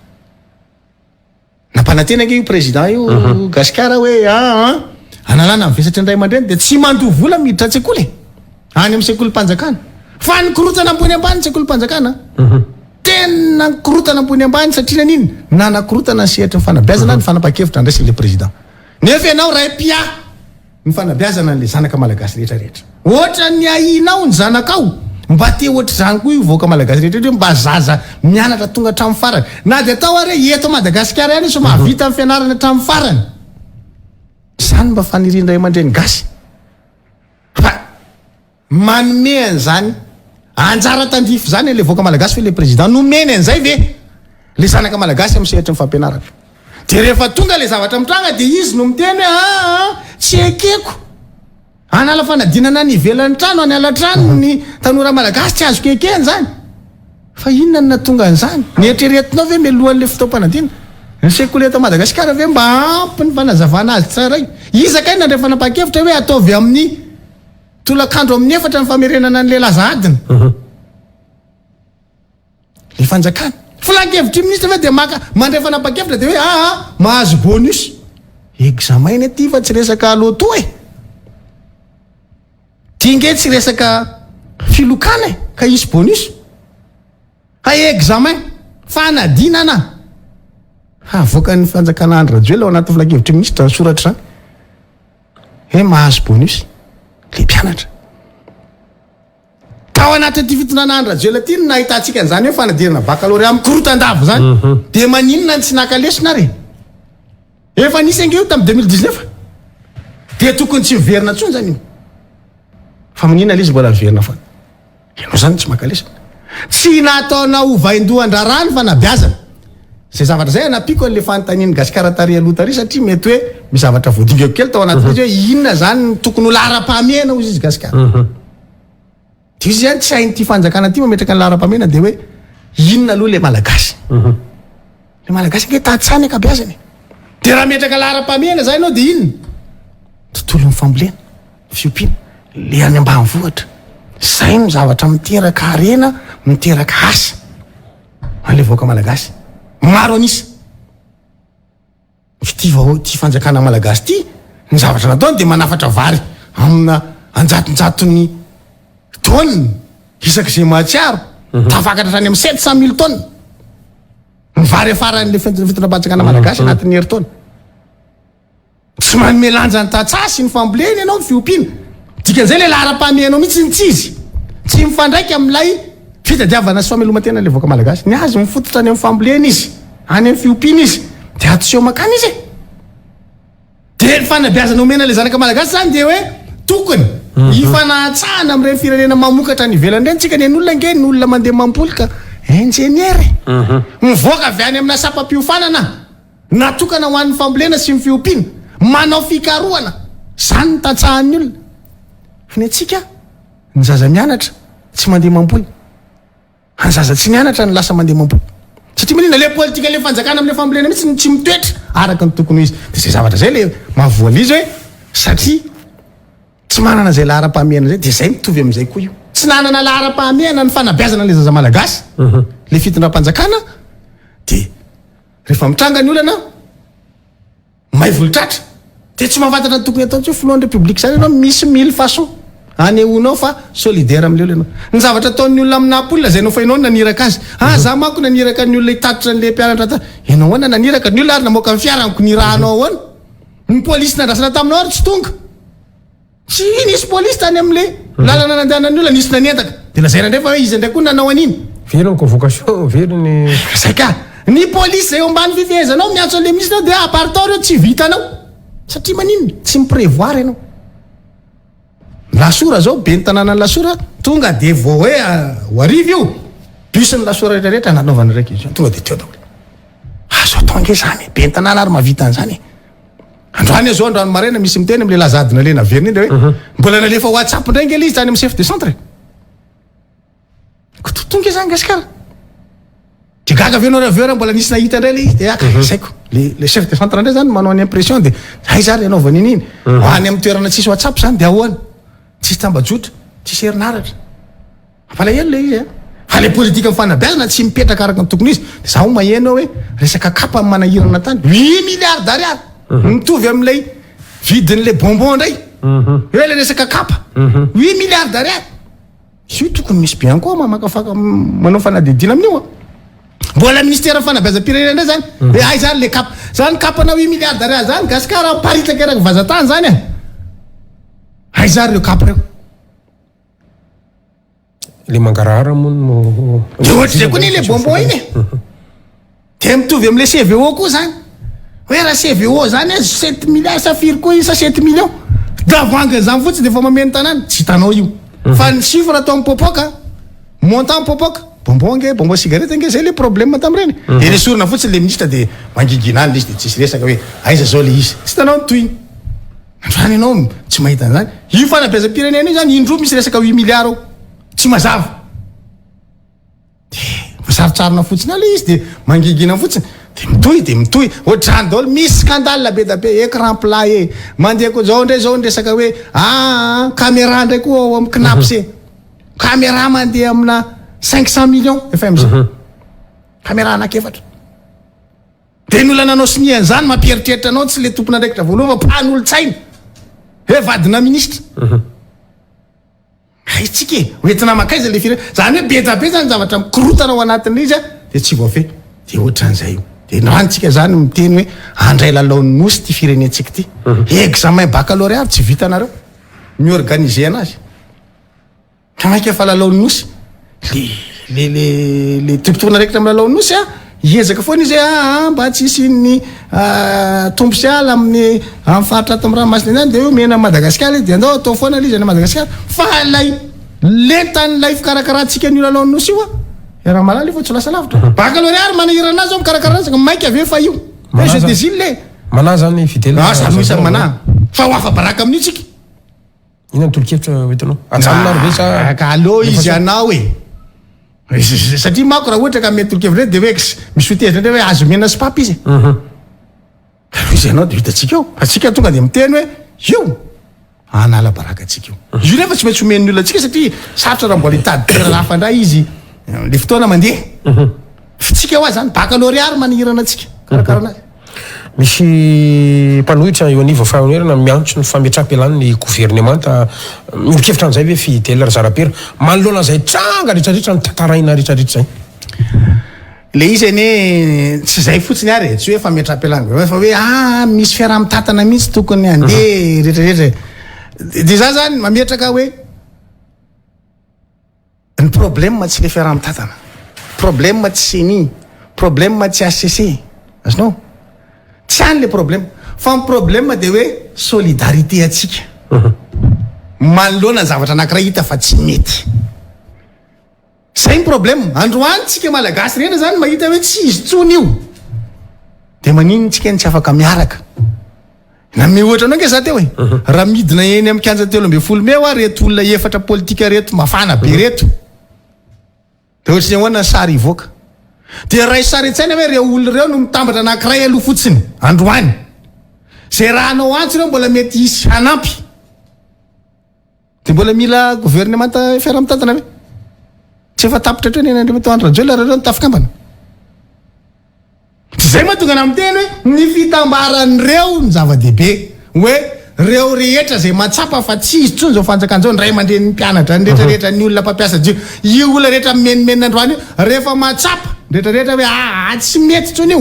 nampanatenaka io président io gasikara hoe analana mivesatra indray aman-dreny de tsy mandoha vola miditra an-tsekoly any amin'ny sekolim-panjakana fa nikorotana ambony ambany sekolim-panjakana tena nikorotana ambony ambany satria naniny nanakorotana ny sehatra mifanabiazana ny fanapa-kevitra andraisin'le président nefa ianao ray mpia ny fanabiazana n'le zanaka malagasy rehetrarehetra ohatra ny ahinao ny zanakao mba te ohatra zany koa io voaka malagasy rehetrarehetra mba zaza mianatra tonga hatramin'ny farany na de atao are eto Madagasikara ihany so mahavita amin'ny fianarana hatramin'ny farany zany mba fanirindray aman-dreny gasy fa manome an'izany anjara tandify zany le voaka malagasy fe le président nomeny an'izay ve le zanaka malagasy amin'ny sehatra ny fampianarana de rehefa tonga le zavatra mitranga de izy no miteny hoe tsy ekeko anala fanadinana ny ivelan'ny trano any ala trano ny tanora malagasy tsy azoko ekeny zany fa inona ny natonga an'izany nieritreretinao ve mialohan'le fitaom-panadina ny sekoly eto Madagasikara ve mba ampy ny fanazavana azy tsara io izakaina andray fanapa-kevitra hoe ataovy amin'ny tolakandro amin'ny efatra ny famerenana an'le laza adina le fanjakana filan-kevitra ministre ve de maka mandray fanapa-kevitra de hoe mahazo bonus examen aty fa tsy resaka loto tinge tsy resaka filokana ka isy bonus ka examen fanadinana voaka ny fanjakana andro rajoely ao anaty filan-kevitra ministre ny soratra zany hoe mahazo bonus le mpianatra tao anaty ty fitonana andro rajoely aty no nahitantsika an'izany hoe fanadirana baccalauréat mikorotan-davo zany de maninona ny tsy nakalesona re efa nisy ange io tamin'ny 2019 de tokony tsy miverina ntsony zany io fa maninona le izy mbola miverina foana ianao zany tsy makalesona tsy nataona ovaindohan-drarany fa nabiazana zay zavatra zay anapiko an'le fanontaniany gasikara tary aloha tary satria mety hoe misy zavatra voadingako kely tao anaty izy hoe inona zany tokony ho lara-pamena ozy izy gasikara de izy zany tsy hain'ity fanjakana ty mametraka ny lara-pamena de hoe inona aloha le malagasy le malagasy nge tatsany akabiazany de raha metraka lara-pamena zay anao de inona tontolo ny fambolena fiompiana le any ambanivohitra zay no zavatra miteraka arena miteraka asa an'le voaka malagasy maro anisa ty fanjakana malagasy ty ny zavatra nataony de manafatra vary amina anjatonjaton'ny tonne isaky zay mahatsiaro tafakatra trany amin'ny 700 000 tonnes ny vary afaran'le fitonam-panjakana malagasy anatin'ny herintaona tsy manome lanja ny tatsasy ny famboleny ianao ny fiompiana dikan'izay le lara-pamenao mihitsy ny tsizy tsy mifandraiky amin'ilay fitadiavana sy fameloma-tena le voaka malagasy ny azy mifototra any amin'ny fambolena izy any amin'ny fiompiana izy de atseho makany izy de fanabeazana omena le zanaka malagasy zany de hoe tokony ifanatsahana amin'ireny firenena mamokatra ny ivelany reny tsika ny olona nge ny olona mandeha mampolika ingénieur mivoaka avy any amina sapam-piofanana natokana ho an'ny fambolena sy mifiompina manao fikaroana zany ny tatsahan'ny olona fa ny atsika ny zaza mianatra tsy mandeha mampoly any zaza tsy nianatra ny lasa mandeha mampoly satria manina le politika le fanjakana am'le fambolena mihitsy tsy mitoetra araka ny tokony izy de zay zavatra zay le mahavoaly izy hoe satria tsy manana zay lahara-pahamehana zay de zay mitovy am'izay koa io tsy nanana lahara-pahamehana ny fanabeazana le zaza malagasy le fitondram-panjakana de rehefa mitranga ny olana may volotratra de tsy mahafantatra ny tokony atao tsy hoe filohan'ny république zany anao misy 1000 façon anehoanao fa solidaire am'le olona ny zavatra ataon'ny olona amin'napolina zay nao fa ianao naniraka azy za manko naniraka ny olona hitatotra an'le mpianatra ta ianao hoana naniraka ny olona ary namoaka ny fiaranako ny rahanao ahoana ny polisy nadrasana taminao ary tsy tonga tsy nisy polisy tany am'le lalana nandehanan'ny olona nisy nanentaka de lazaina ndray fa hoe izy ndray koa nanao an'iny veriny convocation veriny zay ka ny polisy zay ombany fifehezanao miantso an'le misy nao de apartao reo tsy vitanao satria maninona tsy miprévoir ianao lasora zao be ny tanàna ny lasora tonga de vao hoe ho arivo io bisy ny lasora rehetrarehetra nanaovany raiky izy tonga de teo daholo azo atao nge zany be ny tanàna ary mahavita an'izany androany zao androany maraina misy miteny am'le lazadina le naveriny iny de hoe mbola nalefa whatsapp ndray nge le izy tany amin'ny chef de centre ko tonga zany gasikara de gaga avenao ravera mbola nisy nahita ndray le izy de aka saiko le chef de centre ndray zany manao any impression de ay zany anaovany ininy hoany amin'ny toerana tsisy whatsapp zany de ahoana tsisy tambajotra tsisy herinaratra ampalahelo le izy fa le politika mifanabeazana tsy mipetraka araka ny tokony izy de zaho maheno hoe resaka kapa amin'ny manahirana tany 8 milliards d'ariary mitovy am'lay vidin'le bonbon ndray hoe le resaka kapa 8 milliards d'ariary io tokony misy bien koa mamakafaka manao fanadidina amin'io mbola ministère fanabeazam-pirenena ndray zany hoe ay zany le kapa zany kapana 8 milliards d'ariary zany gasikara paritaka eraky vazatany zany ay zary reo kapa reo le mangarahara mono de ohatra zay koa ny le bonbon iny de mitovy am'le CVO koa zany hoe raha CVO zany 7 milliards safiry koa isa 7 millions davanga zany fotsy de efa mameno tanàna tsy hitanao io fa ny chiffre atao mipopoka montant mipopoka bonbon nge bonbon cigarette nge zay le problème tam'ireny de le sorina fotsy le ministre de mangigina ny izy de tsisy resaka hoe aiza zao le izy tsy hitanao ny toiny androany ianao tsy mahita an'izany io fanabeazam-pirenena io zany indroa misy resaka 8 milliards ao tsy mazava de misarotsarona fotsiny ale izy de mangigina fotsiny de mitohy ohatrany daholo misy scandale be da be écran plat e mandeha ko zao ny resaka hoe caméra ndray koa ao amin'ny knapse caméra mandeha amina 500 millions efa am'izay caméra anakefatra de ny olona nanao signé an'izany mampieritreritra anao tsy le tompona ndraikitra voalohany fa pahan'olo-tsaina hoe vadina ministre aitsika hoentina makaiza le firenena zany hoe be da be zany zavatra mikorotana ao anatin'le izy de tsy voafeh de ohatran'izay io de nantsika zany miteny hoe andray lalaon'ny nosy ty firenentsika ty examen baccalauréat tsy vitanareo miorganiser anazy ka maika fa lalaon'ny nosy le tompotokona raikitra amin'ny lalaon'ny nosy iezaka foana izy mba tsisy ny tombo siala amin'ny faritra ato amin'ny ranomasina zany de io mena Madagasikara de andao atao foana le izy any Madagasikara fa lay lentan'lay fikarakarantsika ny lalaon'ny nosy io raha malala fa tsy lasa lavitra baccalauréat manahirana anazy ao mikarakara azy maika ave fa io je désile le mana zany fidèle zany misy mana fa ho afa baraka amin'io tsika ina tolokevitra hoentinao atsaminaro ve sa ka allo izy anao satria mako raha ohatra ka mety tolokevitra de hoe misy fitezitra ndray hoe azo mena sy papy izy izy anao de hitatsika eo atsika tonga de miteny hoe io anala baraka atsika io nefa tsy maintsy omen'ny olona atsika satria sarotra raha mbola hitady toerana hafa ndray izy le fotoana mandeha fitsika ho azy zany baccalauréat manahirana atsika karakaraanazy misy mpanohitra eo aniva fahonerana miantso ny fametrapelan'ny gouvernemanta mikevitra an'izay hoe fidèle razarapera manoloana zay tranga rehetrarehetra ny tantaraina rehetrarehetra zay le izy ane tsy zay fotsiny ary tsy hoe fametrapelanfa hoe misy fiaraha-mitantana mihitsy tokony andeha rehetrarehetra de za zany mametraka hoe ny problème tsy le fiaraha-mitatana, problème tsy CENI, problème tsy HCC, azonao tsy any le problème fa ny problème de hoe solidarité atsika manoloana ny zavatra anankiray hita fa tsy mety. Zay ny problème. Androany tsika malagasy rehetra zany mahita hoe tsy izy tsony io de manino tsika ny tsy afaka miaraka. Na me ohatra anao nge za teo raha midina eny amin'ny kanja 13 meo reto olona efatra politika reto mafana be reto de ohatra ny ahoana sary ivoaka de raha isaretsaina hoe reo olona reo no mitambatra anankiray aloha fotsiny androany zay raha anao antsy reo mbola mety isy hanampy de mbola mila gouvernemanta fiaraha-mitatana ve tsy efa tapitra treny eny Andriamatoandro Rajoelina reo nitafakambana. Zay mahatonga na miteny hoe ny fitambaran'ireo ny zava-dehibe hoe reo rehetra zay matsapa fa tsy izy tsony zao fanjakan'izao ny ray aman-dren'ny mpianatra ny rehetrarehetra ny olona mpampiasa jio io olona rehetra menimenina androany io rehefa matsapa rehetrarehetra hoe tsy mety tsony io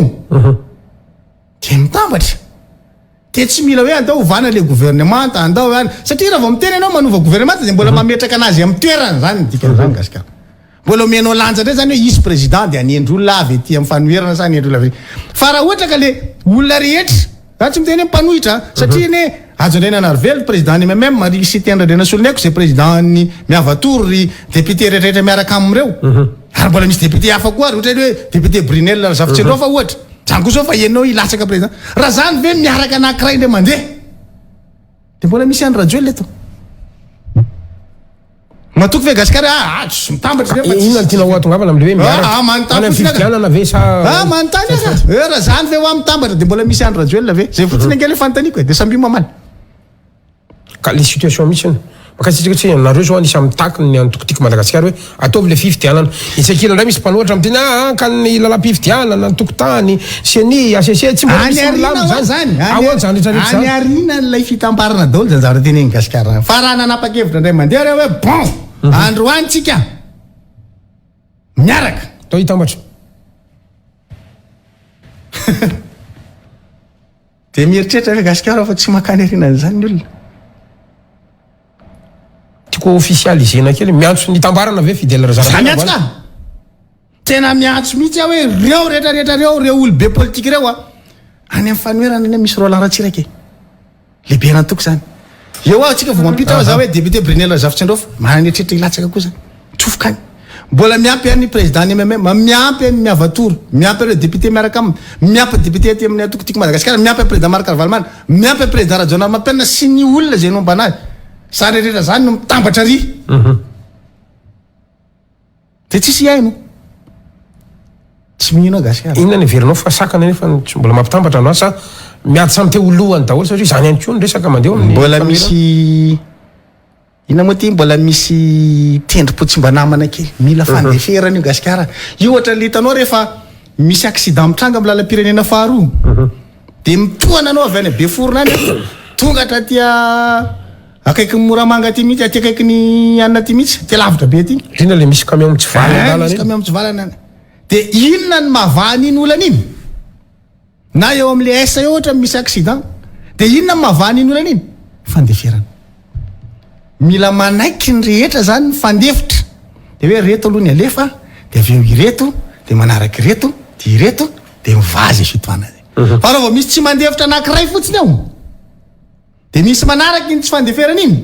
de mitambatra de tsy mila hoe andao ovana le gouvernemanta andao hoe satria raha vao miteny ianao manova gouvernemanta de mbola mametraka anazy amin'ny toerana zany ny dikan'izany gasikara. Mbola omenao lanja ndray zany hoe isy président de anendrolona avy ety amin'ny fanoherana sa anendrolona avy fa raha ohatra ka le olona rehetra raha tsy miteny hoe mpanohitra satria ne azo indray nanarivelo président ny MM Marisy Tendradrena Soloneko zay président ny Miavatory ry député rehetrarehetra miaraka amreo ary mbola misy député hafa koa ary ohatra hoe député Brunel Zavotsendrao fa ohatra zany koa zao fa ianao ilatsaka président raha zany ve miaraka anankiray ndray mandeha de mbola misy any Rajoelina eto matoky ve gasikara tsy mitambatra inona ny tiana ho atongavana amle hoe miaraka fividianana ve sa manontany raha zany ve ho mitambatra de mbola misy any Rajoelina ve zay fotsiny angely efa antaniko de samby mamaly ka le situation misy makasitsika tsy nareo zao anisy mitakiny ny antokotiky Madagasikara hoe ataovy le fividianana isakila ndray misy mpanohatra amiteny ka ny lalam-pividianana ny tokotany CENI HCC tsy mbola misy lamy zany ahoana zany rehetrarehetra any arina n'ilay fitambarana daholo zany zavatra teneny gasikara fa raha nanapa-kevitra indray mandeha reo hoe bon androany tsika miaraka tao hitambatra de mieritreritra hoe gasikara fa tsy makany arinany zany ny olona tiako officialisena kely miantso nitambarana ve fidèle zany antso ka tena miantso mihitsy aho hoe reo rehetrarehetra reo olobe politique reo any amin'ny fanoherana eny misy Roland Ratsiraka lehibe nantoko zany eo aho tsika vao mampitra za hoe député Brunel Zavotsendrao manana eritreretra ilatsaka koa zany tsofoka any mbola miampy any président ny MM miampy any Miavatory miampy ireo député miaraka aminy miampy député aty amin'ny atokotiky Madagasikara miampy président Marc Ravalomanana miampy président Rajoelina Mampena sy ny olona zay nomba anazy sary rehetra zany no mitambatra ry de tsisy iaino tsy mihino gasikara inona ny verinao fa sakana nefa mbola mampitambatra anao sa miady samy teo lohany daholo satria zany ihany koa ny resaka mandeha amin'ny mbola misy ina moa ty mbola misy tendrimpo tsy mba namana kely mila fandeferana io gasikara io ohatra le hitanao rehefa misy accident mitranga amin'ny lalam-pirenena faharoa de mitohana anao avy any Beforona any tonga hatratia akaiky Moramanga ty mihitsy aty akaiky ny anina ty mihitsy ty lavitra be ty rina le misy camion mitsivalana misy camion mitsivalana any de inona ny mahavahany iny olana iny na eo amin'le esa eo ohatra misy accident de inona ny mahavahany iny olana iny fandeferana mila manaiky ny rehetra zany fandefitra de hoe reto aloha ny alefa de avy eo ireto de manaraky reto de ireto de mivazy fitoana fa raha vao misy tsy mandefitra anankiray fotsiny ao de misy manaraky iny tsy fandeferana iny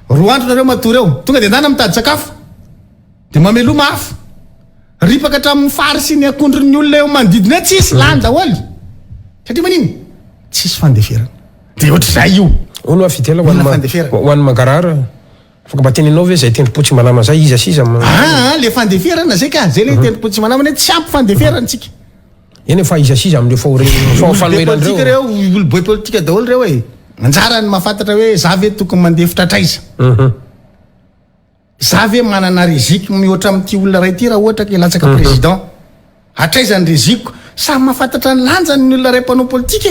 roa andro nareo matory eo tonga de andana mitady sakafo de mameloma afo ripaka hatramin'ny farisy ny akondron'ny olona eo manodidina hoe tsisy lany daholo satria manino tsisy fandeferana de ohatrizay io ono afidela hoan'ny mangarara afaka mba teninao ve zay tendrimpo tsy malama zay iza siza le fandeferana zay ka zay le tendrimpo tsy malama tsy ampy fandeferana tsika eny fa iza siza amin'ireo fanoheran'ireo reo olobe politika daholo reo e anjara ny mahafantatra hoe za ve tokony mandefitra traiza za ve manana riziki mihoatra amin'ity olona ray ty raha ohatra ke latsaka président atraiza ny riziko samy mahafantatra ny lanjany ny olona ray mpanao politika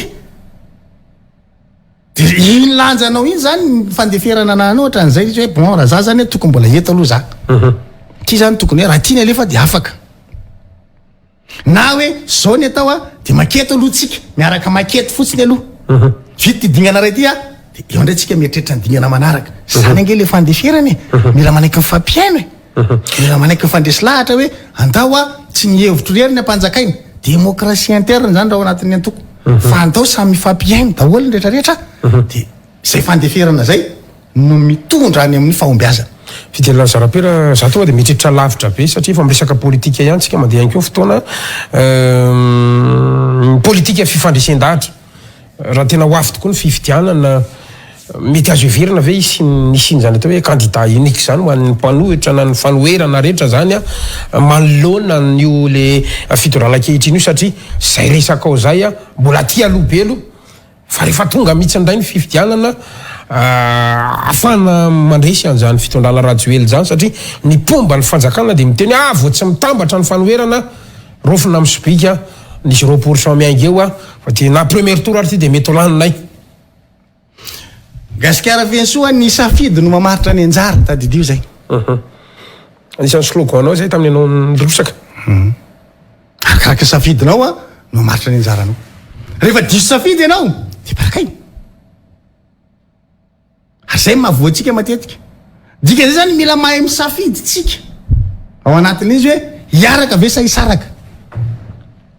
de iny lanjanao iny zany fandeferana anao ohatra an'izay izy hoe bon raha za zany hoe tokony mbola eto aloha za ty zany tokony hoe raha tiany alefa de afaka na hoe zao ny atao de maketo aloha tsika miaraka maketo fotsiny aloha vity ty dingana ray ty de eo ndray tsika mieritreritra ny dingana manaraka zany ange le fandeferany mila manaiky mifampiaino Mila manaiky fandresy lahatra hoe andao tsy ny hevitro rery ny ampanjakaina démocratie interne zany raha ao anatin'ny antoko fa andao samy mifampiaino daholo ny rehetrarehetra de zay fandeferana zay no mitondra any amin'ny fahombiazana. Fidèle Zarapera za tonga de mieritreritra lavitra be satria fa miresaka politika ihany tsika mandeha ihany koa fotoana politika fifandresen-dahatra raha tena ho avy tokoa ny fifidianana mety azo heverina ve nisiny zany atao hoe candidat unique zany ho an'ny mpanohitra na ny fanoherana rehetra zany manoloana n'io le fidorana ankehitriny io satria zay resaka ao zay mbola ty alobelo fa rehefa tonga mihitsy ndray ny fifidianana afana mandresy an'izany fitondrana rajoely zany satria ny pomba ny fanjakana de miteny vo tsy mitambatra ny fanoherana rofina misobika ny 0% miainga eo fa ty na premier tour ary ty de mety olaninay gasikara vensoa ny safidy no mamaritra ny anjara tadidio zay anisan'ny sloganao zay tamin'ny anao nirosaka arakaraka safidinao no mamaritra ny anjaranao rehefa diso safidy ianao de barakay ary zay mahavoatsika matetika dika zay zany mila mahay misafidy tsika ao anatin'izy hoe hiaraka ve sa hisaraka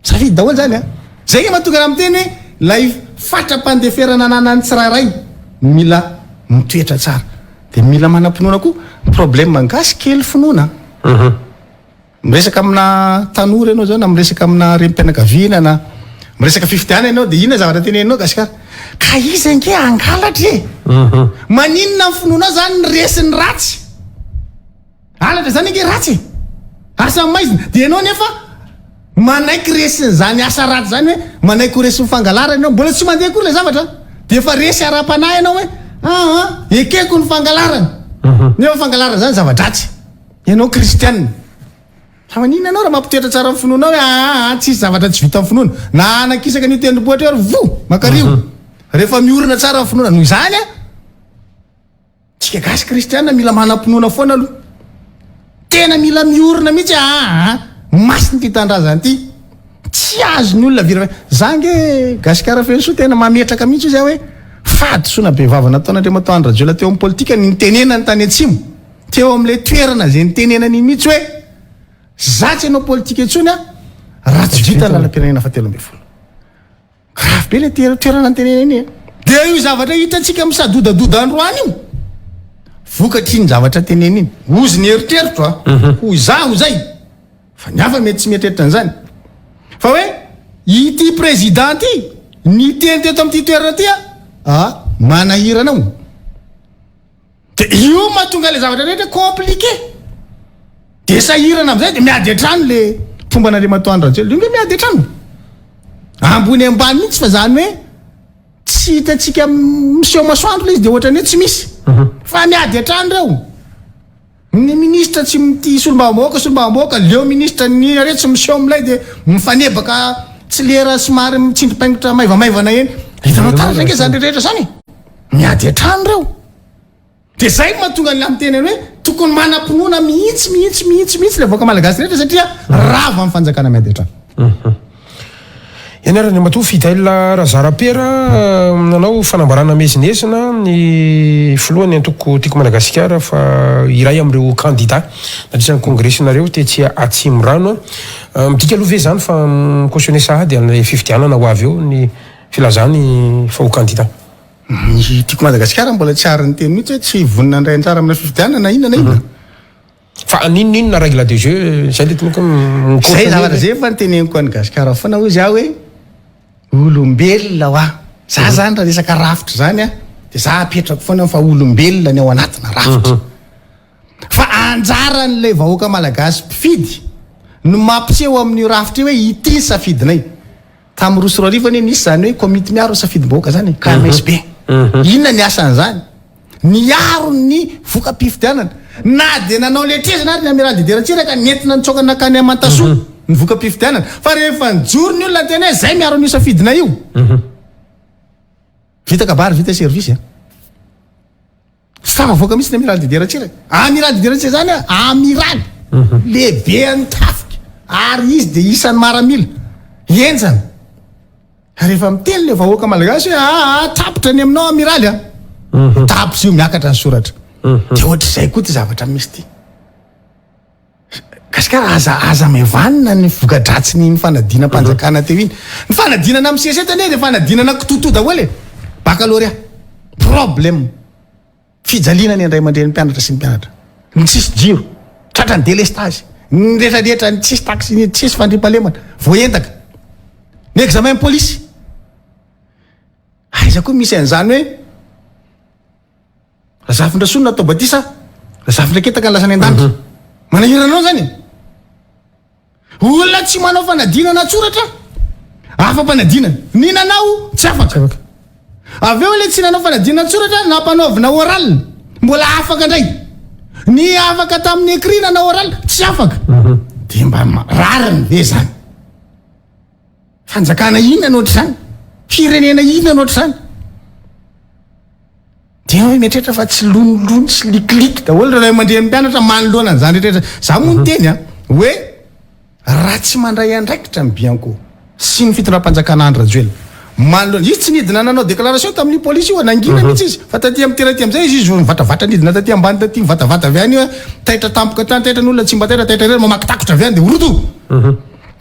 safidy daholo zany zay mahatonga raha miteny hoe lay fatra-pandeferana ananany tsirairay mila mitoetra tsara de mila manam-pinoana koa problème gasy kely finoana miresaka amina tanora ianao zao na miresaka amina rem-pianakaviana na miresaka fifidiana ianao de inona zavatra teneninao gasikara ka izy anke angalatra maninona ny finoanao zany ny resiny ratsy alatra zany anke ratsy asa maizina de ianao nefa manaiky resiny zany asa ratsy zany hoe manaiky ho resiny fangalarana ianao mbola tsy mandeha kory le zavatra de efa resy ara-panahy ianao hoe ekeko ny fangalarana nefa fangalarana zany zava-dratsy ianao kristianina fa maninona anao raha mampitoetra tsara amin'ny finoanao hoe tsisy zavatra tsy vita amin'ny finoana na anakisaka an'io tendrombohatra ary vo makario rehefa miorina tsara amin'ny finoana noho izany tsika gasy kristianina mila manam-pinoana foana aloha tena mila miorina mihitsy masiny ty tandrazany ty tsy azo ny olona vira zange gasikara fenso tena mametraka mihitsy zay hoe fadisona be vavana taon'Andriamanitra Andra teo amin'ny politika ny tenena ny tany atsimo teo amin'le toerana zay ny tenena ny mihitsy hoe zatsy ianao politika etsony raha tsy vita lalam-pirenena fa 13 grave be le toerana ny tenena iny de io zavatra hitatsika misadodadoda androany io vokatry ny zavatra tenena iny ozy ny eritreritro ho zaho zay fa ny hafa mety tsy mietreritra an'izany fa hoe ity président ty ny teny teto amin'ity toerana ty manahiranao de io mahatonga le zavatra rehetra compliqué de sahirana am'izay de miady atrano le fomban'Andriamanitra Andra io nge miady atrano ambony ambany mihitsy fa zany hoe tsy hitatsika miseho masoandro le izy de ohatrany hoe tsy misy fa miady atrano reo ny ministra tsy mity solombamoaka leo ministra ny re tsy miseho amilay de mifanebaka tsy lera somary mitsindripaingotra maivamaivana eny hitanao taratra nke zany rehetra zany miady atrano reo de zay mahatonga ny amiteneny hoe tokony manam-pinoana mihitsy le voaka malagasy rehetra satria rava amin'ny fanjakana miady atrano ianarany mato Fidèle Razarapera nanao fanambarana mezinesina ny filohany antoko tiako Madagasikara fa iray am'ireo candidat nadrisan'ny congressinareo tetsy Atsimorano midika aloha ve zany fa cautionné sahady amin'ny fifidianana ho avy eo ny filazany fa ho candidat ny tiako Madagasikara mbola tsy ary ny teny mihitsy hoe tsy vonina ndray anjara amina fifidianana na inona fa ninona règle de jeu zay le tonoko zay zavatra zay fa nyteneniko any Gasikara foana ozy aho hoe olombelona ho za zany raha resaka rafitra zany de za apetrako foana fa olombelona ny ao anatina rafitra fa anjaran'le vahoaka malagasy mpifidy no mampiseho amin'io rafitra hoe ity safidinay tamin'ny roa sy roa arivo nisy zany hoe komity miaro safidim-bahoaka zany KMSB inona ny asan'izany niaro ny voka-pifidianana na de nanao letrezana ary ny amiral dideratsiraka nentina nitsokana nakany amantasoa ny voka-pifidianana fa rehefa nijoro ny olona tena hoe zay miaro an'io safidina io vita kabary vita service fa mavoaka mihitsy ny amiral dideratsiraka amiral dideratsiraka zany amiral lehibe any tafika ary izy de isan'ny maramila enjana rehefa miteny le vahoaka malagasy hoe tapitra ny aminao amiraly tapitra io miakatra ny soratra de ohatry zay koa ty zavatra misy ty Madagasikara aza mevanina ny vokadratsiny ny fanadina mpanjakana teo iny. Ny fanadinana amin'ny CSE tany dia fanadinana kitoto daholo e. Baccalauréat. Problème. Fijaliana ny andray aman-dreny mpianatra sy ny mpianatra. Ny tsisy jiro, tratrany délestage. Ny rehetrarehetra ny tsisy taxi, ny tsisy fandrimpahalemana, voentaka. Ny examen polisy. Aiza koa misy an'izany hoe Razafindrasona atao batisa, Razafindraketaka ny lasany an-danitra. Manahiranao zany. Olona tsy manao fanadinana tsoratra, afa-panadinana. Ny nanao tsy afaka. Avy eo le tsy nanao fanadinana tsoratra, nampanaovina oral, mbola afaka indray. Ny afaka tamin'ny écrit nanao oral, tsy afaka. Dia mba rariny ve zany. Fanjakana inona noatra zany? Firenena inona noatra zany? Dia hoe mieritreritra fa tsy lonilony, tsy likiliky daholo raha mandray mpianatra manoloana an'izany rehetrrehetra. Za moa ny teny hoe raha tsy mandray andraikitra ny Bianco sy ny fitondram-panjakana Andry Rajoelina manoloana. Izy tsy nidina nanao déclaration tamin'ny polisy io, nangina mihitsy izy. Fa taty amin'ny teraty amin'izay izy mivatavatra nidina taty ambany taty mivatavata avy any hoe taitra tampoka tany, taitra n'olona tsy mba taitra rery mamaky takotra avy any dia oroto.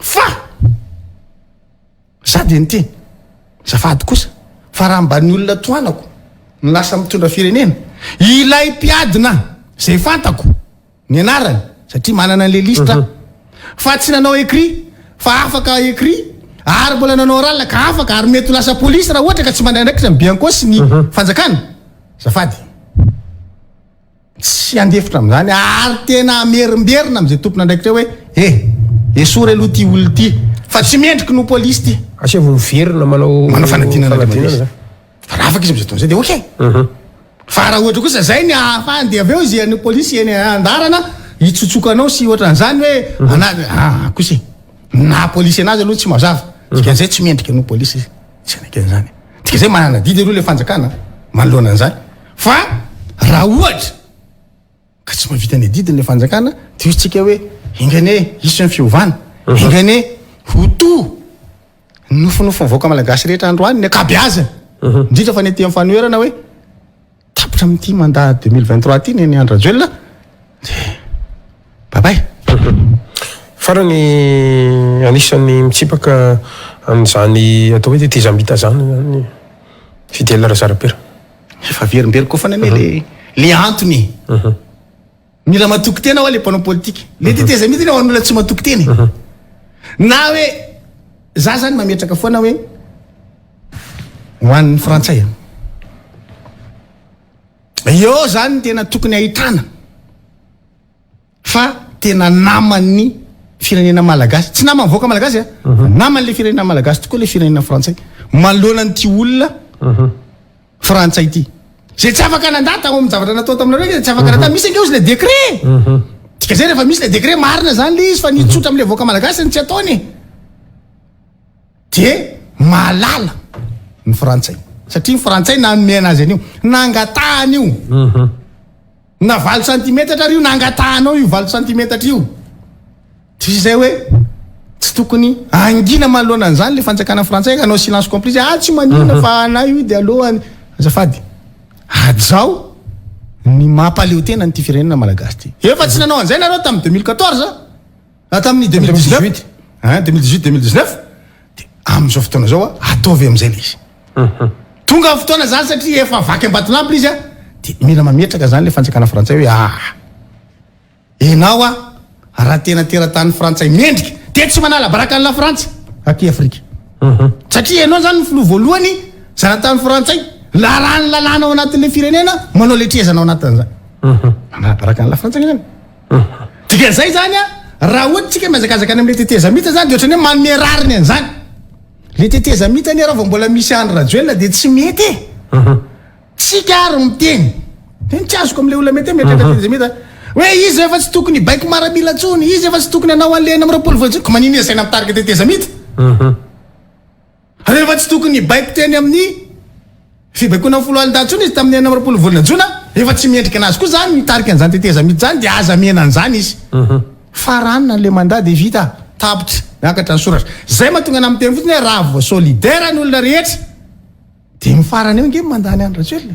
Fa sady ny teny zafady kosa fa raha mba ny olona toanako ny lasa mitondra firenena ilay mpiadina zay fantako ny anarany satria manana an'le listra fa tsy nanao écrit fa afaka écrit ary mbola nanao oral ka afaka ary mety lasa polisy raha ohatra ka tsy mandray andraikitra ny Bianco sy ny fanjakana. Zafady tsy andefitra amin'izany ary tena merimberina amin'izay tompona andraikitra hoe esore aloha ty olo ty fa tsy mendriky no polisy ty. Asia voverina manao fanadinana zany. Fa raha afaka izy amin'izay toana zay dia okey. Fa raha ohatra kosa zay ny ahafahany dia avy eo izy ny polisy eny andarana hitsotsokanao sy ohatran'izany hoe anazy kosa na polisy anazy aloha tsy mazava. Dikan'izay tsy mendrika no polisy tsy anakan'izany. Dikan'izay manana didy aloha le fanjakana manoloana an'izany. Fa raha ohatra ka tsy mahavita ny didiny le fanjakana dia isitsika hoe ingane isy ny fiovana, ingane hoto nofonofo mivoaka malagasy rehetra androany ny akabeazana. Indrindra fa ny aty amin'ny fanoherana hoe tapitra amin'ity mandat 2023 ty ny Andry Rajoelina. Babay. Farany anisan'ny mitsipaka amin'izany atao hoe tetezamita zany Fidèle Razarapera. Efa verimbery koa fanane le antony. Mila matoky tena ho le mpanao politika. Le tetezamita ny ho an'olona tsy matoky tena. Na hoe za zany mametraka foana hoe ho an'ny frantsay. Eo zany tena tokony ahitana fa tena naman'ny firenena malagasy. Tsy namany voaka malagasy naman'le firenena malagasy tokoa le firenena frantsay manoloana n'ity olona frantsay ity. Zay tsy afaka nandata ao amin'ny zavatra natao taminareo tsy afaka nandata. Misy ange ozy le décret. Dika zay rehefa misy le décret marina zany le izy fa nitsotra amin'le voaka malagasy ny tsy ataony. De malala ny frantsay satria ny frantsay namena azy an'io nangatahany io na 20 cm io nangatahanao io 20 cm io. Tsy zay hoe tsy tokony angina manoloana an'izany le fanjakana frantsay anao silence complice tsy manina fa anay io dia alohany azafady ajao ny mampaleo tena nyty firenena malagasy ty. Efa tsy nanao an'izay nareo tamin'ny 2014 tamin'ny 2018 2019 amin'izao fotoana zao ataovy amin'izay le izy. Tonga fotoana zany satria efa vaky ambaton'ampy izy dia mila mametraka zany le fanjakana frantsay hoe enao raha tena teratany frantsay mendrika dia tsy manala baraka an'la Frantsa aty Afrika. Satria enao zany filo voalohany zanatany frantsay la rany lalàna ao anatin'le firenena manao letrezana ao anatin'izany. Manala baraka an'la Frantsa zany. Dikan'izay zany raha ohatra tsika mazakazakany amin'le tetezamita zany dia ohatrany hoe manome rariny an'izany. Le tetezamita ny raha vao mbola misy Andry Rajoelina dia tsy mety tsika ary miteny teny tsy azoko amin'le olona mety mieritreritra tetezamita hoe izy efa tsy tokony baiko maramila ntsony, izy efa tsy tokony hanao an'le 90 ko manino saina mitarika tetezamita. Rehefa tsy tokony baiko teny amin'ny fibaikona 10 alin-datsony izy tamin'ny 90 volana jona efa tsy miendrika anazy koa zany mitarika an'izany tetezamita zany dia aza mena an'izany izy. Faranina le mandat dia vita tapitra miakatra ny soratra. Zay mahatonga ana miteny fotsiny hoe raha vao solidaire ny olona rehetra dia mifarany eo nge mandany Andry Rajoelina.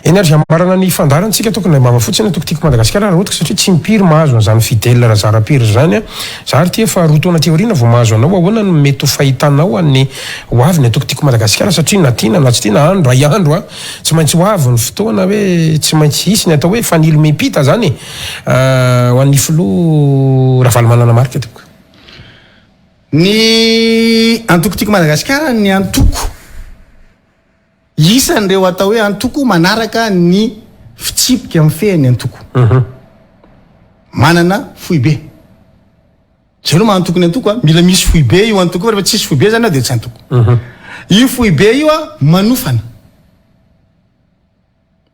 Énergie marana ny fandarantsika tokony mama fotsiny tokotiko Madagasikara raha ohatra satria tsy mipiry mahazo an'izany fidèle raha zara-piry zany zary ty efa roa taona teoriana vao mahazo anao ahoana no mety ho fahitanao an'ny hoavy ny tokotiko Madagasikara satria na tiana na tsy tiana andro ay andro tsy maintsy hoavy ny fotoana hoe tsy maintsy hisy ny atao hoe fanilo mepita zany ho an'ny filoha Ravalomanana Marika toko ny antokotiko Madagasikara ny antoko isan'ireo atao hoe antoko manaraka ny fitsipika amin'ny fehany antoko manana foibe zay aloha maantoko ny antoko mila misy foibe io antoko rehefa tsisy foibe zany dia tsy antoko io foibe io manofana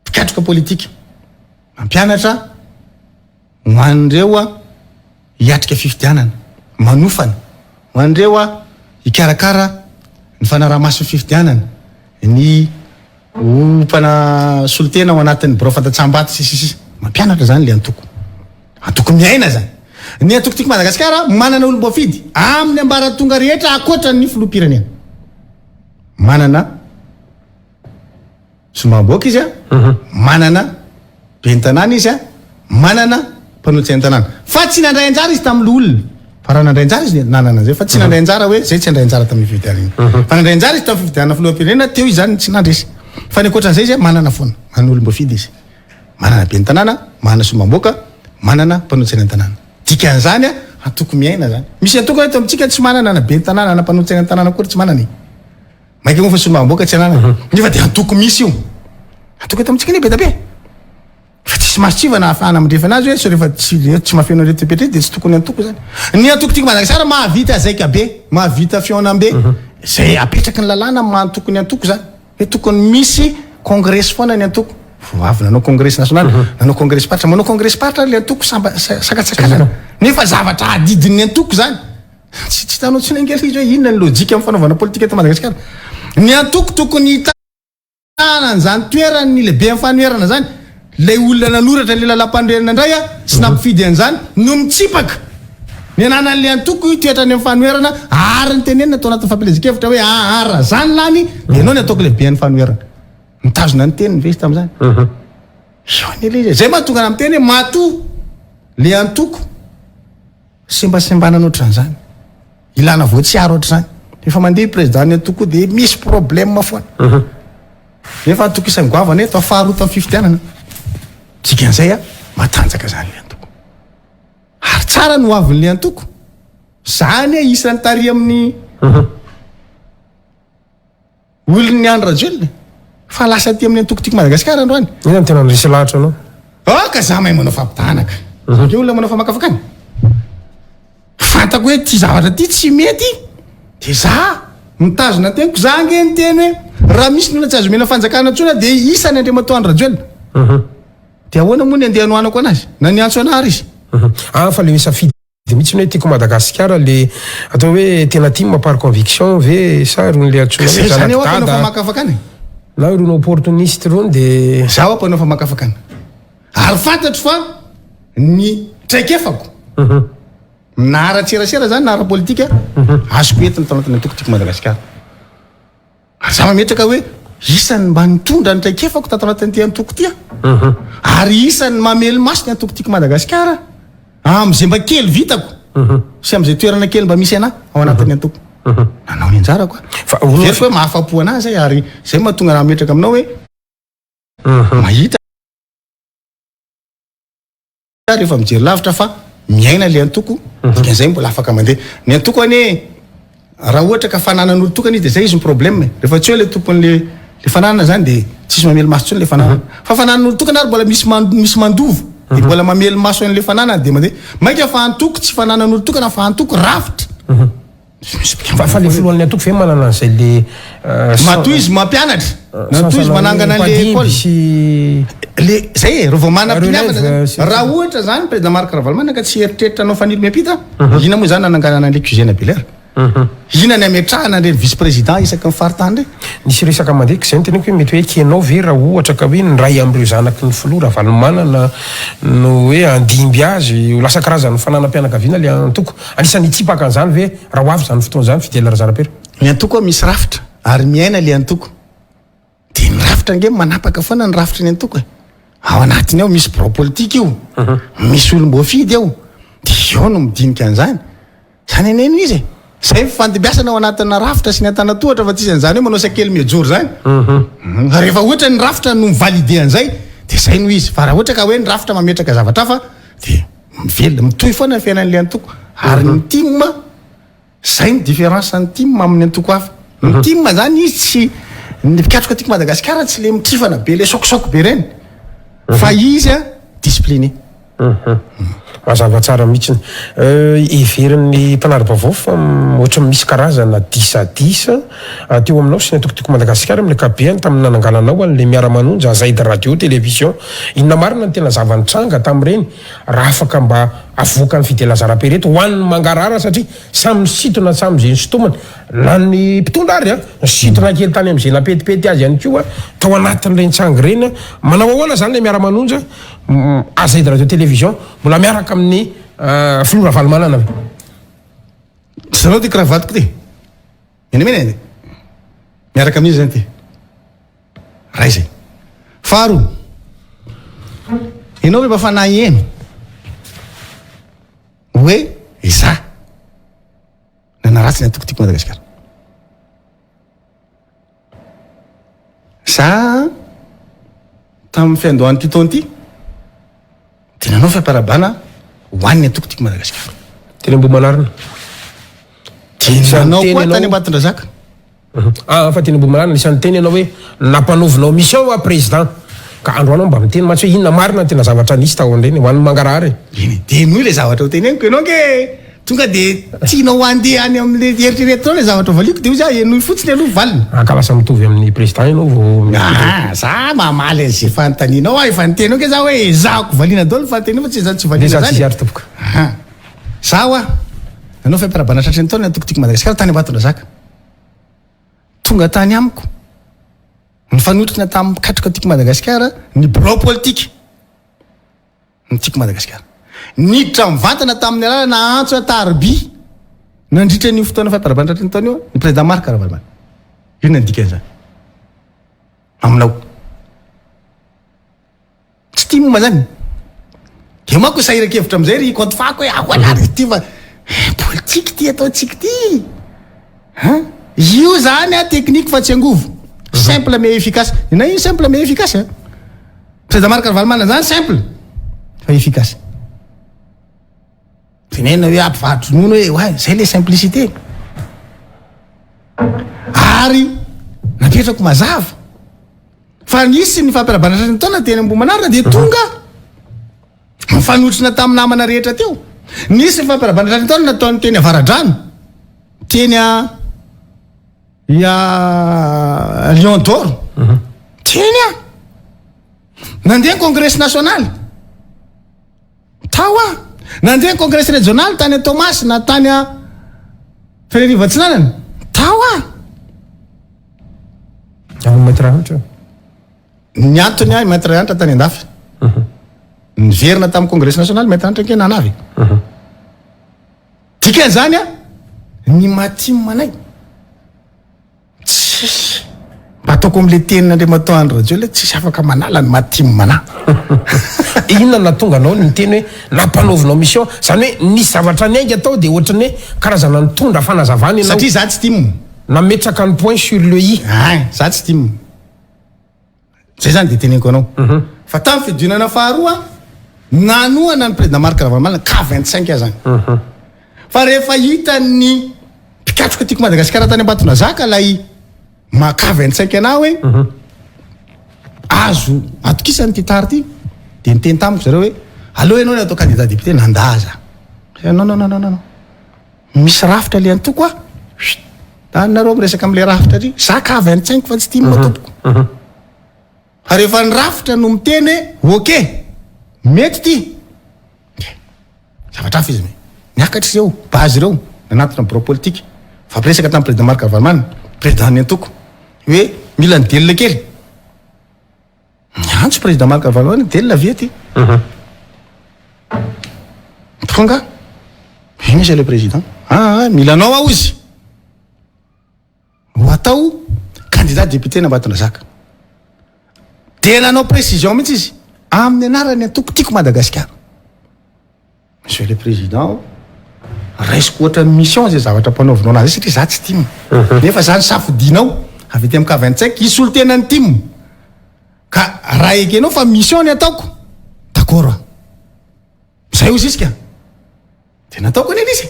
pikatroka politika mampianatra ho an'ireo hiatrika fifidianana manofana ho an'ireo hikarakara ny fanaraha-maso fifidianana ny ompana solotena ao anatin'ny birao fantatsam-bato sisisisi mampianatra zany le antoko miaina zany ny antokotiko Madagasikara manana olom-boafidy amin'ny ambaratonga rehetra akoatra ny filoham-pirenena manana somamboaka izy manana bentanàna izy manana mpanotsy an-tanàna fa tsy nandray anjara izy tamin'ny olona fa raha nandray anjara izy nanana zay fa tsy nandray anjara hoe zay tsy nandray anjara tamin'ny fifidianana fa nandray anjara izy tamin'ny fifidianana filoham-pirenena teo izy zany tsy nandresy fa ny ankoatran'izay izy manana foana manana olom-boafidy izy manana bentanàna manana somamboaka manana mpanotsy an-tanàna dikan'izany antoko miaina zany misy antoko eto amintsika tsy manana na bentanàna na mpanotsy an-tanàna koa tsy manana maika moa fa somamboaka tsy anana nefa dia antoko misy io antoko eto amintsika ne be tabe fa tsisy masitsiva na ahafahana amindrefa anazy hoe so rehefa tsy mahafeno reto petre dia tsy tokony antoko zany ny antokotiko Madagasikara mahavita zaika be mahavita fiona-be zay apetraky ny lalàna mahantoko ny antoko zany hoe tokony misy congrès foana ny antoko avy nanao congrès national nanao congrès paritra manao congrès paritra le antoko sakatsakana nefa zavatra adidin'ny antoko zany tsy tanao tsy nengely izy hoe inona ny lojika amin'ny fanaovana politika eto Madagasikara ny antoko tokony hitanana zany toerany lehibe amin'ny fanoherana zany lay olona nanoratra le lalam-pandroerana indray sy nampifidy an'izany no mitsipaka ny ananan'le antoko io toetrany amin'ny fanoherana ary ny tenenina atao anatin'ny fampilezan-kevitra hoe ara zany lany dia ianao ny ataoko lehibe amin'ny fanoherana mitazona ny teniny ve izy tamin'izany io an'ile izy zay mahatonga na amin'ny teny hoe matoa le antoko sembasembanana ohatran'izany ilana voatsiaro ohatr'izany efa mandeha président ny antoko dia misy problème foana nefa antoko isan'ny goavana eto afaharoa tamin'ny fifidianana dikan'izay matanjaka zany le antoko ary tsara no avin'le antoko zany isan'ny tary amin'ny olon'ny andro rajoelona fa lasa ty amin'ny antokotiko Madagasikara androany ina ny tena nresy lahatra anao ka za mahay manao fampitanaka ke olona manao famakafakany fantako hoe ty zavatra ty tsy mety dia za mitazona teniko za nge ny teny hoe raha misy nona tsy azo mena fanjakana ntsona dia isany Andriamatoa andro rajoelona dia ahoana moa ny andeha anohanako anazy na ny antso anary izy fa le safidy mihitsy hoe tiako Madagasikara le atao hoe tena tia par conviction ve sa ron'le antsona zany ao ampanao famakafakany na ronao opportuniste rony dia zaho ampanao famakafakany ary fantatro fa ny traikefako na ara-tserasera zany na ara-politika azoko entiny tao anatin'ny antokotiko Madagasikara ary za mametraka hoe isany mba nitondra ny traikefako tato anatin'ity antoko ty ary isany mamely maso ny antokotiko Madagasikara am'izay mba kely vitako sy am'izay toerana kely mba misy ana ao anatin'ny antoko nanao ny anjarako veriko hoe mahafapo anazy ary zay mahatonga raha metraka aminao hoe mahita rehefa mijery lavitra fa miaina le antoko dikan'izay mbola afaka mandeha ny antoko ane raha ohatra ka fananan'olo tokana izy dia zay izy ny problème rehefa tsy hoe le tompon'le fananana zany dia tsisy mamely maso tsony le fananana fa fananan'olo tokana ary mbola misy mandovo dia mbola mamely maso an'le fananana dia mandeha maika fa antoko tsy fananan'olo tokana fa antoko rafitra fa le filohan'ny antoko fe manana an'izay le matoa izy mampianatra natoa izy manangana le école le zay reo vao manam-piniavana raha ohatra zany président Marc Ravalomanana ka tsy eritreritra anao fanilo miampita ina moa zany nananganana le cuisine Belair ina ny ametrahana le vice président isaky ny faritany re nisy resaka mandeka zay ny teneko hoe mety hoe kenao ve raha ohatra ka hoe nyray am'ireo zanaky ny filoha Ravalomanana no hoe andimby azy ho lasa karazany fananam-pianakaviana le antoko anisan'ny tsipaka an'izany ve raha ho avy zany fotoana zany fidèle razanapera ny antoko misy rafitra ary miaina le antoko dia ny rafitra rafitra nge manapaka foana ny rafitra ny antoko e ao anatiny ao misy boropolitika io misy olom-boafidy ao de eo no midinika an'izany zany eneno izy e zay fandebiasana ao anatina rafitra sy ny antanatohatra fa tsisy an'izany hoe manao sakely miajoro zany rehefa ohatra ny rafitra no mivalide an'izay de zay no izy fa raha ohatra ka hoe ny rafitra mametraka zavatra fa de mivelona mitohy foana ny fiainan'le antoko ary ny timma zay ny différence ny timma amin'ny antoko hafa ny timma zany izy tsy ny pikatroka tiako Madagasikara tsy le mitrifana be le sokosoko be reny fa izy a discipliné mazava tsara mihitsiny iverin'ny mpanarabavao fa ohatra misy karazana disadisa teo aminao sy ny atokotiko Madagasikara amile kabeany tamin'ny nanangalanao an'le miara-manonja zaid radio télévision inona marina ny tena zavanitranga tamin'ireny raha afaka mba avoaka ny fidela zara-pereto ho an'ny mangarara satria samy sitona samy zay ny sotomana na ny mpitondra ary ny sitona kely tany am'izay napetipety azy ihany koa tao anatin'ireny tsangy reny manao ahoana zany le miara-manonja azaid radio télévision mbola miaraka amin'ny filora valomanana ave sanao ty kravatiko ty menamena miaraka amin'izy zany ty raha izay faharoa ianao hoe mba fanahy eny hoe iza nanaratsy ny atokotiko Madagasikara za tamin'ny fiandohan'ny ty taona ty de nanao fiamparabana hoan'ny atokotiko Madagasikara teny mbo manarina nanao koa tany Ambatondrazaka fa teny mbo manarina isan'ny teny ianao hoe nampanovinao mission a président ka androanao mba miteny matsy hoe inona marina tena zavatra nisy tao andreny ho an'ny mangarahary de noho le zavatra ho teneniko ianao nge tonga de tianao andeha any am'le eritreretinao le zavatra valiko de io za enoy fotsiny aloha valina ka lasa mitovy amin'ny président ianao vao za mamaly an'zay fanontanianao a efa nitenao ke za hoe zahako valiana daholo fanontaniana fa tsy zany tsy valina zany ary topoka zaho a nanao fiamparabana tratry ny taona ny atokotiko Madagasikara tany Ambatondrazaka tonga tany amiko ny fanotrina tamin'ny katroka tiako Madagasikara ny bureau politique ny tiako Madagasikara niditra mivantana tamin'ny alalana antso atarby nandritra ny fotoana fiamparabana tratry ny taona io ny président Marc Ravalomanana io nandika an'izany aminao tsy tia momba zany de mako sahira-kevitra am'izay ry compte fako hoe ahoana ry ty fa politique ty ataotsika ty io zany a technique fa tsy angovo simple mais efficace ina ino simple mais efficace président Marc Ravalomanana zany simple fa efficace tenena hoe ampivahatro nono hoe wa zay le simplicité ary napetrako mazava fa nisy ny fampiarabana tratry ny taona teny ambo manarina de tonga mifanotrina tamin'ny namana rehetra teo nisy ny fampiarabana tratry ny taona nataony teny Avaradrano teny ya Lion d'Or teny a nandeha congrès national tao a nandeha congrès régional tany a Thomas na tany a Frerivatsinanana tao a maître Antra ny antony a maître Antra tany andafy niverina tamin'ny congrès national maître Antra ke nanavy dikan'izany a ny matimmanay mba ataoko am'le tenin'Andriamanitra andro radio le tsisy afaka manala ny matimmanay inona natonga anao ny teny hoe nampanovinao mission zany hoe nisy zavatra niainga atao de ohatrany hoe karazana nitondra fanazavana ianao satria za tsy timo nametraka ny point sur le i za tsy timo zay zany de teneniko anao fa tamin'ny fidinana faharoa nanoana ny président Marc Ravalomanana ka 25 zany fa rehefa hita ny pikatroka tiako Madagasikara tany Ambatondrazaka lay maka 25 ana hoe azo atokisany ty tary ty de niteny tamiko zareo hoe aloha ianao ny atao candidat député nandaza non misy rafitra le antoko a tanynareo miresaka am'le rafitra ry za ka 25 fa tsy tia matompoko fa rehefa ny rafitra no miteny ok mety ty zavatra hafa izy miakatra zao base reo nanatina bureau politique fa presaka tamin'ny président Marc Ravalomanana président ny antoko hoe mila ny delona kely nyantso président Marc Ravalomanana delona vety tonga monsieur le président mila anao ao izy ho atao candidat député na Ambatondrazaka tena anao précision mihitsy izy amin'ny anarany atokotiako Madagasikara. Monsieur le président, raisiko ohatra mission zay zavatra mpanaovinao anazy satria za tsy timo nefa zany safidinao avy ety amin'ny K25 isolo tena ny timo ka raha ekenao fa mission ny ataoko d'accord zay ozy izy ka tena ataoko ny izy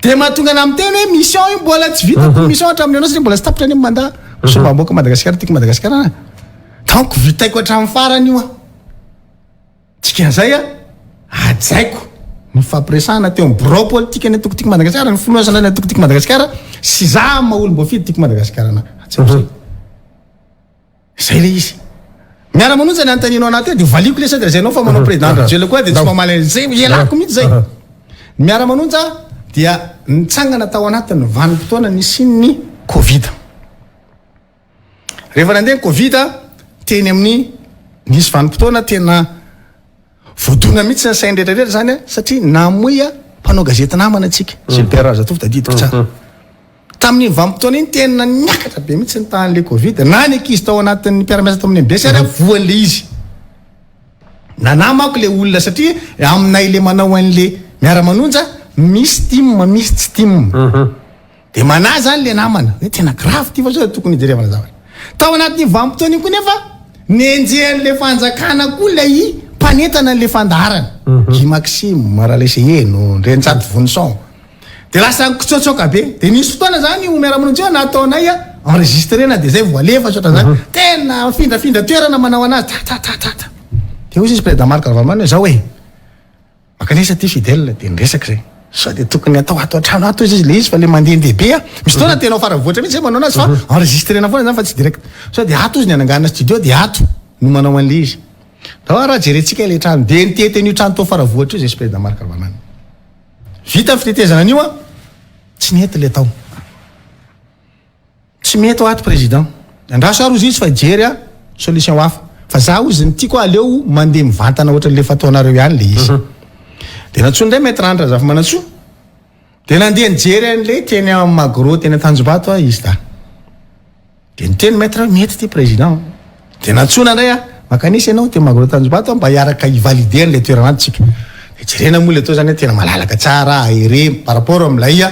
de mahatonga na miteny hoe mission io mbola tsy vitako mission hatramin'ny anao satria mbola tsy tapitra any amin'ny mandat sombaboaka Madagasikara tiako Madagasikara na donc vitaiko hatramin'ny farany io tikan'izay ajaiko ny fampiresahana teo amin'ny bureau politique ny atokotiko Madagasikara ny filoasana ny atokotiko Madagasikara sy za maha-olom-bo fidy tiako Madagasikara na zay le izy miara-manonja ny antaninao anaty de valiko le sady zaynao fa manao président jelo koa de tsy mamala zay elako mihitsy zay miara-manonja dia nitsangana tao anatin'ny vanim-potoana nisy ny Covid. Rehefa nandeha ny Covid teny amin'ny nisy vanim-potoana tena voadona mihitsy ny sainy rehetrarehetra zany satria namoya mpanao gazety namana atsika Gilbert Razatovo tadidiko tsara tamin'ny vanim-potoana iny tena niakatra be mihitsy ny tahan'le Covid na ny ankizy tao anatin'ny mpiara-miasa tao amin'ny MBS ary voan'le izy nanamako le olona satria aminay le manao an'le miara-manonja misy misy tsy tim de mana zany le namana hoe tena grave ty fa sao tokony hijerevana zavatra tao anatin'ny vanim-potoana iny koa nefa nenjehan'le fanjakana koa lay mpanetana le fandarana Guy Maxime Maralese eno Renzato Vonson de lasa kitsotsoka be de nisy fotoana zany io miara-manonja nataonay enregistrena de zay voalefa sotra zany tena findrafindra toerana manao anazy ta de ozy izy président Marc Ravalomanana zao hoe makanesa ty fidèle de nresaka zay sao de tokony atao atrano ato izy le izy fa le mandehandehibe misy fotoana tena faravoatra mihitsy zay manao anazy fa enregistrena foana zany fa tsy direct sao de ato izy ny ananganana studio de ato no manao an'le izy raha jerentsika le trano de niteten'io trano tao faravoatra io zay président Marc Ravalomanana vita fitetezana an'io tsy mety le tao tsy mety ato président andraso ary ozy izy fa jery solution hafa fa za ozy ny tiako aleo mandeha mivantana ohatra le fataonareo ihany le izy de natsoa ndray maître Andra Zafy Manatsoa de nandeha nijery an'le teny amin'ny Magro teny Tanjombato izy ta de niteny maître mety ty président de natsona ndray makanisy ianao te Magro Tanjombato mba hiaraka hivalide an'le toerana antsika de jerena moa le to zany tena malalaka tsara aéré par rapport am'lay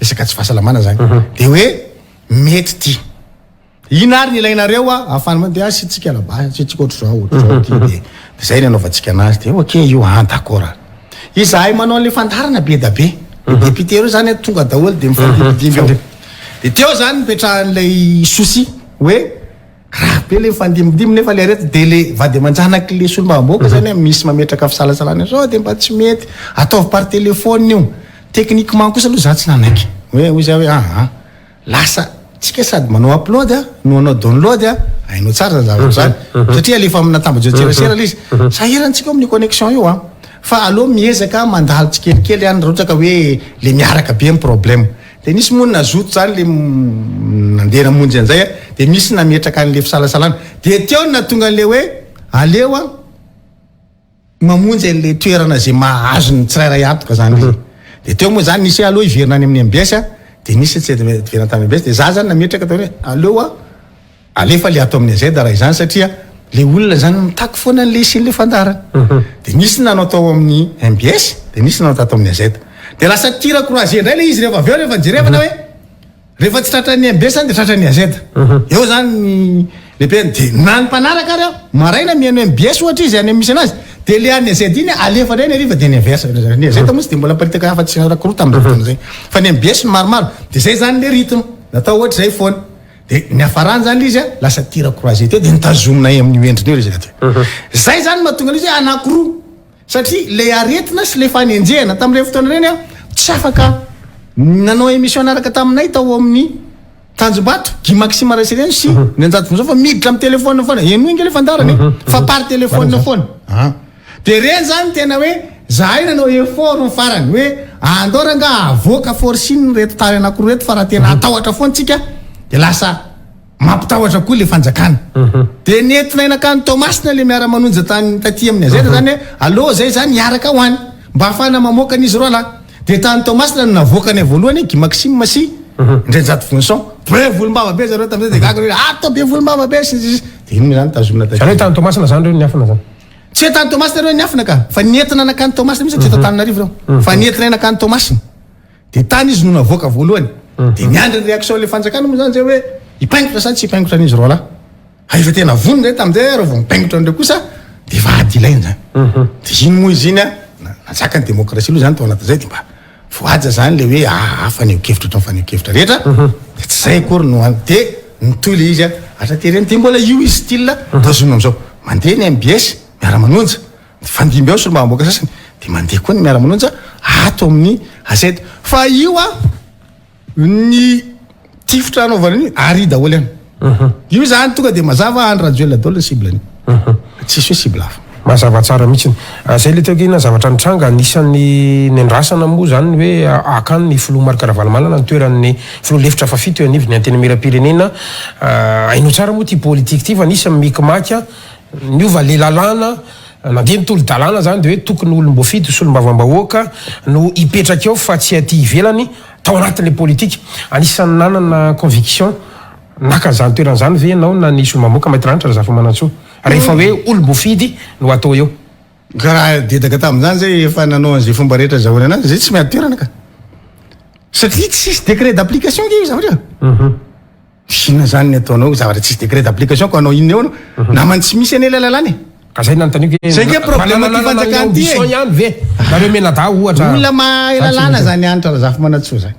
resaka tsy fahasalamana zany de hoe mety ty ina ary ny ilainareo afany de asitsika là-bas sitsika ohatr'izao ty de zay ny anaovantsika anazy de ok io d'accord izahay manao le fandarana be da be député reo zany tonga daholo de mifandimby de teo zany mipetrahan'lay souci hoe raha be le mifandimbidim nefa le arety de le vady aman-janaky le solombavam-boaka zany misy mametraka fisalasalana sao de mba tsy mety ataovy par téléphone io techniquement kosa aloha za tsy nanaiky hoe ozy hoe lasa tsika sady manao upload no manao download hainao tsara zavatra zany satria lefa amina tambajoserasera le izy sahirantsika amin'ny connexion io fa aloha miezaka mandalo tsikelikely any raha ohatra ka hoe le miaraka be amin'ny problème de nisy moa nazoto zany le nandeha namonjy an'izay de misy nametraka an'le fisalasalana de teo natonga an'le hoe aleo mamonjy an'le toerana zay mahazo ny tsirairay atoka zany de teo moa zany nisy aloha iverina any amin'ny MBS de nisy tsy iverina tamy MBS de za zany nametraka tao hoe aleo alefa le ato amin'ny AZ raha izany satria le olona zany mitaky foana an'le sy le fandarana de nisy nanao tao amin'ny MBS de nisy nanao tao amin'ny AZ de lasa tira croisé ndray le izy rehefa aveo rehefa jerevana hoe rehefa tsy tratran'ny MBS zany de tratran'ny AZ eo zany le be de na ny mpanaraka ary maraina mihaino MBS ohatra izy any misy anazy de le any AZ iny alefa ndray ny ariva de ny inverse ny AZ moa tsy de mbola paritaka hafa tsy rakoroa tamin'ny fotoana zay fa ny MBS maromaro de zay zany le rythme natao ohatra zay foana de ny afarany zany izy lasa tira croisé teo de nitazomina amin'ny endriny eo izy aty zay zany mahatonga izy anankiroa satria le aretina sy le fanenjehana tamin'ireo fotoana reny tsy afaka nanao émission naraka taminay tao amin'ny Tanjombato Guy Maxime Maralese sy Renzato Vonson fa miditra amin'ny téléphone foana eno ingy le fandarany fa par téléphone foana de reny zany tena hoe zahay nanao effort ny farany hoe andora nga avoaka forcine reto tary anankiroa reto fa raha tena atahotra foana tsika de lasa mampitahotra koa le fanjakana de nentina inakany Tomasina le miara-manonja tany taty amin'ny AZ zany hoe allo zay zany hiaraka ho any mba hafana mamoaka an'izy roa lahy de tany Tomasina no navoakany voalohany Guy Maxime sy Renzato Vonson be volombava be zareo tam'izay de gaga hoe ato be volombava be de iny zany tazomina zany hoe tany Tomasina zany reo niafina zany tsy hoe tany Tomasina reo niafina ka fa nentina nakany Tomasina mihitsy tsy Tananarivo reo fa nentina nakany Tomasina de tany izy no navoaka voalohany de niandry ny réaction le fanjakana moa zany zay hoe ipaingotra sa tsy ipaingotra an'izy roa lahy efa tena vony zay tamin'izay reo vao mipaingotra an'ireo kosa de vady ilainy zany de iny moa izy iny a nazaka ny démocratie aloha zany tao anatin'izay de mba voaja zany le hoe faneho-kevitra ohatran'ny faneho-kevitra rehetra de tsy zay akory no de nitoy le izy a atratereny de mbola io izy style tazomina am'izao mandeha ny MBS miara-manonja fandimby ao solomba amboaka sasany de mandeha koa ny miara-manonja ato amin'ny asety fa io a ny tifitra anaovana ny ary daholo ihany io zany tonga de mazava any Rajoelina daholo ny cible-ny tsisy hoe cible hafa mazava tsara mihitsy zay le teokina zavatra nitranga anisan'ny nendrasana moa zany hoe akany ny filoha Marc Ravalomanana ny toeran'ny filoha lefitra fa fito eo anivony antenimieram-pirenena ainao tsara moa ty politique ty fa nisy mikimaka niova le lalàna nandeha nitolo-dalàna zany de hoe tokony olom-boafity solom-bavambahoaka no ipetraka eo fa tsy aty ivelany tao anatin'le politique anisan'ny nanana conviction naka zany toeran'izany ve ianao na ny solom-bahoaka maitranotra raha zafa-manantsoa rehefa hoe olom-bofidy no atao eo karaha dedaka tamin'izany zay efa nanao an'izay fomba rehetra zahoana anazy zay tsy miady toerana ka satria tsisy décret d'application ke io zavatra fina zany ny ataonao zavatra tsisy décret d'application ko anao inona eo anao namany tsy misy ane lalàna ka zay nanontaniako zay ke problème ty fanjakany ty ihany ve nareo menada ohatra olona mahalalàna zany anitra raha zafa manatsoa zany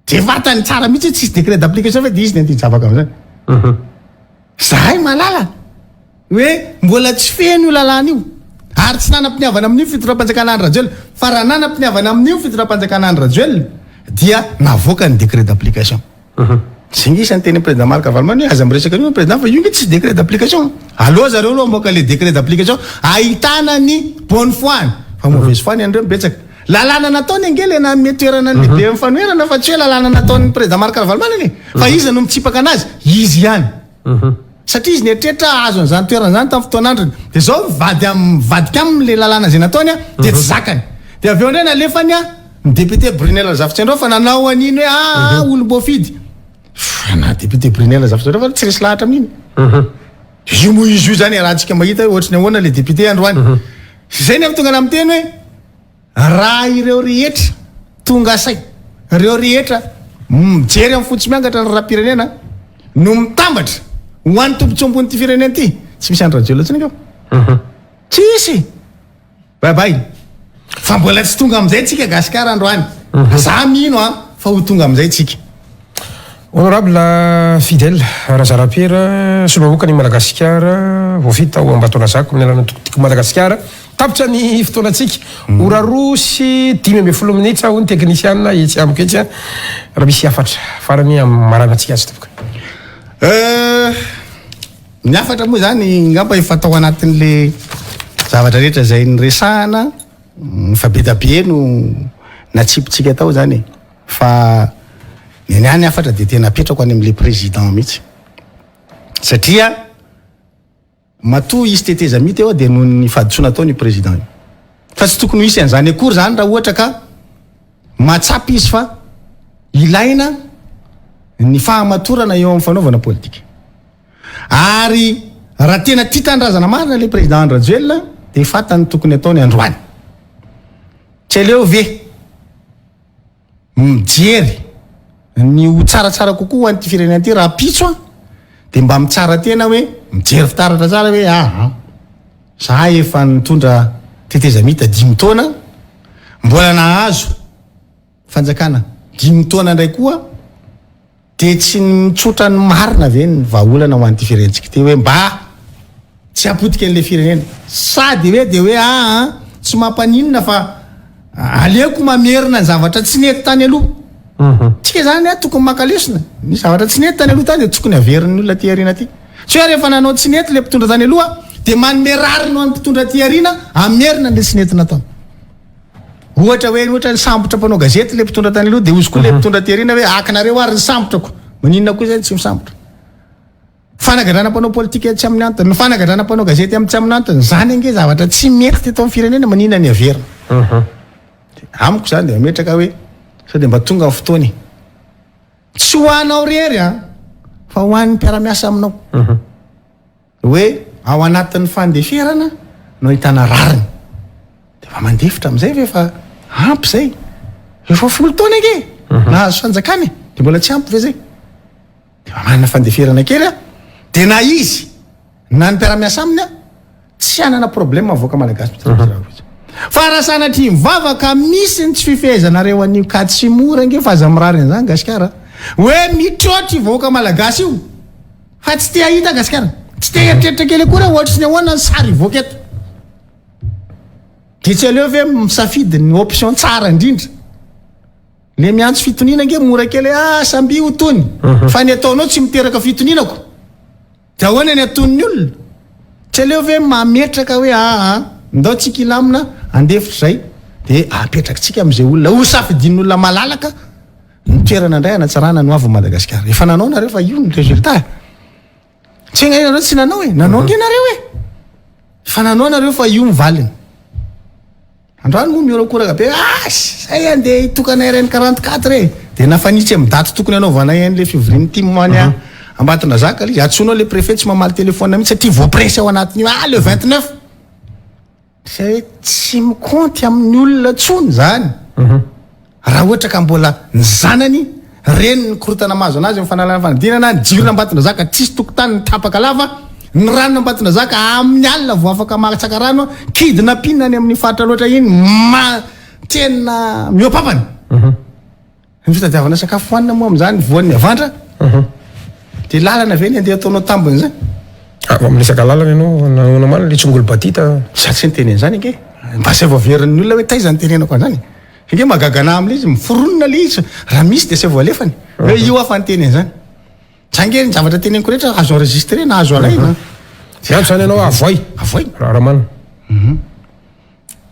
de vatany tsara mihitsy tsisy décret d'application fa de izy ny anty-javaka am'zany zahay malala hoe mbola tsy feno io lalàna io ary tsy nanam-piniavana amin'io fitoram-panjakana any Rajoelina fa raha nanam-piniavana amin'io fitoram-panjakana any Rajoelina dia navoaka ny décret d'application zay nge isan'ny teny président Marc Ravalomanana hoe aza miresaka an'io président fa io nge tsisy décret d'application aloha zareo aloha moka le décret d'application ahitana ny bonne foi fa mauvaise foi ny andreo mibetsaka lalàna nataony angely na ame toerana ny lehibe mifanoherana fa tsy hoe lalàna nataony président Marc Ravalomanana fa izy no mitsipaka anazy izy ihany satria izy nietrehitra azo an'izany toerana zany tamin'ny fotoanandrony de zao vadika am'le lalàna zay nataony a de tsy zakany de avy eo indray nalefany a ny député Brunel Zavotsoandreo fa nanao an'iny hoe olom-boafidy na député Brunel Zavotsoandreo fa tsy resy lahatra amin'iny io moa izy io zany raha antsika mahita hoe ohatrany ahoana le député androany zay ny avy tonga na amin'ny teny hoe raha ireo rehetra tonga asay ireo rehetra mijery amin'ny fotsy miangatra ny raha-pirenena no mitambatra ho an'ny tombontsombony ty firenena ty tsy misy any Rajoelina tsiny kao tsisy babay fa mbola tsy tonga am'izay tsika gasikara androany za mino fa ho tonga am'izay tsika honorable fidèle Razarapiera solombahoaka ny Madagasikara voafita ho Ambatondrazaka amin'ny alana tokotiko Madagasikara tapitra ny fotoanatsika ora roa sy 10 minitra ho ny teknisiana etsy amiko etsy raha misy afatra farany maranatsika azy topoka ny afatra moa zany ngamba efa tao anatin'le zavatra rehetra zay nyresahana fa be da be no natsipitsika tao zany fa ny any afatra de tena apetrako any am'le président mihitsy satria matoa izy teteza mity eo de no ny fahadisoana tao ny président fa tsy tokony hisy an'izany akory zany raha ohatra ka matsapy izy fa ilaina ny fahamatorana eo amin'ny fanaovana politika ary raha tena tia tandrazana marina le président Rajoelina de fatany tokony ataony androany tsy aleo ve mijery ny ho tsaratsara kokoa ho an'ity firenena ty raha pitso de mba mitsara tena hoe mijery fitaratra tsara hoe za efa nitondra teteza mita 10 taona mbola nahazo fanjakana 10 taona ndray koa de tsy mitsotra ny marina ve ny vahaolana ho an'ity firenentsika ty hoe mba tsy apotika an'le firenena sady hoe de hoe tsy mampaninona fa aleoko mamerina ny zavatra tsy nety tany aloha tsika zany tokony makalesona ny zavatra tsy nety tany aloha tany de tokony averin'ny olona ty arina ty tsy hoe rehefa nanao tsy nety le mpitondra tany aloha de manome rariny amin'ny mpitondra ty arina amerina le tsy nety natao ohatra ny sambotra mpanao gazety le mpitondra tany aloha de ozy koa le mpitondra ty arina hoe akinareo ary ny sambotrako maninona koa zany tsy misambotra fanagadrana mpanao politika tsy amin'ny antony ny fanagadrana mpanao gazety amin'ny tsy amin'ny antony zany ange zavatra tsy mety teto amin'ny firenena maninona ny averina amiko zany de ametraka hoe sao de mba tonga amin'ny fotoany tsy ho anao rery fa fa ho an'ny mpiara-miasa aminao hoe ao anatin'ny fandeferana no hitana rariny de fa mandefitra am'izay ve fa ampy zay efa 10 taona ke nahazo fanjakany de mbola tsy ampy ve zay de fa manana fandeferana kely a de na izy na ny mpiara-miasa aminy a tsy anana problème avoaka malagasy fa raha sanatria mivavaka misy ny tsy fifehezanareo an'io kady sy mora nge fa aza mirary an'izany gasikara hoe mitrotry vahoaka malagasy io fa tsy te ahita gasikara tsy te eritreritra kely akory ohatra sy ny ahoana ny sary ivoaka eto de tsy aleo ve misafidy ny option tsara indrindra le miantso fitoniana nge mora kely samby ho tony fa ny ataonao tsy miteraka fitonianako de ahoana ny aton'ny olona tsy aleo ve mametraka hoe ndao tsika ilamina andefitra zay de apetrakatsika am'izay olona ho safidin'olona malalaka ny toerana indray anatsarana no avy Madagasikara efa nanao nareo fa io ny résultat tsy ngainareo tsy nanao e nanao nge nareo e fa nanao nareo fa io mivaliny androany moa miorokoraka be zay andeha hitokana RN 44 e de nafanitsy amin'ny daty tokony anaovana an'le février timony ambatona zaka izy atsonao le préfet tsy mamaly téléphone mihitsy satria voapressy ao anatin'io le 29 zay tsy mikonty amin'ny olona tsony zany raha ohatra ka mbola ny zanany reny ny korotana mazo anazy mifanalana fanadinana ny jirona ambatona zaka tsisy tokotany ny tapaka lava ny rano ambatona zaka amin'ny alina vo afaka mahatsaka rano kidina pinany amin'ny faritra loatra iny tena miopapany ny fitadiavana sakafo hoanina moa am'zany voan'ny avandra de lalana ve ny andeha ataonao tambony zay amresaka lalana ianao naona mana le tsongolo batita sady tsy nyteny an'izany ke mba sy voaverin'ny olona hoe taizany tenenako an'izany nge magagana am'le izy miforonona le izy raha misy de sy voalefany hoe io afa nyteny an'izany zange ny zavatra teneniko rehetra azo enregistré na azo alaina zany zany ianao avoay raha mana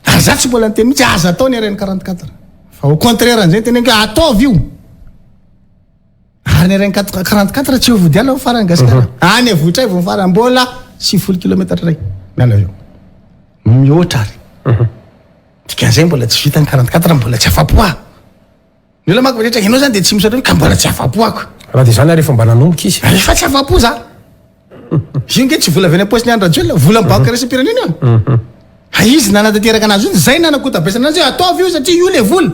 ary za tsy mbola nyteny mihitsy aza atao ny RN 44 fa au contraire an'izay teneniko ataovy io ary ny RN 44 tsy ovody ala farany gasikara any avohitra ay vo farany mbola 90 kilomètre ray miala eo mihoatra ary dikan'izay mbola tsy vitany 44 mbola tsy afapoa ny olona mako rehetra ianao zany de tsy misaotra hoe ka mbola tsy afapoako raha de zany rehefa mba nanomboka izy efa tsy afapo za io nge tsy vola avy any am-posiny andradrela vola mibaka resepiraniny io izy nanatanteraka anazy iny zay nanakotabesana anazy ataovy io satria io le vola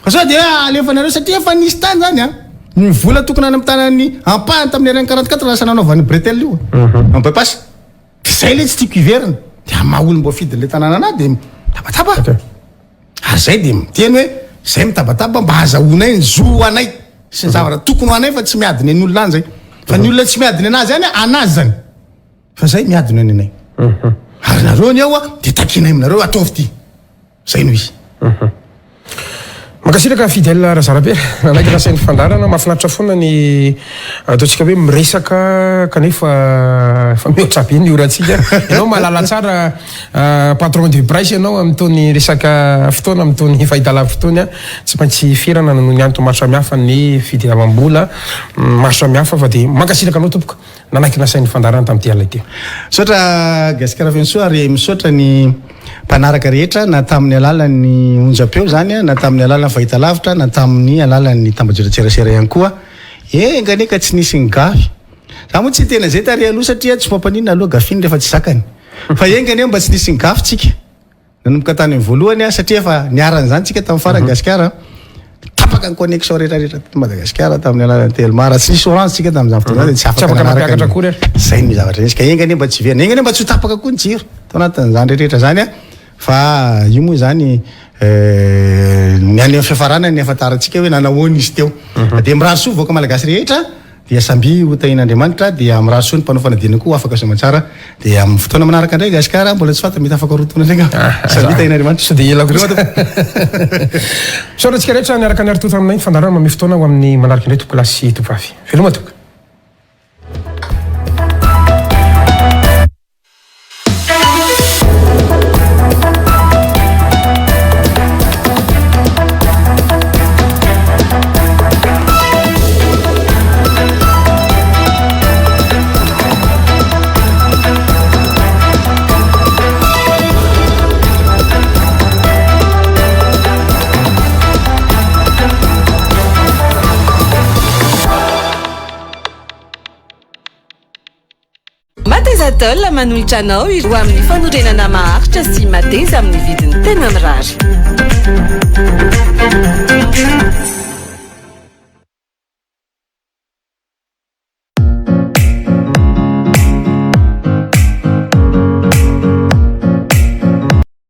fa sao de alefanareo satria efa nisy tany zany ny vola tokony any am'tanany ampahany tamin'ny RN 44 lasa nanaovan'ny bretel io ampapasy de zay le tsy tiako iverina de amaha olo mbo fidiny le tanàna ana de mitabataba ary zay de miteny hoe zay mitabataba mba azahoanay ny zo anay sy ny zavatra tokony ho anay fa tsy miadiny ny olona any zay fa ny olona tsy miadiny anazy any anazy zany fa zay miadiny any anay ary nareo ny ao de takinay aminareo ataovy ty zay no izy makasiraka fidèle razarabe nanaiky nasain'ny fandarana mahafinaritra foana ny ataontsika hoe miresaka kanefa fa mihoatra be ny orantsika ianao mahalala tsara patron du price ianao amin'tony resaka fotoana amin'tony fahitala fotoany tsy maintsy ferana no ny antony maro samihafa ny fidy amam-bola maro samihafa fa de makasiraka anao tompoka nanaiky nasain'ny fandarana tamin'ity alay ty misaotra gasikara fensoa ary misaotra ny mpanaraka rehetra na tamin'ny alalan'ny onjapeo zany na tamin'ny alalan'ny fahitalavitra na tamin'ny alalan'ny tambajotratserasera ihany koa enganeka tsy nisy ny gafy za moa tsy tena zay tary aloha satria tsy mampanina aloha gafiny rehefa tsy zakany fa engany mba tsy nisy ny gafy tsika nanomboka tany amin'ny voalohany satria fa niaran'izany tsika tamin'ny farany gasikara tapaka ny connexion rehetrarehetra Madagasikara tamin'ny alalan'ny telmara tsy nisy orange tsika tamin'izany fotoana de tsy afaka nampiakatra kory zay ny zavatra izy ka engany mba tsy verina engany mba tsy ho tapaka koa ny jiro tao anatin'izany rehetrarehetra zany fa io moa zany ny any fiafarana ny afantarantsika hoe nanahoana izy teo de miraroso voaka malagasy rehetra dia samby hotain'Andriamanitra dia miraroso ny mpanao fanadinana koa afaka somatsara dia amin'ny fotoana manaraka indray gasikara mbola tsy fata mety afaka rotona ndraiky samby hotain'Andriamanitra so de ela koa soratsika rehetra niaraka niaritoto aminay fandarana mamy fotoana ho amin'ny manaraka indray topolasy tovavy veloma toka Airtel manolotra anao ho amin'ny fanorenana maharitra sy mateza amin'ny vidiny tena mirary.